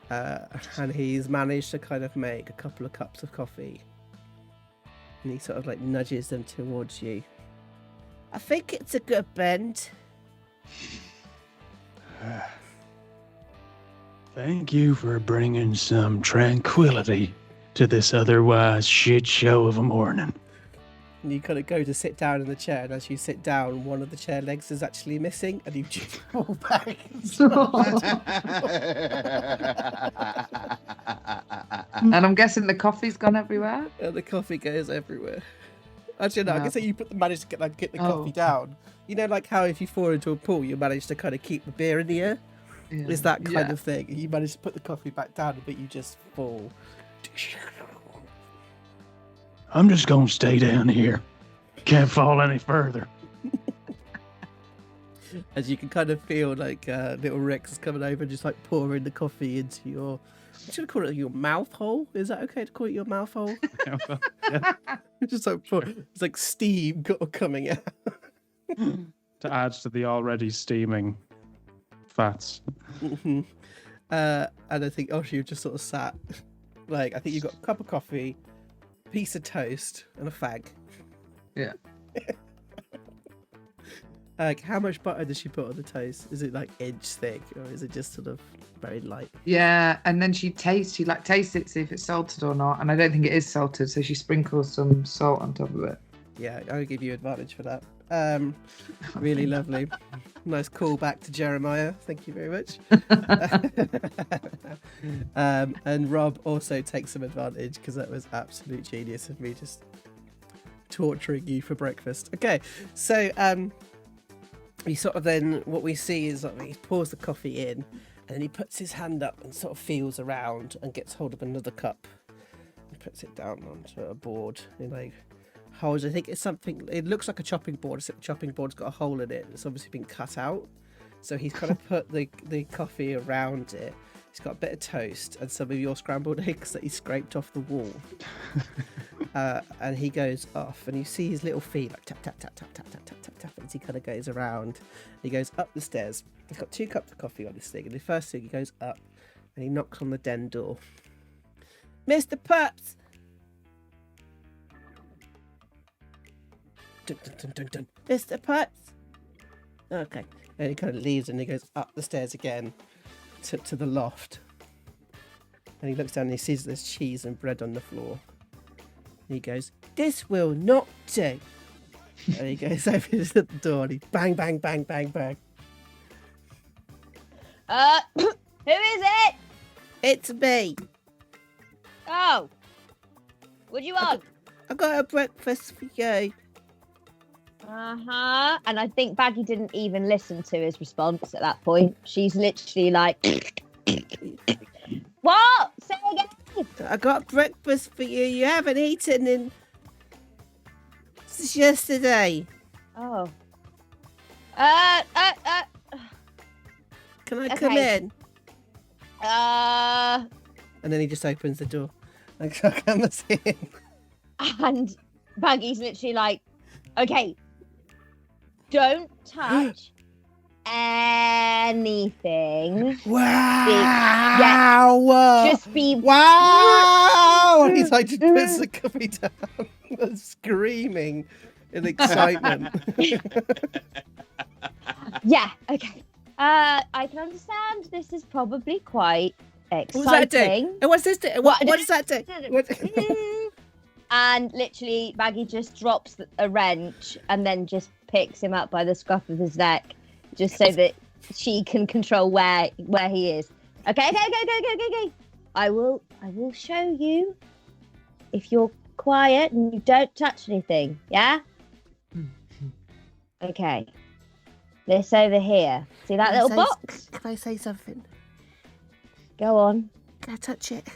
and he's managed to kind of make a couple of cups of coffee, and he sort of like nudges them towards you. I think it's a good blend. Thank you for bringing some tranquility to this otherwise shit show of a morning. And you kind of go to sit down in the chair, and as you sit down, one of the chair legs is actually missing, and you just fall back. And I'm guessing the coffee's gone everywhere? And the coffee goes everywhere. Actually, no, I guess you manage to get the coffee down. You know, like how if you fall into a pool, you manage to kind of keep the beer in the air? Yeah. It's that kind of thing. You manage to put the coffee back down, but you just fall. I'm just gonna stay down here. Can't fall any further. As you can kind of feel like little Rex is coming over and just like pouring the coffee into your... Should I call it your mouth hole? Is that okay to call it your mouth hole? Yeah. Just like it's like steam coming out. To add to the already steaming fats. Mm-hmm. And I think Oshi just sort of sat. Like, I think you've got a cup of coffee, a piece of toast, and a fag. Yeah. Like, how much butter does she put on the toast? Is it like inch thick, or is it just sort of very light? Yeah, and then she tastes it, see if it's salted or not. And I don't think it is salted, so she sprinkles some salt on top of it. Yeah, I'll give you advantage for that. Really lovely. Nice call back to Jeremiah. Thank you very much. And Rob also takes some advantage because that was absolute genius of me just torturing you for breakfast. Okay, so he sort of then, what we see is that he pours the coffee in and then he puts his hand up and sort of feels around and gets hold of another cup and puts it down onto a board. And like holds, I think it's something, it looks like a chopping board, except the chopping board's got a hole in it. It's obviously been cut out. So he's kind of put the coffee around it. He's got a bit of toast and some of your scrambled eggs that he scraped off the wall. And he goes off, and you see his little feet like tap tap tap tap tap tap tap tap tap as he kind of goes around. He goes up the stairs. He's got 2 cups of coffee on his thing, and the first thing he goes up, and he knocks on the den door. Mr. Pups. Dun, dun, dun, dun, dun. Mr. Pups. Okay, and he kind of leaves, and he goes up the stairs again to the loft. And he looks down and he sees there's cheese and bread on the floor. And he goes, "This will not do." And he goes over to the door and he bang, bang, bang, bang, bang. Who is it? It's me. Oh. What do you want? I got a breakfast for you. Uh-huh. And I think Baggi didn't even listen to his response at that point. She's literally like, what? Say again. I got breakfast for you. You haven't eaten in since yesterday. Oh. Can I Okay. come in? And then he just opens the door. I come in. And Baggi's literally like, okay, don't touch anything. Wow! Just be Wow! And he's like, just puts the coffee down, screaming in excitement. Yeah, okay. I can understand this is probably quite exciting. What does that do? And what's this do? What does that do? And literally, Baggi just drops a wrench and then just picks him up by the scruff of his neck, just so that she can control where he is. Okay. I will show you if you're quiet and you don't touch anything. Yeah. Okay. This over here. See that little box? Can I say something? Go on. Can I touch it?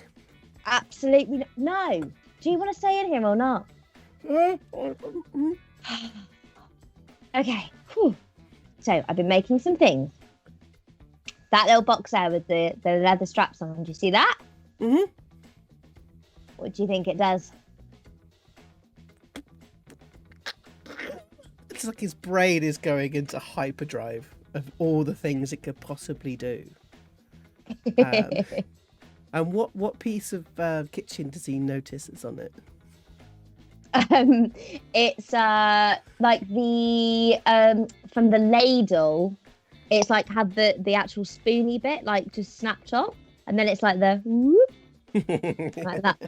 Absolutely no. Do you want to stay in here or not? Okay. Whew. So I've been making some things. That little box there with the leather straps on. Do you see that? Mm-hmm. What do you think it does? It's like his brain is going into hyperdrive of all the things it could possibly do. And what piece of kitchen does he notice that's on it? It's like the from the ladle. It's like had the actual spoony bit like just snapped off, and then it's like the whoop, like that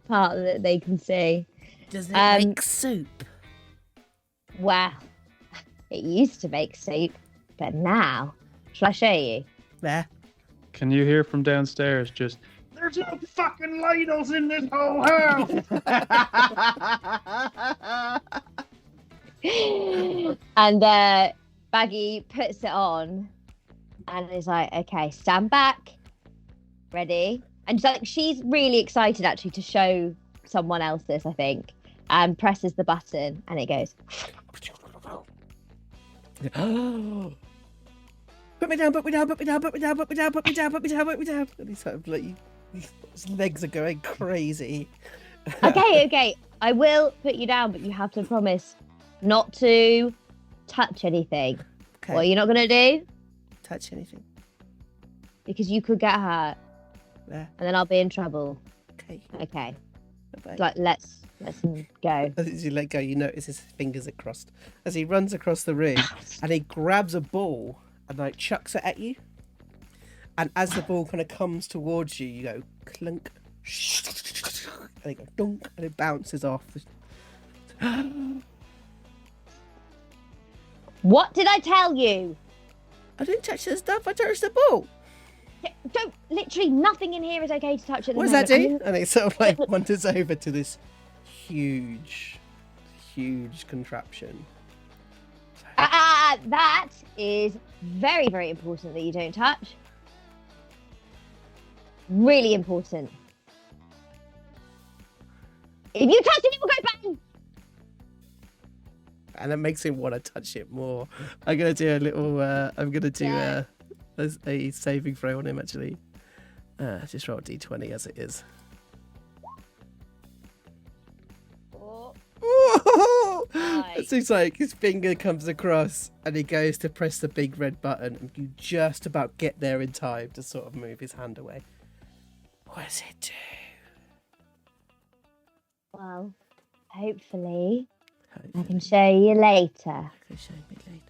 part that they can see. Does it make soup? Well, it used to make soup, but now, shall I show you? There. Can you hear from downstairs just, "There's no fucking ladles in this whole house"? And Baggi puts it on and is like, okay, stand back. Ready? And she's really excited actually to show someone else this, I think. And presses the button and it goes. Put me down, put me down, put me down, put me down, put me down, put me down, put me down, put me down. And he's sort of like, his legs are going crazy. Okay. I will put you down, but you have to promise not to touch anything. Okay. What are you not going to do? Touch anything. Because you could get hurt. There. And then I'll be in trouble. Okay. Okay. Bye-bye. Like, let's go. As you let go, you notice his fingers are crossed. As he runs across the room and he grabs a ball and like chucks it at you. And as the ball kind of comes towards you, you go clunk. And it goes dunk and it bounces off. What did I tell you? I didn't touch the stuff, I touched the ball. Don't, literally nothing in here is okay to touch at the What does that moment. do? And it sort of like wanders over to this huge contraption. That is very, very important that you don't touch. Really important. If you touch it, it will go bang. And it makes him want to touch it more. I'm gonna do a little. I'm gonna do a saving throw on him actually. Just roll a d20 as it is. It seems like his finger comes across and he goes to press the big red button and you just about get there in time to sort of move his hand away. What does it do? Well, hopefully I can show you later.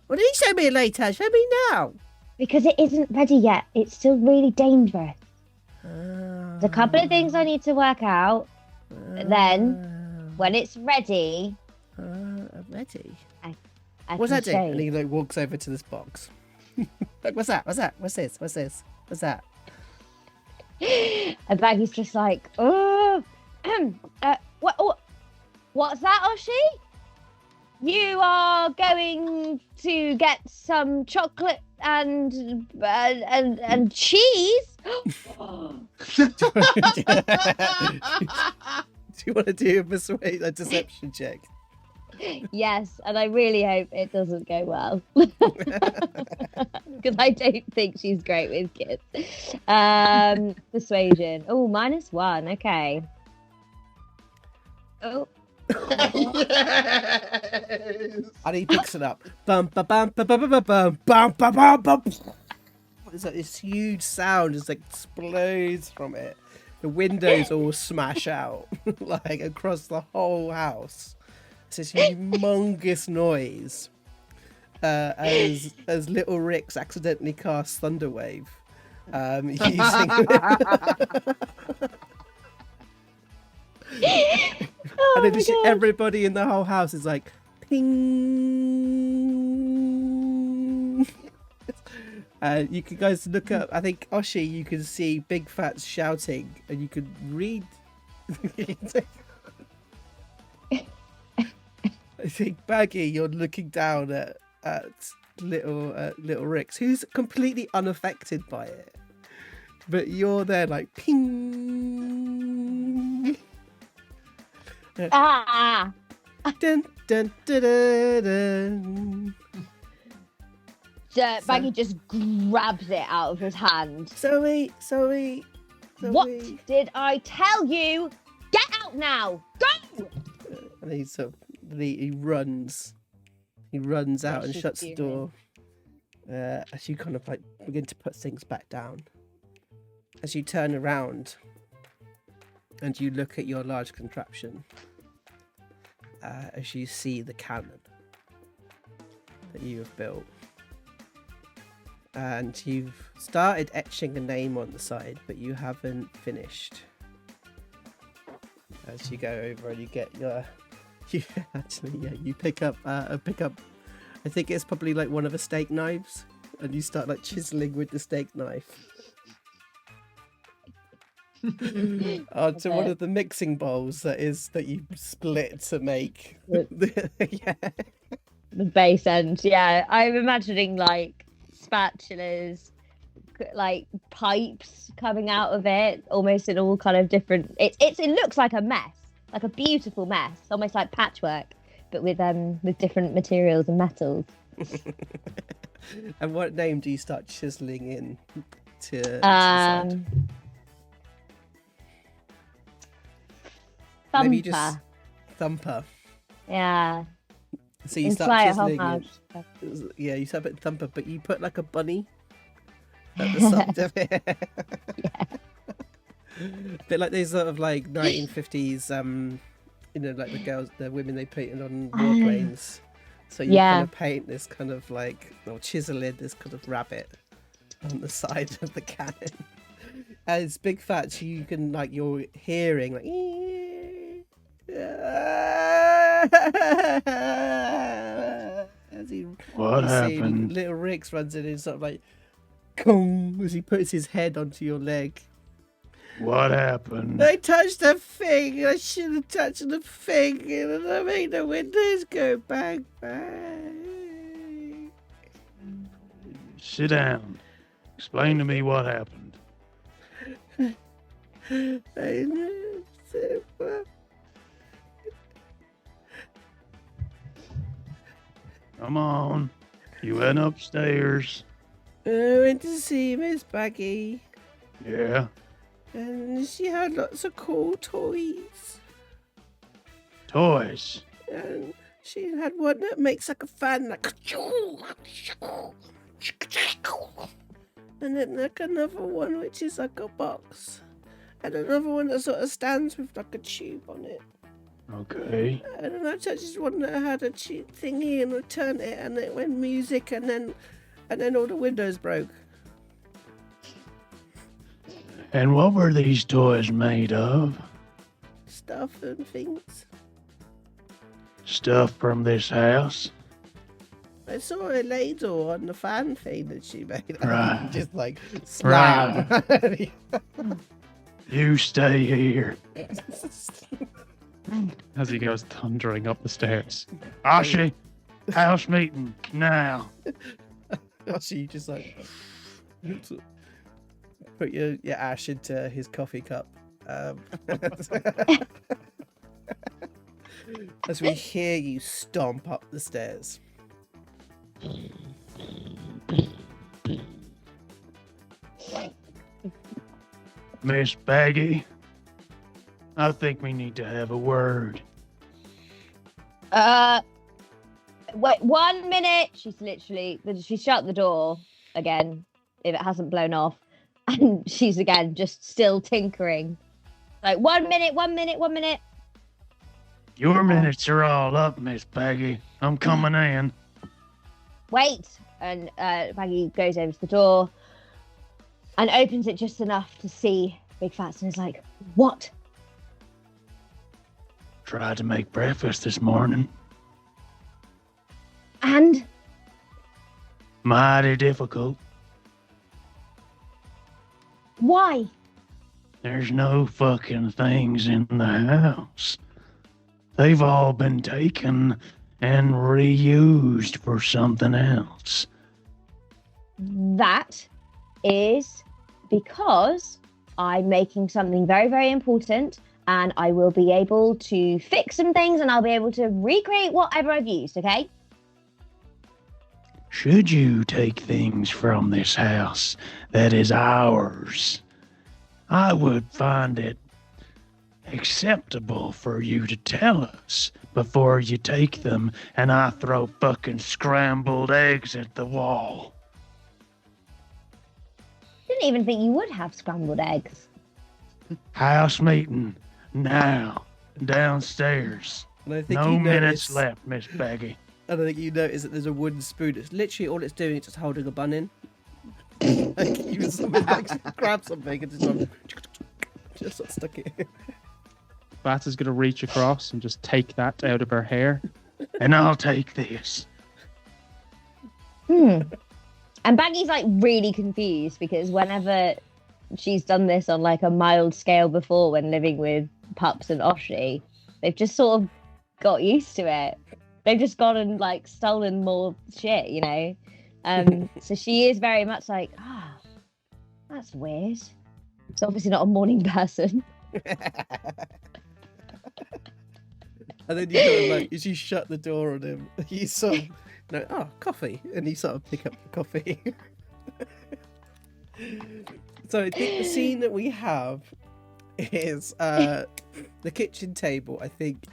What did he show me later? Show me now. Because it isn't ready yet. It's still really dangerous. There's a couple of things I need to work out. Then, when it's ready... ready? I What's can that do? show And you. he walks over to this box. Like, what's that? What's that? What's this? What's this? What's that? And Baggy's just like, oh, what's that, Oshi? You are going to get some chocolate and cheese. Do you want to do a deception check? Yes, and I really hope it doesn't go well. Because I don't think she's great with kids. Persuasion. Oh, -1. Okay. Oh. And he picks it up. Bum ba bum ba bum ba bum bum ba bum bum. There's like this huge sound just like explodes from it. The windows all smash out like across the whole house. It's this humongous noise as little Rix accidentally casts Thunderwave using. And then just everybody in the whole house is like, ping. You can guys look up. I think Oshi, you can see Big Phatts shouting, and you can read. I think Baggi, you're looking down at little Rix, who's completely unaffected by it, but you're there like ping. Ah! Dun, dun, dun, dun, dun. Baggy just grabs it out of his hand. Zoe. What did I tell you? Get out now! Go! And he runs. He runs out and shuts the door. As you kind of like begin to put things back down. As you turn around and you look at your large contraption, as you see the cannon that you have built. And you've started etching a name on the side, but you haven't finished. As you go over and you get you pick up I think it's probably like one of the steak knives, and you start like chiseling with the steak knife onto one of the mixing bowls that you split to make the base end. Yeah, I'm imagining like spatulas, like pipes coming out of it, almost in all kind of different. It looks like a mess, like a beautiful mess, almost like patchwork, but with different materials and metals. And what name do you start chiseling in to Thumper. Maybe just Thumper. Yeah. So you start chiseling. Yeah, you start putting Thumper, but you put like a bunny at the side of it. Yeah. A bit like these sort of like 1950s, like the women they painted on warplanes. So you kind of paint this kind of like, or chisel in this kind of rabbit on the side of the cannon. As Big Phatts, you can like, you're hearing like, as What happened? Little Rix runs in and sort of like, Kong, as he puts his head onto your leg. What happened? I touched the thing. I should have touched the thing, and I made the windows go bang bang. Sit down. Explain to me what happened. Come on. You went upstairs. I went to see Miss Baggi. Yeah. And she had lots of cool toys. Toys. And She had one that makes like a fan, like, and then like another one which is like a box, and another one that sort of stands with like a tube on it. Okay. And then I touched one that had a thingy, and I turned it, and it went music, and then all the windows broke. And what were these toys made of? Stuff and things. Stuff from this house? I saw a ladle on the fan thing that she made. Right. Just like slam. Right. You stay here. As he goes thundering up the stairs. Oshi, house meeting now. Oshi just like put your ash into his coffee cup. As we hear you stomp up the stairs. Miss Baggi, I think we need to have a word. Wait 1 minute. She shut the door again, if it hasn't blown off. And she's again just still tinkering. Like 1 minute, 1 minute, 1 minute. Your minutes are all up, Miss Baggi. I'm coming in. Wait. And Baggi goes over to the door and opens it just enough to see Big Phatts and is like, what? Tried to make breakfast this morning. And? Mighty difficult. Why? There's no fucking things in the house. They've all been taken and reused for something else. That is because I'm making something very, very important, and I will be able to fix some things, and I'll be able to recreate whatever I've used, okay? Should you take things from this house that is ours, I would find it acceptable for you to tell us before you take them and I throw fucking scrambled eggs at the wall. Didn't even think you would have scrambled eggs. House meeting now, downstairs. And I think No you minutes notice, left, Miss Baggi. And I think you notice that there's a wooden spoon. It's literally all it's doing is just holding a bun in. Like you like grab something and just sort of stuck it in. Phatts is going to reach across and just take that out of her hair. And I'll take this. And Baggy's like really confused because whenever she's done this on like a mild scale before when living with Pups and Oshi, they've just sort of got used to it. They've just gone and like stolen more shit, you know? So she is very much like, that's weird. It's obviously not a morning person. And then you sort of like, as you shut the door on him, you sort of no, coffee, and you sort of pick up the coffee. So I think the scene that we have is the kitchen table. I think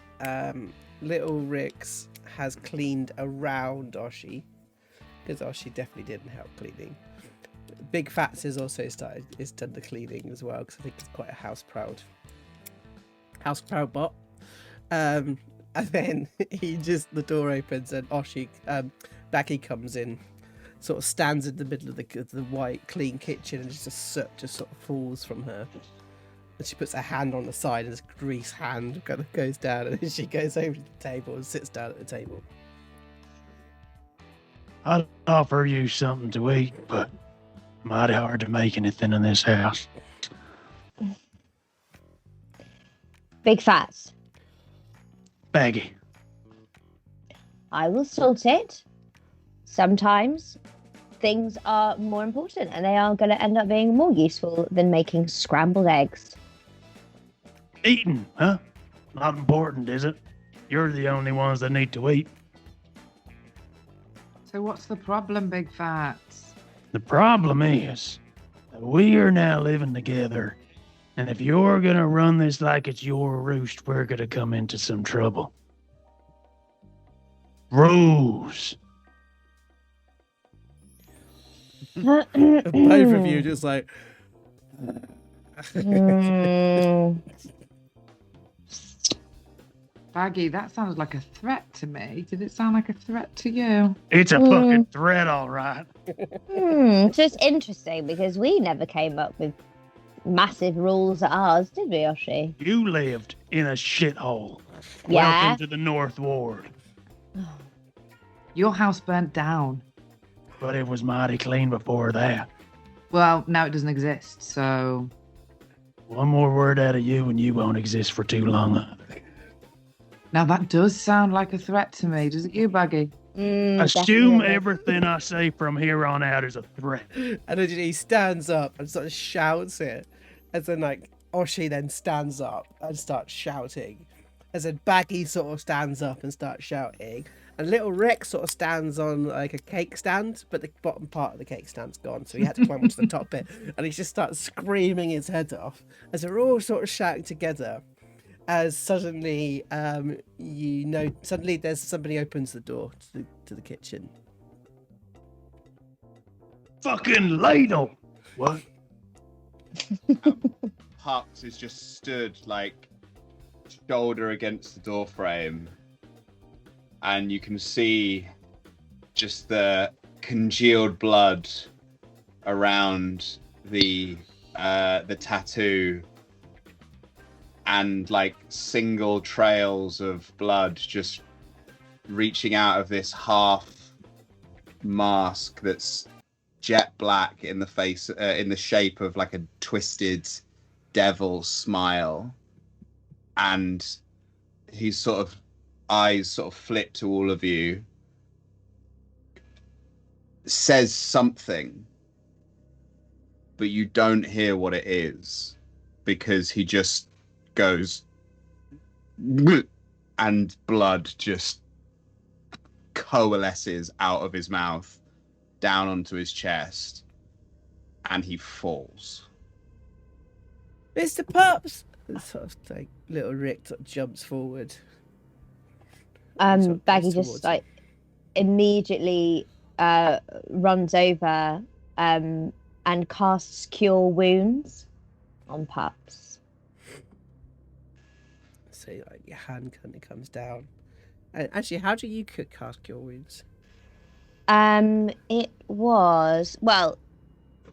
Little Rix has cleaned around Oshi, because Oshi definitely didn't help cleaning. Big Phatts has also done the cleaning as well, because I think it's quite a house proud bot. And then the door opens and Oshi, Baggi comes in, sort of stands in the middle of the white clean kitchen, and just soot just sort of falls from her. And she puts her hand on the side, and this grease hand kind of goes down, and then she goes over to the table and sits down at the table. I'd offer you something to eat, but mighty hard to make anything in this house. Big Phatts. Baggi. I will sort it. Sometimes things are more important and they are going to end up being more useful than making scrambled eggs. Eating, huh? Not important, is it? You're the only ones that need to eat. So what's the problem, Big Phatts? The problem is that we are now living together, and if you're gonna run this like it's your roost, we're gonna come into some trouble. Ruse. Both of you just like. Baggy, that sounds like a threat to me. Did it sound like a threat to you? It's a fucking threat, all right. So it's interesting because we never came up with massive rules at ours, did we, Oshi? You lived in a shithole. Yeah. Welcome to the North Ward. Your house burnt down. But it was mighty clean before that. Well, now it doesn't exist, so... One more word out of you and you won't exist for too long either. Now that does sound like a threat to me, does it you, Baggy? Assume Definitely. everything I say from here on out is a threat. And then he stands up and sort of shouts it. As then, like, Oshi then stands up and starts shouting. As then Baggy sort of stands up and starts shouting. And little Rick sort of stands on, like, a cake stand, but the bottom part of the cake stand's gone, so he had to climb onto the top bit. And he just starts screaming his head off. As they're all sort of shouting together. As suddenly, suddenly there's somebody opens the door to the kitchen. Fucking ladle! What? Pups is just stood like shoulder against the door frame, and you can see just the congealed blood around the tattoo, and like single trails of blood just reaching out of this half mask that's jet black in the face, in the shape of like a twisted devil smile, and his sort of eyes sort of flip to all of you, says something, but you don't hear what it is because he just goes and blood just coalesces out of his mouth down onto his chest, and he falls. Mr. Pups! And sort of like little Rick sort of jumps forward. Sort of Baggy goes just towards like immediately runs over and casts Cure Wounds on Pups. So like your hand kind of comes down. And actually, how do you cast Cure Wounds? It was, well,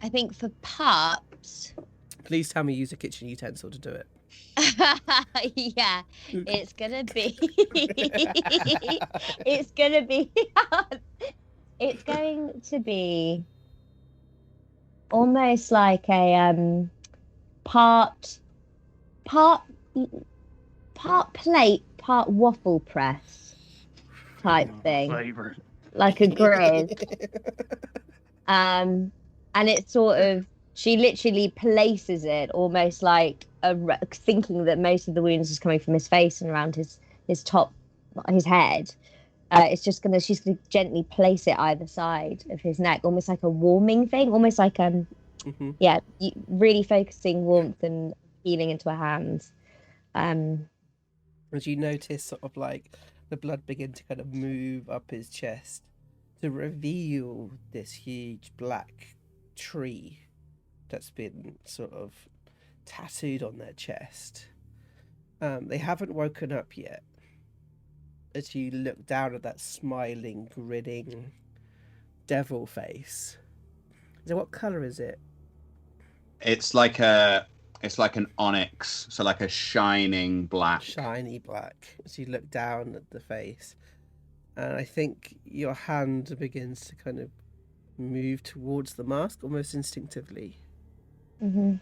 I think for Pups. Please tell me use a kitchen utensil to do it. Yeah, it's gonna be it's going to be almost like a part plate, part waffle press type thing, Flavor. like a grid. And it's sort of, she literally places it almost like thinking that most of the wounds is coming from his face and around his top, his head. She's gonna gently place it either side of his neck, almost like a warming thing, almost like really focusing warmth and healing into her hands. As you notice, sort of like the blood begin to kind of move up his chest to reveal this huge black tree that's been sort of tattooed on their chest. They haven't woken up yet. As you look down at that smiling, grinning devil face. So what colour is it? It's like an onyx, so like a shining black. Shiny black. As you look down at the face. And I think your hand begins to kind of move towards the mask almost instinctively. Mm-hmm.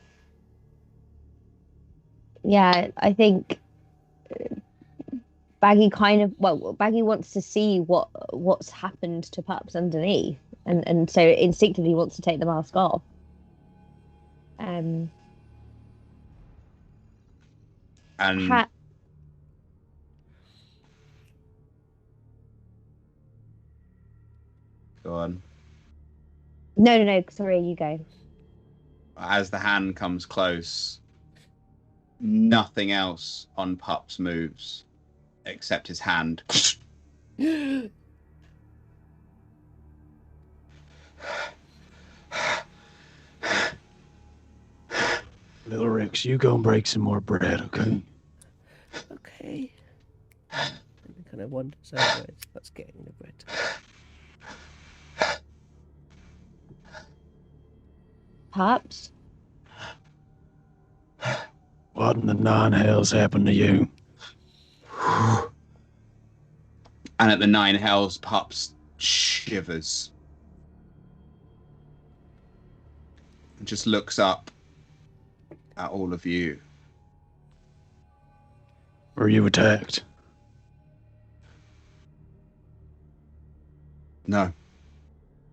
Yeah, I think Baggy Baggy wants to see what's happened to Pups underneath, and so instinctively wants to take the mask off. And go on. No, sorry, you go. As the hand comes close, nothing else on Pups moves except his hand. Little Rex, you go and break some more bread, okay? Okay. And it kind of wanders over it. That's getting the bread. Pups? What in the nine-hells happened to you? And at the nine hells, Pups shivers. And just looks up at all of you. Were you attacked? No.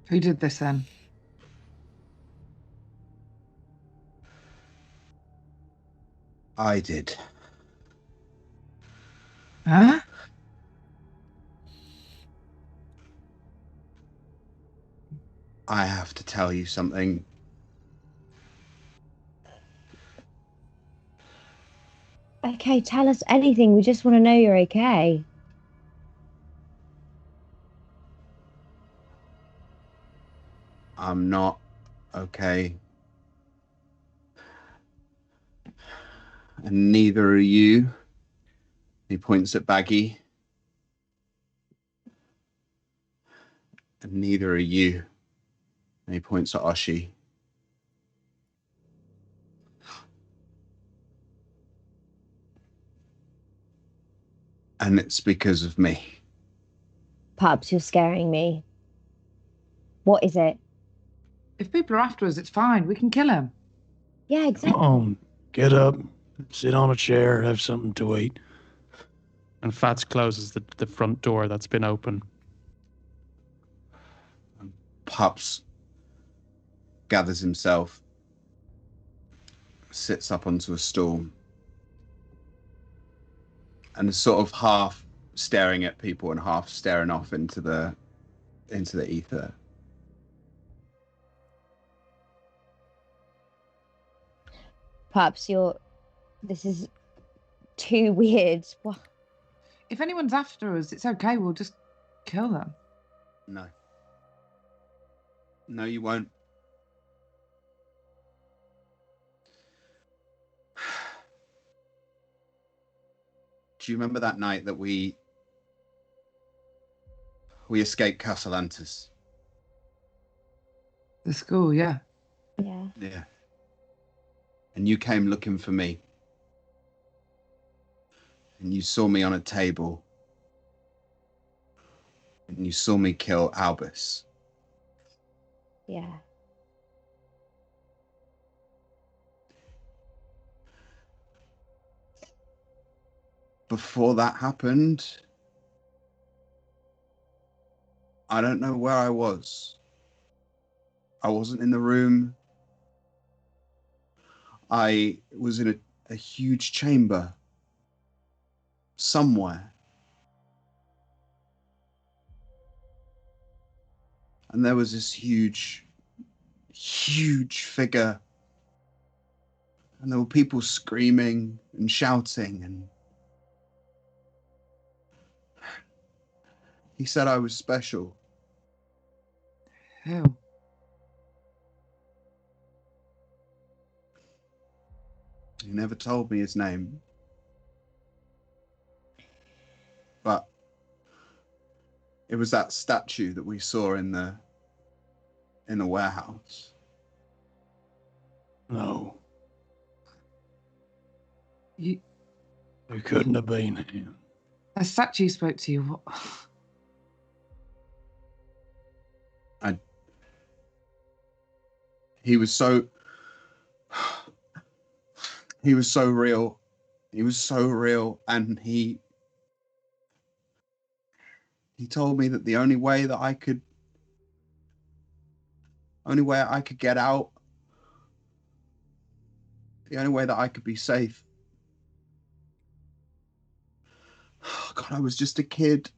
Who did this then? I did. Huh? I have to tell you something. Okay, tell us anything. We just want to know you're okay. I'm not okay. And neither are you. He points at Baggi. And neither are you. And he points at Oshi. And it's because of me. Pups, you're scaring me. What is it? If people are after us, it's fine. We can kill them. Yeah, Come exactly. on, get up, sit on a chair, have something to eat. And Phatts closes the front door that's been open. Pups gathers himself, sits up onto a stool, and is sort of half staring at people and half staring off into the ether. Pups, this is too weird. What? If anyone's after us, it's okay. We'll just kill them. No. No, you won't. Do you remember that night that we escaped Castellantis? The school, yeah. Yeah. Yeah. And you came looking for me. And you saw me on a table. And you saw me kill Albus. Yeah. Before that happened, I don't know where I was. I wasn't in the room. I was in a huge chamber somewhere. And there was this huge figure. And there were people screaming and shouting. And he said I was special. Who? He never told me his name. But it was that statue that we saw in the warehouse. No, You, it couldn't have been him. a statue spoke to you. What? He was so real. He was so real, and he told me that the only way I could get out, the only way that I could be safe. God, I was just a kid.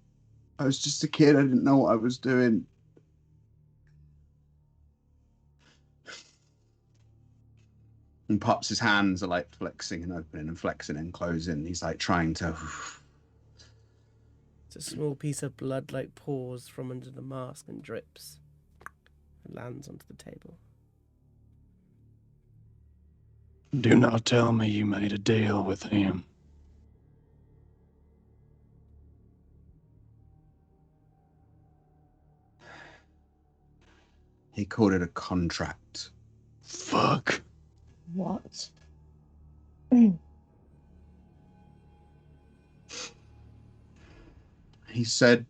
I didn't know what I was doing. And Pups' hands are like flexing and opening and flexing and closing. He's like trying to. It's a small piece of blood like pours from under the mask and drips. It lands onto the table. Do not tell me you made a deal with him. He called it a contract. Fuck. What? He said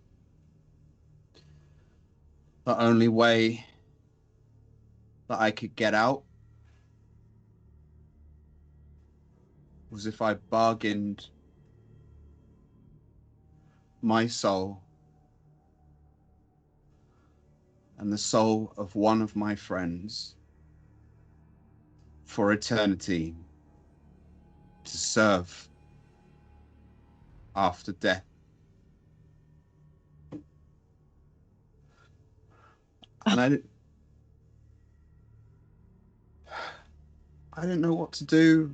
the only way that I could get out was if I bargained my soul and the soul of one of my friends for eternity to serve after death. And I didn't know what to do.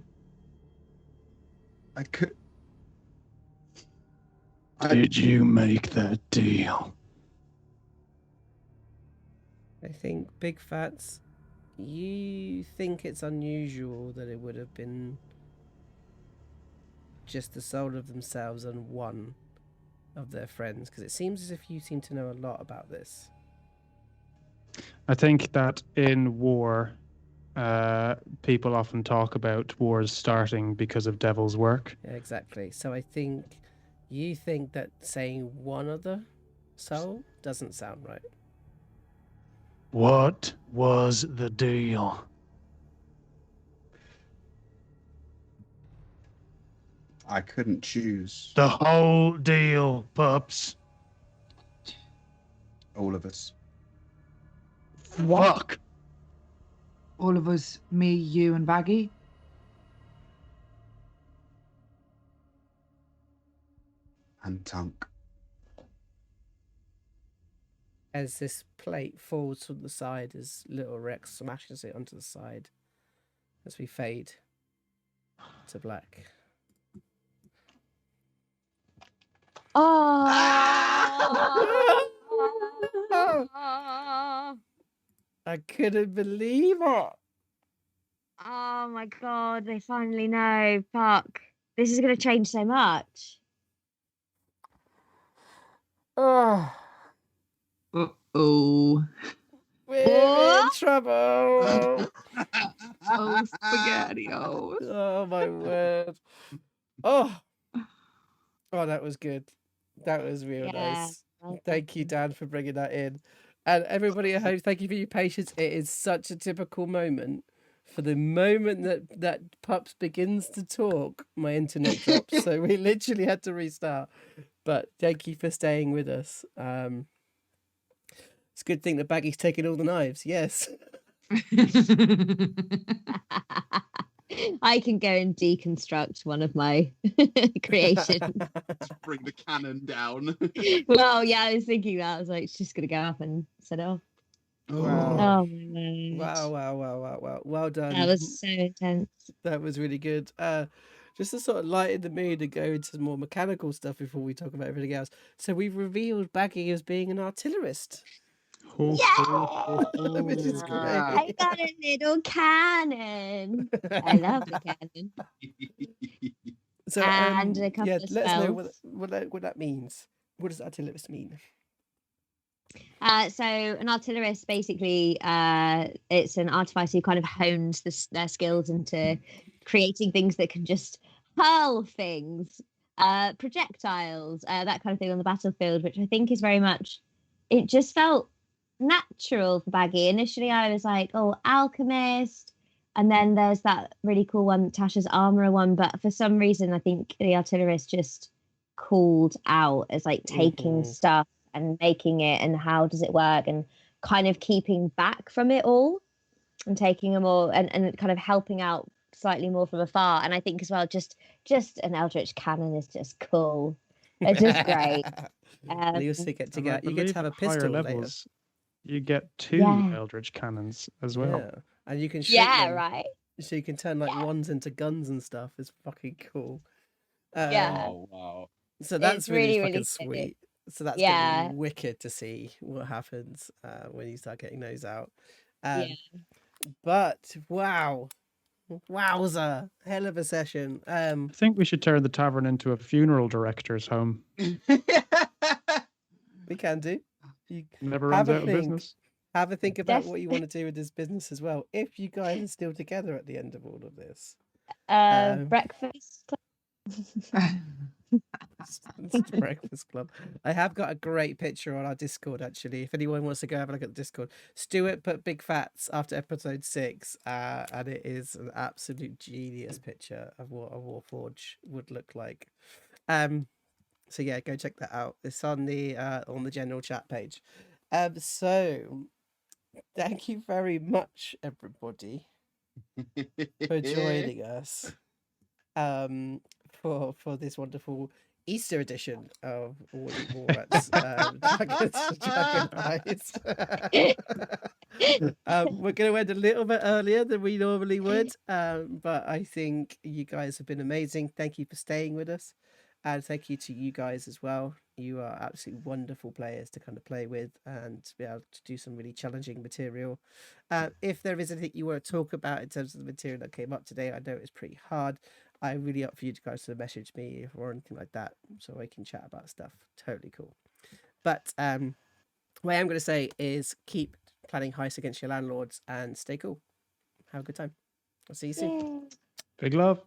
Did you make that deal? I think Big Phatts, you think it's unusual that it would have been just the soul of themselves and one of their friends, because it seems as if you seem to know a lot about this. I think that in war, people often talk about wars starting because of devil's work. Yeah, exactly. So I think you think that saying one other soul doesn't sound right. What was the deal? I couldn't choose. The whole deal, Pups. All of us. Fuck. All of us, me, you, and Baggi. And Tunk. As this plate falls from the side, as little Rex smashes it onto the side, as we fade to black. Oh. I couldn't believe it. Oh my god, they finally know. Fuck. This is going to change so much. Oh, Uh-oh. we're in trouble. Oh, spaghetti-os. Oh my word. Oh, that was good. That was real nice. Thank you, Dan, for bringing that in. And everybody at home, thank you for your patience. It is such a typical moment. For the moment that Pups begins to talk, my internet drops. So we literally had to restart. But thank you for staying with us. It's a good thing that Baggy's taking all the knives. Yes. I can go and deconstruct one of my creations. Bring the cannon down. Well, yeah, I was thinking that. I was like, it's just going to go up and set it off. Wow. Oh, my word. Wow. Well done. That was so intense. That was really good. Just to sort of lighten the mood and go into some more mechanical stuff before we talk about everything else. So we've revealed Baggi as being an artillerist. Which is great. I got a little cannon. I love the cannon. So, and a couple of let us know spells. what that means. What does artillerist mean? So an artillerist, basically, it's an artificer who kind of hones their skills into creating things that can just hurl things, projectiles, that kind of thing on the battlefield, which I think is very much, it just felt natural for Baggi. Initially, I was like, oh, alchemist, and then there's that really cool one, Tasha's armorer one, but for some reason, I think the artillerist just called out as like taking stuff and making it, and how does it work, and kind of keeping back from it all and taking them all and kind of helping out slightly more from afar. And I think as well, just an eldritch cannon is just cool. It's just great. You also get to And I you get to have a believe pistol higher later. levels, you get two eldritch cannons as well. Yeah, and you can shrink them, right. so you can turn like wands into guns and stuff. It's fucking cool. Oh, wow. So that's It's really, really, fucking really sweet. So that's Yeah. gonna be wicked to see what happens when you start getting those out. Yeah. But wow, Wowza! Hell of a session. I think we should turn the tavern into a funeral director's home. We can do. You Never have runs a out of think. business. Have a think about what you want to do with this business as well. If you guys are still together at the end of all of this. Breakfast. It's the Breakfast Club. I have got a great picture on our Discord, actually. If anyone wants to go have a look at the Discord, Stuart put Big Phatts after episode 6, and it is an absolute genius picture of what a Warforge would look like. So yeah, go check that out. It's on the general chat page. So thank you very much, everybody, for joining us. For this wonderful Easter edition of Waterdeep Mallrats Dragon Heist. We're going to end a little bit earlier than we normally would, but I think you guys have been amazing. Thank you for staying with us, and thank you to you guys as well. You are absolutely wonderful players to kind of play with and to be able to do some really challenging material. If there is anything you want to talk about in terms of the material that came up today, I know it's pretty hard. I'm really up for you guys to message me or anything like that so I can chat about stuff. Totally cool. But what I am going to say is keep planning heists against your landlords and stay cool. Have a good time. I'll see you soon. Big love.